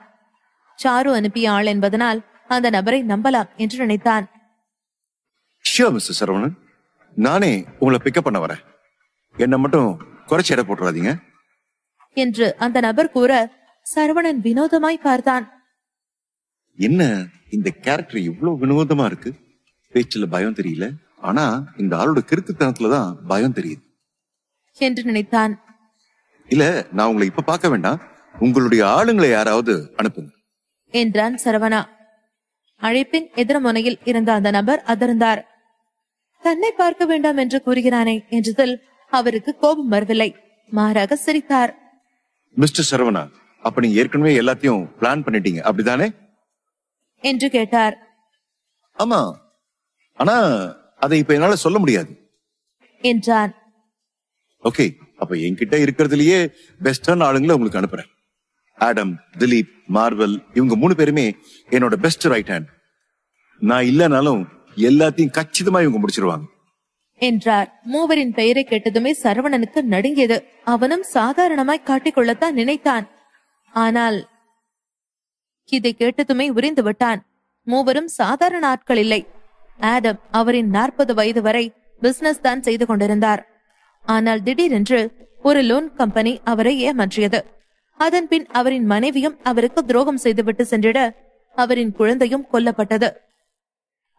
சாரு அனுப்பிய ஆள் என்பதனால் அந்த நபரை நம்பலாம் என்று நினைத்தான். ஷியோர் மிஸ்டர் சரவணன், நானே உங்களை பிக்கப் பண்ண வரேன். என்ன மட்டும் குறைச்சி எடை போட்டுறாதீங்க என்று அந்த நபர் கூற சரவணன் வினோதமாய் பார்த்தான். என்ன இந்த கேரக்டர் இவ்வளவு வினோதமா இருக்கு? பேச்சுல பயம் தெரியல, ஆனா இந்த ஆளோட கிறுக்குத்தனத்துலதான் பயம் தெரியுது என்று நினைத்தான். இல்ல, நான் உங்களை இப்ப பார்க்க வேண்டாம், உங்களுடைய ஆளுங்களை யாராவது அனுப்புங்க என்றான் சரவணா. அழைப்பின் எதிர்முனையில் இருந்த அந்த நபர் அதிர்ந்தார். தன்னை பார்க்க வேண்டாம் என்று கூறுகிறானே என்றதில் அவருக்கு கோபம் வரவில்லை, மாறாக சிரித்தார். மிஸ்டர் சரவணா, அப்ப நீங்க ஏற்கனவே எல்லாத்தையும் பிளான் பண்ணிட்டீங்க அப்படிதானே என்று கேட்டார். ஆமா, ஆனா அதை இப்ப என்னால சொல்ல முடியாது என்றான். ஓகே, அப்ப என்கிட்ட இருக்கிறதுலயே பெஸ்டான ஆளுங்களை உங்களுக்கு அனுப்புறேன். ஆடம், திலீப், மார்வல், இவங்க 3 பேருமே என்னோட பெஸ்ட் ரைட் ஹேண்ட். நான் இல்லனாலும் எல்லாத்தையும் கச்சிதமா இவங்க முடிச்சிருவாங்க என்றார். மூவரின் பெயரை கேட்டதுமே சரவணனுக்கு நடுங்கியது. அவனும் சாதாரணமாய் காட்டிக்கொள்ளத்தான் நினைத்தான். ஆனால் இதை கேட்டதுமே உரிந்து விட்டான். மூவரும் சாதாரண ஆட்கள் இல்லை. ஆடம் அவரின் 40 வயது வரை பிசினஸ் தான் செய்து கொண்டிருந்தார். ஆனால் திடீரென்று ஒரு லோன் கம்பெனி அவரை ஏமாற்றியது. அதன் பின் அவரின் மனைவியும் அவருக்கு துரோகம் செய்துவிட்டு சென்றிட அவரின் குழந்தையும் கொல்லப்பட்டது.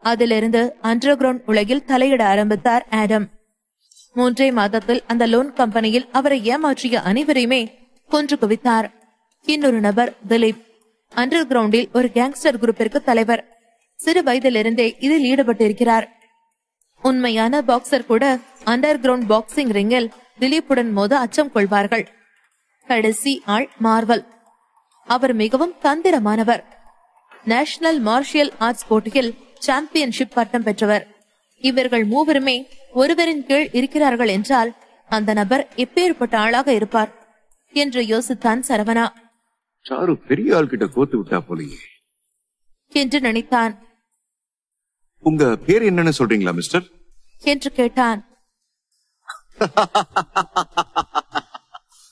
அதிலிருந்து அண்டர் கிரவுண்ட் உலகில் தலையிட ஆரம்பித்தார் ஆடம். 3 மாதத்தில் அந்த லோன் கம்பெனியில் அவரை ஏமாற்றிய அனைவரையுமே கொன்று குவித்தார். இன்னொரு நபர் திலீப், அண்டர் கிரவுண்டில் ஒரு கேங்ஸ்டர் குரூப்பிற்கு தலைவர். சிறு வயதிலிருந்தே இதில் ஈடுபட்டிருக்கிறார். உண்மையான பாக்ஸர் கூட அண்டர் கிரவுண்ட் பாக்ஸிங் ரிங்கில் திலீப்புடன் மோத அச்சம் கொள்வார்கள். கடைசி ஆள் மார்வல். அவர் மிகவும் தந்திரமானவர். நேஷனல் மார்ஷியல் ஆர்ட்ஸ் போட்டியில் சாம்பியன்ஷிப் பட்டம் பெற்றவர். இவர்கள் மூவருமே ஒருவரின் கீழ் இருக்கிறார்கள் என்றால் அந்த நபர் எப்பேற்பட்ட ஆளாக இருப்பார் என்று யோசித்தான் சரவணா. சாரு பெரிய ஆள் கிட்ட கோத்து விட்டா போலயே என்று நினைத்தான். உங்க பேர் என்னன்னு சொல்றீங்களா மிஸ்டர் என்று கேட்டான்.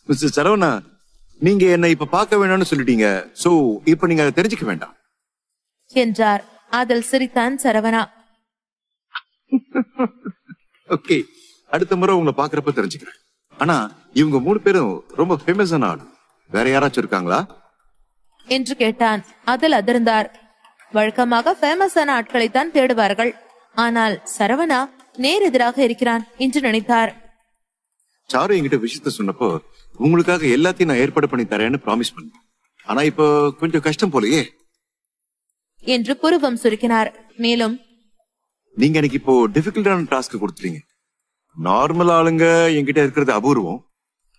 மிஸ்டர் சரவணா, நீங்க என்ன இப்ப பார்க்க வேணும்னு சொல்லிட்டீங்க, சோ இப்ப நீங்க அதை தெரிஞ்சுக்க வேண்டாம் என்றார். அதில் சிரித்தான் சரவணா. ஓகே, அடுத்த முறை உங்களை பாக்குறப்ப தெரிஞ்சுக்கிறேன். ஆனா இவங்க 3 பேரும் ரொம்ப ஃபேமஸான ஆள், வேற யாராச்சும் இருக்காங்களா என்று கேட்டான். அதில் அதிர்ந்தார். வழக்கமாக ஃபேமஸான ஆட்களைத்தான் தேடுவார்கள். ஆனால் சரவணா நேர் எதிராக இருக்கிறான் என்று நினைத்தார். சாரு என்கிட்ட விஷயத்த சொன்னப்போ உங்களுக்காக எல்லாத்தையும் நான் ஏற்பாடு பண்ணி தரேன்னு ப்ராமிஸ் பண்ணேன். ஆனா இப்போ கொஞ்சம் கஷ்டம் போலயே என்று புருவம் சுருக்கினார். மேலும், நீங்க எனக்கு இப்போ டிஃபிகல்ட்டான டாஸ்க் கொடுத்துறீங்க. நார்மல் ஆளுங்க என்கிட்ட இருக்கிறது அபூர்வம்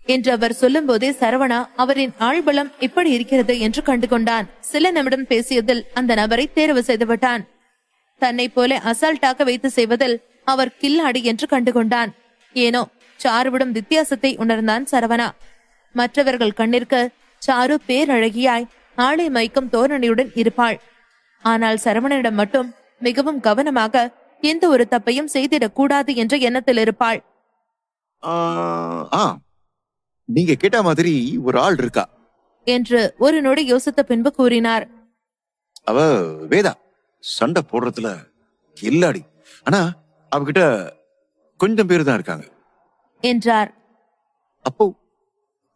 என்று அவர் சொல்லும் போதே சரவணா அவரின் ஆள்பலம் எப்படி இருக்கிறது என்று கண்டு கொண்டான். சில நிமிடம் பேசியதில் அந்த நபரை தேர்வு செய்து விட்டான். தன்னை போல அசால்ட்டாக வைத்து செய்வதில் அவர் கில்லாடி என்று கண்டு கொண்டான். ஏனோ சாருவிடம் வித்தியாசத்தை உணர்ந்தான் சரவணா. மற்றவர்கள் கண்ணிற்கு சாரு பேரழகியாய் ஆளை மயக்கும் தோரணையுடன் இருப்பாள். ஆனால் சரவணனிடம் மட்டும் மிகவும் கவனமாக எந்த ஒரு தப்பையும் செய்திடக் கூடாது என்ற எண்ணத்தில் இருப்பாள். நீங்க கேட்ட மாதிரி ஒரு ஆள் இருக்கா என்று ஒரு நொடி யோசித்த பின்பு கூறினார். அவ வேதா, சண்டை போடுறதுல கில்லாடி. ஆனா அவகிட்ட கொஞ்சம் பேர் தான் இருக்காங்க என்றார். அப்போ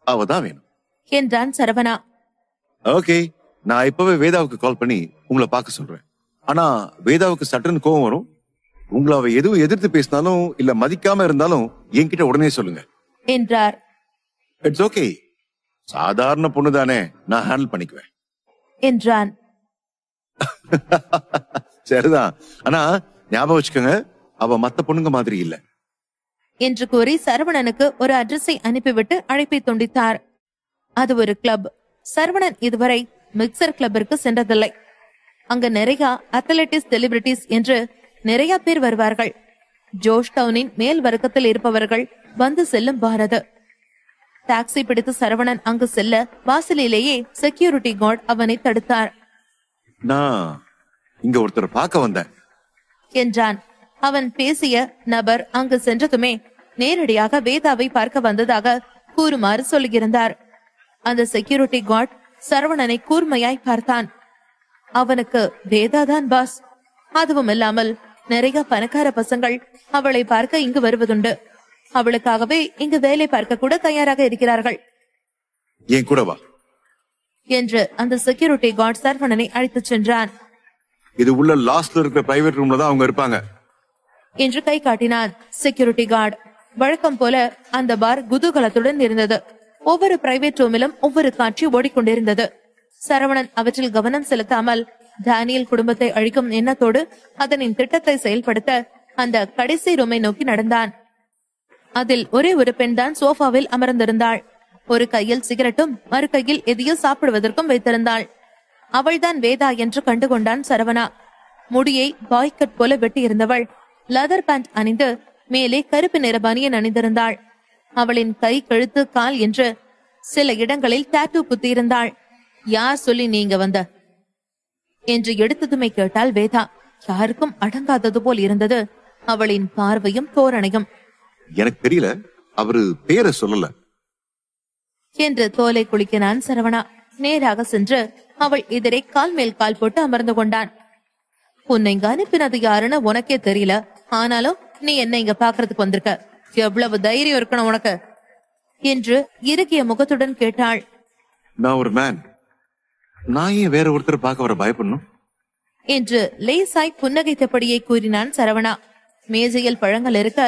அவ தான் வேணும் என்றான் சரவணா. ஓகே, நான் இப்பவே வேதாவுக்கு கால் பண்ணி உங்களை பார்க்க சொல்றேன். ஆனா வேதாவுக்கு சட்டுன்னு கோவம் வரும். உங்களை அவ எதுவும் எதிர்த்து பேசினாலும் இல்ல மதிக்காம இருந்தாலும் என்கிட்ட உடனே சொல்லுங்க என்றார். இட்ஸ் ஓகே, சாதாரண பொண்ணு தானே, நான் ஹேண்டில் பண்ணிக்குவேன் என்றான். சரிதான், ஆனா ஞாபகம் வச்சுக்கோங்க, அவ மத்த பொண்ணுங்க மாதிரி இல்ல என்று கூறி சரவணனுக்கு ஒரு அட்ரஸை அனுப்பிவிட்டு அழைப்பை துண்டித்தார். அது ஒரு கிளப். சரவணன் இதுவரை மிக்சர் கிளப்பிற்கு சென்றதில்லை. அங்க நிறைய அத்லெட்டிக்ஸ் செலிபிரிட்டிஸ் என்று நிறைய பேர் வருவார்கள். ஜோஷ் டவுனின் மேல் வர்க்கத்தில் இருப்பவர்கள் வந்து செல்லும் பாரது. டாக்ஸி பிடித்து சரவணன் அங்கு செல்ல வாசலிலேயே செக்யூரிட்டி கார்டு அவனை தடுத்தார். நான் இங்க ஒருத்தர் பார்க்க வந்தேன் என்றான். அவன் பேசிய நபர் அங்கு சென்றதுமே நேரடியாக வேதாவை பார்க்க வந்ததாக கூறுமாறு சொல்லியிருந்தார். அந்த செக்யூரிட்டி கார்டு சரவணனை கூர்மையாய் பார்த்தான். அவனுக்கு வேதாதான் பாஸ். அதுவும் இல்லாமல் நிறைய பணக்கார பசங்கள் அவளை பார்க்க இங்கு வருவதுண்டு. அவளுக்காகவே இங்கு வேலை பார்க்க கூட தயாராக இருக்கிறார்கள். என் கூட வா என்று அந்த செக்யூரிட்டி கார்டு சரவணனை அழைத்துச் சென்றான். இது உள்ள லாஸ்ட்ல இருக்கிற பிரைவேட் ரூம்ல தான் அவங்க இருப்பாங்க என்று கை காட்டினான் செக்யூரிட்டி கார்டு. வழக்கம் போல அந்த பார் குதூகலத்துடன் இருந்தது. ஒவ்வொரு பிரைவேட் ரூமிலும் ஒவ்வொரு காட்சி ஓடிக்கொண்டிருந்தது. சரவணன் அவற்றில் கவனம் செலுத்தாமல் டேனியல் குடும்பத்தை அழிக்கும் எண்ணத்தோடு அதனின் திட்டத்தை செயல்படுத்த அந்த கடைசி ரூமை நோக்கி நடந்தான். அதில் ஒரே ஒரு பெண் தான் சோஃபாவில் அமர்ந்திருந்தாள். ஒரு கையில் சிகரெட்டும் மறு கையில் எதையோ சாப்பிடுவதற்கும் வைத்திருந்தாள். அவள்தான் வேதா என்று கண்டுகொண்டான் சரவணா. முடியை பாய்கட் போல வெட்டி இருந்தவள் லெதர் பேண்ட் அணிந்து மேலே கருப்பு நிற பனியன் அணிந்திருந்தாள். அவளின் கை, கழுத்து, கால் என்று சில இடங்களில் டாட்டூ குத்தியிருந்தாள். யார் சொல்லி நீங்க வந்த என்று எடுத்ததுமே கேட்டாள் வேதா. யாருக்கும் அடங்காதது போல் இருந்தது அவளின் பார்வையும் தோரணையும். எனக்கு தெரியல, அவரு பேரை சொல்லல என்று தோலை குளிக்கினான் சரவணா. நேராக சென்று அவள் எதிரே கால் மேல் கால் போட்டு அமர்ந்து கொண்டான். உன்னை இங்க அனுப்பினது யாருன்னு உனக்கே தெரியல, ஆனாலும் நீ என்ன இங்க பாக்குறதுக்கு வந்திருக்க. எவ்வளவு தைரியம் இருக்கணும் உனக்கு என்று இறுகிய முகத்துடன் கேட்டாள். நான் ஒரு மேன், நான் ஏன் வேற ஒருத்தர் பார்க்க வர பயப்படணும் என்று லேசாய் புன்னகைத்தபடியே கூறினான் சரவணா. மேஜையில் பழங்கள் இருக்க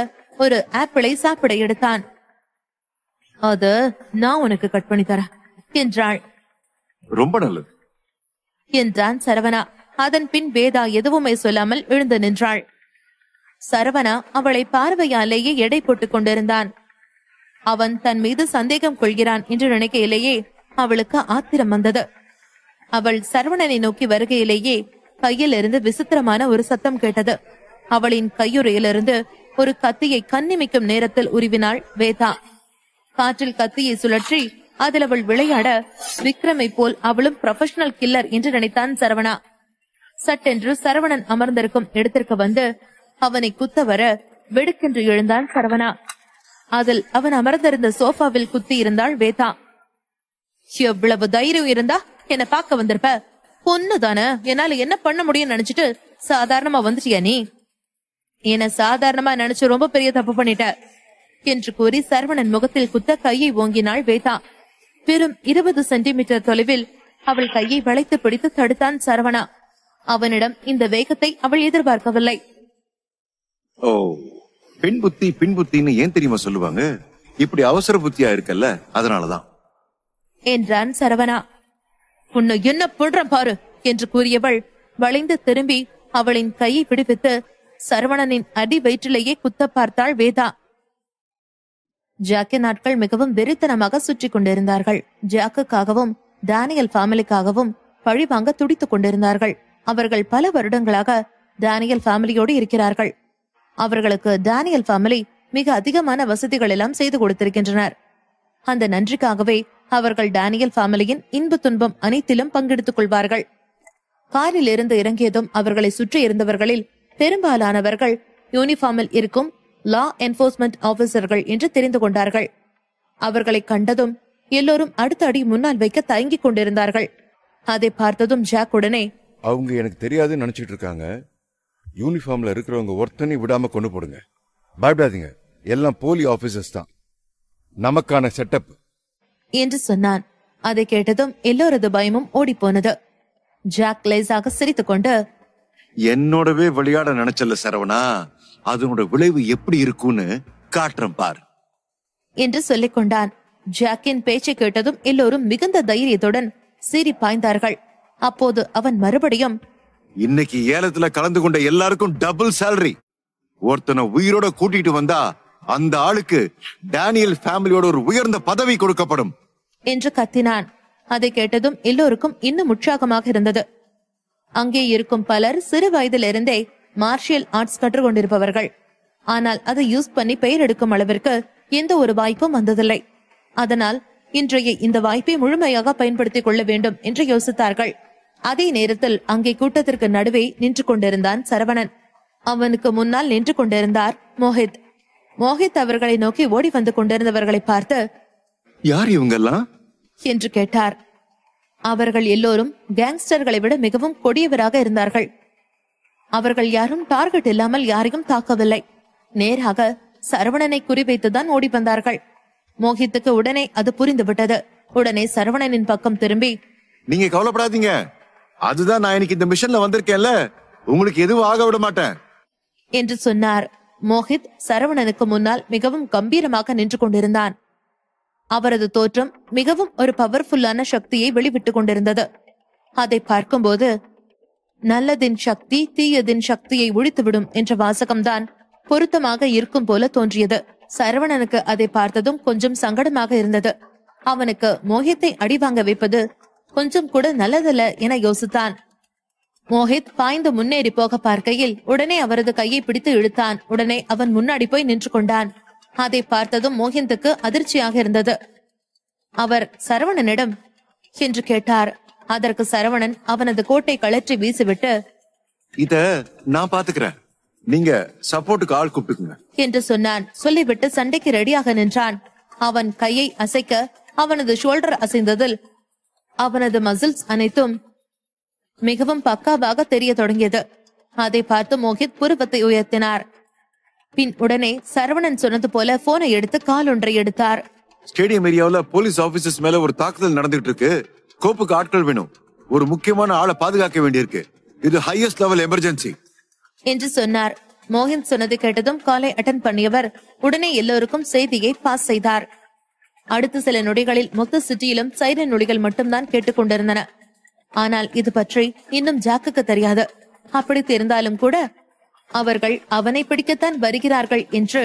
ஒரு ஆப்பிளை சாப்பிட எடுத்தான். அது நான் உனக்கு கட் பண்ணி தரேன் என்றாள். ரொம்ப நல்லது என்றான் சரவணா. அதன் பின் வேதா எதுவுமே சொல்லாமல் எழுந்து நின்றாள். சரவணா அவளை பார்வையாலேயே எடை போட்டுக் கொண்டிருந்தான். அவன் தன் மீது சந்தேகம் கொள்கிறான் என்று நினைக்கையிலேயே அவளுக்கு ஆத்திரம் வந்தது. அவள் சரவணனை நோக்கி வருகையிலேயே கையில் இருந்து விசித்திரமான ஒரு சத்தம் கேட்டது. அவளின் கையுறையிலிருந்து ஒரு கத்தியை கண்ணிமைக்கும் நேரத்தில் உருவினாள் வேதா. காற்றில் கத்தியை சுழற்றி அதில் அவள் விளையாட விக்ரமை போல் அவளும் ப்ரொஃபஷனல் கில்லர் என்று நினைத்தான் சரவணா. சட்டென்று சரவணன் அமர்ந்திருக்கும் இடத்திற்கு வந்து அவனை குத்த வர வெடுக்கென்று எழுந்தான் சரவணா. அதில் அவன் அமர்ந்திருந்த சோஃபாவில் குத்தி இருந்தாள் வேதா. எவ்வளவு தைரியம் இருந்தா என்ன பார்க்க வந்திருப்ப? பொண்ணுதானே, என்னால என்ன பண்ண முடியும்னு நினைச்சிட்டு சாதாரணமா வந்துட்டியா நீ? என்ன சாதாரணமா நினைச்சு ரொம்ப பெரிய தப்பு பண்ணிட்ட என்று கூறி சரவணன் முகத்தில் குத்த கையை ஓங்கினாள் வேதா. வெறும் 20 சென்டிமீட்டர் தொலைவில் அவள் கையை வளைத்து பிடித்து தடுத்தான் சரவணா. அவனிடம் இந்த வேகத்தை அவள் எதிர்பார்க்கவில்லை. ஓ, பெண் புத்தி பின் புத்தின்னு ஏன் தெரியுமா சொல்லுவாங்க? இப்படி அவசர புத்தியா இருக்கல்ல, அதனாலதான் என்றான் சரவணா. உன்னை என்ன பண்றேன் பாரு என்று கூறியவள் வளைந்து திரும்பி அவளின் கையை பிடிப்பித்து சரவணனின் அடி வயிற்றிலேயே குத்த பார்த்தாள் வேதா. ஜாக்கின் நாட்கள் மிகவும் வெறித்தனமாக சுற்றி கொண்டிருந்தார்கள். ஜாக்குக்காகவும் டேனியல் ஃபேமிலிக்காகவும் பழி வாங்க துடித்துக் கொண்டிருந்தார்கள். அவர்கள் பல வருடங்களாக டேனியல் ஃபேமிலியோடு இருக்கிறார்கள். அவர்களுக்கு டேனியல் ஃபேமிலி மிக அதிகமான வசதிகள் எல்லாம் செய்து கொடுத்திருக்கின்றனர். அந்த நன்றிக்காகவே அவர்கள் டேனியல் ஃபேமிலியின் இன்ப துன்பம் அனைத்திலும் பங்கெடுத்துக் கொள்வார்கள். காரில் இருந்து இறங்கியதும் அவர்களை சுற்றி இருந்தவர்களில் பெரும்பாலானவர்கள் யூனிஃபார்மில் இருக்கும் லா என்போர்ஸ்மெண்ட் ஆபீசர்கள் என்று தெரிந்து கொண்டார்கள். அவர்களை கண்டதும் எல்லோரும் அடுத்த அடி முன்னால் வைக்க தயங்கிக் கொண்டிருந்தார்கள். அதை பார்த்ததும் ஜாக் உடனே, அவங்க எனக்கு தெரியாதுன்னு நினைச்சிட்டு இருக்காங்க. யூனிஃபார்ம்ல இருக்கிறவங்க ஒருத்தனை விடாம கொண்டு போடுங்க. பயப்படாதீங்க, எல்லாம் போலி ஆபீசர்ஸ் தான், நமக்கான செட்டப் என்று சொன்னான். அதை கேட்டதும் எல்லோரது பயமும் ஓடி போனது. ஜாக் லேசாக சிரித்துக் கொண்டு, என்னோடவே விளையாட நினைச்சல சரவணா, அதனோட விளைவு எப்படி இருக்கும்னு காட்டுறேன் பார் என்று சொல்லிக் கொண்டான். ஜாக்கின் பேச்சை கேட்டதும் எல்லோரும் மிகுந்த தைரியத்துடன் சீறி பாய்ந்தார்கள். அப்போது அவன் மறுபடியும், இன்னைக்கு ஏலத்துல கலந்து கொண்ட எல்லாருக்கும் டபுள் சேலரி. ஒருத்தனை உயிரோட கூட்டிட்டு வந்தா அந்த ஆளுக்கு டேனியல் ஃபேமிலியோட ஒரு உயர்ந்த பதவி கொடுக்கப்படும் என்று கத்தினான். அதை கேட்டதும் எல்லோருக்கும் இன்னும் உற்சாகமாக இருந்தது. அங்கே இருக்கும் பலர் சிறு வயதிலிருந்தே மார்ஷியல் ஆர்ட்ஸ் கற்றுக்கொண்டிருப்பவர்கள். ஆனால் அதை யூஸ் பண்ணி பெயர் எடுக்கும் அளவிற்கு எந்த ஒரு வாய்ப்பும் வந்ததில்லை. அதனால் இன்றைய இந்த வாய்ப்பை முழுமையாக பயன்படுத்திக் கொள்ள வேண்டும் என்று யோசித்தார்கள். அதே நேரத்தில் அங்கே கூட்டத்திற்கு நடுவே நின்று கொண்டிருந்தான் சரவணன். அவனுக்கு முன்னால் நின்று கொண்டிருந்தார் மோஹித். மோஹித் அவர்களை நோக்கி ஓடி வந்து கொண்டிருந்தவர்களை பார்த்து, யார் இவங்கெல்லாம் என்று கேட்டார். அவர்கள் எல்லோரும் கேங்ஸ்டர்களை விட மிகவும் கொடியவராக இருந்தார்கள். அவர்கள் யாரும் டார்கெட் இல்லாமல் யாரையும் தாக்கவில்லை. நேராக சரவணனை குறிவைத்துதான் ஓடி வந்தார்கள். மோஹித்துக்கு உடனே அது புரிந்துவிட்டது. உடனே சரவணனின் பக்கம் திரும்பி, நீங்க கவலைப்படாதீங்க, அதுதான் நான் இன்னைக்கு இந்த மிஷன்ல வந்திருக்கேன்ல, உங்களுக்கு எதுவும் ஆக விட மாட்டேன் என்று சொன்னார். மோஹித் சரவணனுக்கு முன்னால் மிகவும் கம்பீரமாக நின்று கொண்டிருந்தான். அவரது தோற்றம் மிகவும் ஒரு பவர்ஃபுல்லான சக்தியை வெளிவிட்டுக் கொண்டிருந்தது. அதை பார்க்கும்போது நல்லதின் சக்தி தீயதின் சக்தியை ஒழித்துவிடும் என்ற வாசகம்தான் பொருத்தமாக இருக்கும் போல தோன்றியது. சரவணனுக்கு அதை பார்த்ததும் கொஞ்சம் சங்கடமாக இருந்தது. அவனுக்கு மோஹித்தை அடிவாங்க வைப்பது கொஞ்சம் கூட நல்லதல்ல என யோசித்தான். மோஹித் பாய்ந்து முன்னேறி போக பார்க்கையில் உடனே அவரது கையை பிடித்து இழுத்தான். உடனே அவன் முன்னாடி போய் நின்று கொண்டான். அதை பார்த்ததும் மோஹித்துக்கு அதிர்ச்சியாக இருந்தது. அவர் சரவணனிடம் என்று கேட்டார். அதற்கு சரவணன் அவனது கோட்டை கழற்றி வீசிவிட்டு, இத நான் பாத்துக்கிறேன், நீங்க சப்போர்ட்டுக்கு ஆள் கூப்பிட்டுக்குங்க என்று சொன்னான். சொல்லிவிட்டு சண்டைக்கு ரெடியாக நின்றான். அவன் கையை அசைக்க அவனது ஷோல்டர் அசைந்ததில் அவனது மசில்ஸ் அனைத்தும் மிகவும் பக்காவாக தெரிய தொடங்கியது. அதை பார்த்து மோஹித் புருவத்தை உயர்த்தினார். பின் உடனே சரவணன் சொன்னது போல போனை எடுத்து கால் ஒன்றை எடுத்தார். ஸ்டேடியம் ஏரியாவுல போலீஸ் ஆபீசர்ஸ் மேல ஒரு தாக்குதல் நடந்துட்டு இருக்கு. கோப்புக்கு ஆட்கள் வேணும், ஒரு முக்கியமான ஆளை பாதுகாக்க வேண்டியிருக்கு, இது ஹையஸ்ட் லெவல் எமர்ஜென்சி என்று சொன்னார். மோஹித் சொன்னதை கேட்டதும் காலை அட்டன் பண்ணியவர் உடனே எல்லோருக்கும் செய்தியை பாஸ் செய்தார். அடுத்த சில நொடிகளில் மொத்த சிட்டியிலும் சைரன் நொடிகள் மட்டும்தான் கேட்டுக்கொண்டிருந்தன. ஆனால் இது பற்றி இன்னும் ஜாக்குக்கு தெரியாது. அப்படி தெரிந்தாலும் கூட அவர்கள் அவனை பிடிக்கத்தான் வருகிறார்கள் என்று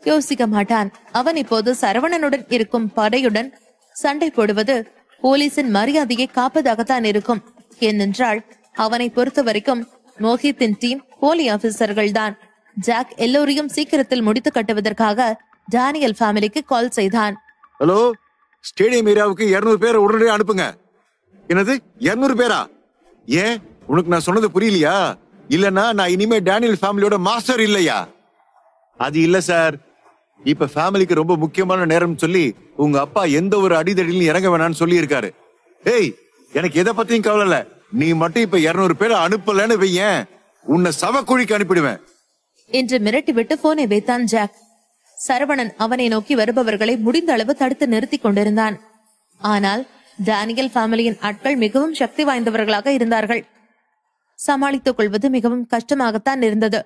யோசிக்க மாட்டான். அவன் இப்போது சரவணனுடன் இருக்கும் படையுடன் சண்டை போடுவது போலீசின் மரியாதையை காப்பதாகத்தான் இருக்கும். ஏனென்றால் அவனை பொறுத்த வரைக்கும் மோஹித்தின் டீம் போலி ஆபீசர்கள் தான். ஜாக் எல்லோரையும் சீக்கிரத்தில் முடித்து கட்டுவதற்காக டேனியல் ஃபேமிலிக்கு கால் செய்தான். ஹலோ, ஸ்டேடியம் ஏரியாவுக்கு 200 பேரை உடனடியாக அனுப்புங்க. என்னது 200 பேரா? ஏன், உனக்கு நான் சொன்னது புரியலையா? இல்லன்னா நான் இனிமே டேனியல் ஃபேமிலியோட மாஸ்டர் இல்லையா? அது இல்ல சார், இப்ப ஃபேமிலிக்கு ரொம்ப முக்கியமான நேரம் சொல்லி உங்க அப்பா எந்த ஒரு அடிதடியிலும் இறங்க வேணாம்னு சொல்லி இருக்காரு. ஏய், எனக்கு எதை பத்தியும் கவலை இல்ல, நீ மட்டும் இப்ப 200 பேரை அனுப்பலன்னு வையேன், உன்னை சவக்குழிக்கு அனுப்பிடுவேன் என்று மிரட்டிவிட்டு போனை வைத்தான் ஜாக். சரவணன் அவனை நோக்கி வருபவர்களை முடிந்த அளவு தடுத்து நிறுத்தி கொண்டிருந்தான். ஆனால் டேனியல் ஃபேமிலியின் ஆட்கள் மிகவும் சக்தி வாய்ந்தவர்களாக இருந்தார்கள். சமாளித்துக் கொள்வது மிகவும் கஷ்டமாகத்தான் இருந்தது.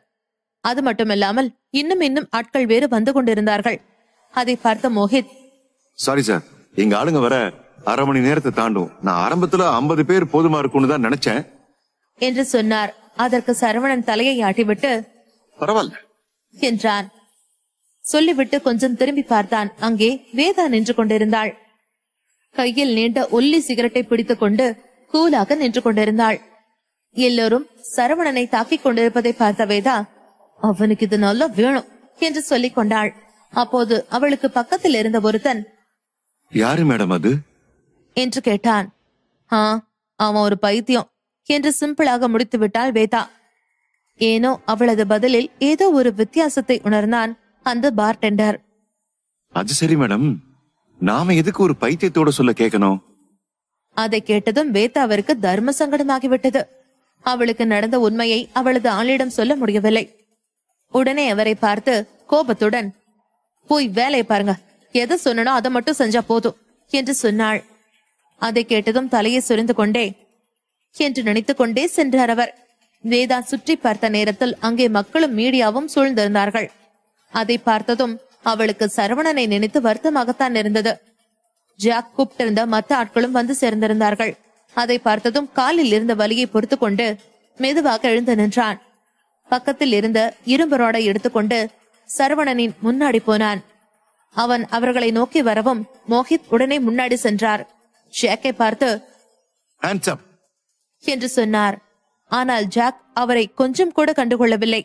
அது மட்டுமில்லாமல் இன்னும் ஆட்கள் வேறு வந்து கொண்டிருந்தார்கள். அதை பார்த்த மோஹித், சாரி சார், எங்க ஆளுங்க வர அரை மணி நேரத்தை தாண்டும், நான் ஆரம்பத்துல 50 பேர் போதுமா இருக்கும்னு தான் நினைச்சேன் என்று சொன்னார். அதற்கு சரவணன் தலையை ஆட்டிவிட்டு, பரவாயில்ல என்றான். சொல்லிவிட்டு கொஞ்சம் திரும்பி பார்த்தான். அங்கே வேதா நின்று கொண்டிருந்தாள். கையில் நீண்ட ஒல்லி சிகரெட்டை பிடித்துக் கொண்டு கூலாக நின்று கொண்டிருந்தாள். எல்லோரும் சரவணனை தாக்கிக் கொண்டிருப்பதை பார்த்த வேதா, அவனுக்கு இது நல்லா வேணும் என்று சொல்லிக் கொண்டாள். அப்போது அவளுக்கு பக்கத்தில் இருந்த ஒருத்தன், யாரு மேடம் அது என்று கேட்டான். அவன் ஒரு பைத்தியம் என்று சிம்பிளாக முடித்து விட்டாள் வேதா. ஏனோ அவளது பதிலில் ஏதோ ஒரு வித்தியாசத்தை உணர்ந்தான் அந்த பார்டெண்டர். அது சரி மேடம், நாம எதுக்கு ஒரு பைத்தியத்தோட சொல்ல கேட்கணும்? அதை கேட்டதும் வேதாவிற்கு தர்ம சங்கடமாகிவிட்டது. அவளுக்கு நடந்த உண்மையை அவளது ஆளிடம் சொல்ல முடியவில்லை. உடனே அவரை பார்த்து கோபத்துடன், போய் வேலையை பாருங்க, எதை சொன்னனோ அதை மட்டும் செஞ்சா போதும் என்று சொன்னாள். அதை கேட்டதும் தலையை சொரிந்து கொண்டே என்று நினைத்துக் கொண்டே சென்றார் அவர். வேதா சுற்றி பார்த்த நேரத்தில் அங்கே மக்களும் மீடியாவும் சூழ்ந்திருந்தார்கள். அதை பார்த்ததும் அவளுக்கு சரவணனை நினைத்து வருத்தமாகத்தான் இருந்தது. ஜாக் கூப்பிட்டிருந்த மற்ற ஆட்களும் வந்து சேர்ந்திருந்தார்கள். அதை பார்த்ததும் காலில் இருந்த வலியை பொறுத்து கொண்டு மெதுவாக எழுந்து நின்றான். பக்கத்தில் இருந்த இரும்பு ரோடை எடுத்துக்கொண்டு சரவணனின் முன்னாடி போனான். அவன் அவர்களை நோக்கி வரவும் மோஹித் உடனே முன்னாடி சென்றார். ஜாக்கை பார்த்து Hands up. என்று சொன்னார். ஆனால் ஜாக் அவரை கொஞ்சம் கூட கண்டுகொள்ளவில்லை.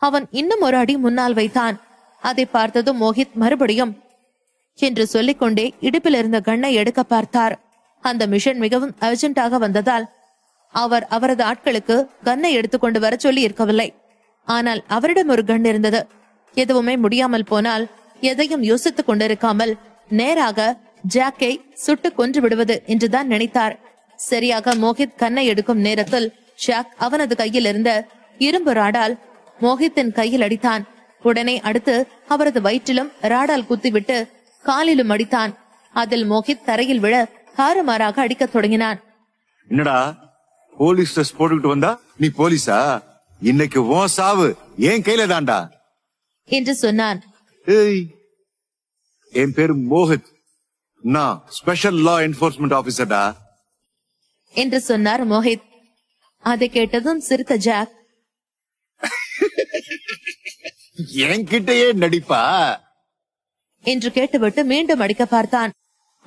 அவன் இன்னும் ஒரு அடி முன்னால் வைத்தான். அதை பார்த்ததும் மோஹித் மறுபடியும் என்று சொல்லிக்கொண்டே இடுப்பில் இருந்த கண்ணை எடுக்க பார்த்தார். அந்த மிஷன் மிகவும் அர்ஜென்டாக வந்ததால் அவர் அவரது ஆட்களுக்கு கன்னை எடுத்துக்கொண்டு வர சொல்லி இருக்கவில்லை. ஆனால் அவரிடம் ஒரு கன் இருந்தது. எதுவுமே முடியாமல் போனால் எதையும் யோசித்துக் கொண்டிருக்காமல் நேராக ஜாக்கை சுட்டு கொன்று விடுவது என்றுதான் நினைத்தார். சரியாக மோஹித் கன்னை எடுக்கும் நேரத்தில் ஜாக் அவனது கையில் இருந்த இரும்பு ராடால் மோஹித்தின் கையில் அடித்தான். உடனே அடுத்து அவரது வயிற்றிலும் ராடால் குத்திவிட்டு காலிலும் அடித்தான். அதில் மோஹித் தரையில் விழ தாறுமாறாக அடிக்கத் தொடங்கினான். என்னடா போலீஸ் ட்ரெஸ் போட்டுக்கிட்டு வந்தா நீ போலீஸா? இன்னைக்கு உன் சாவு என் கையில தான்டா என்று சொன்னான். ஏய், என் பேரு மோஹித், நான் ஸ்பெஷல் லா என்ஃபோர்ஸ்மெண்ட் ஆபீசர்டா என்று சொன்னார் மோஹித். அதை கேட்டதும் சிரித்த ஜாக், என்கிட்டயே நடிப்பா என்று கேட்டுவிட்டு மீண்டும் அடிக்க பார்த்தான்.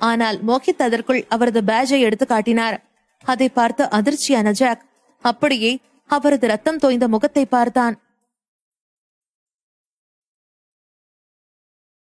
ஆனால் மோஹித் அதற்குள் அவரது பேஜை எடுத்து காட்டினார். அதை பார்த்து அதிர்ச்சியான ஜாக் அப்படியே அவரது ரத்தம் தோய்ந்த முகத்தை பார்த்தான்.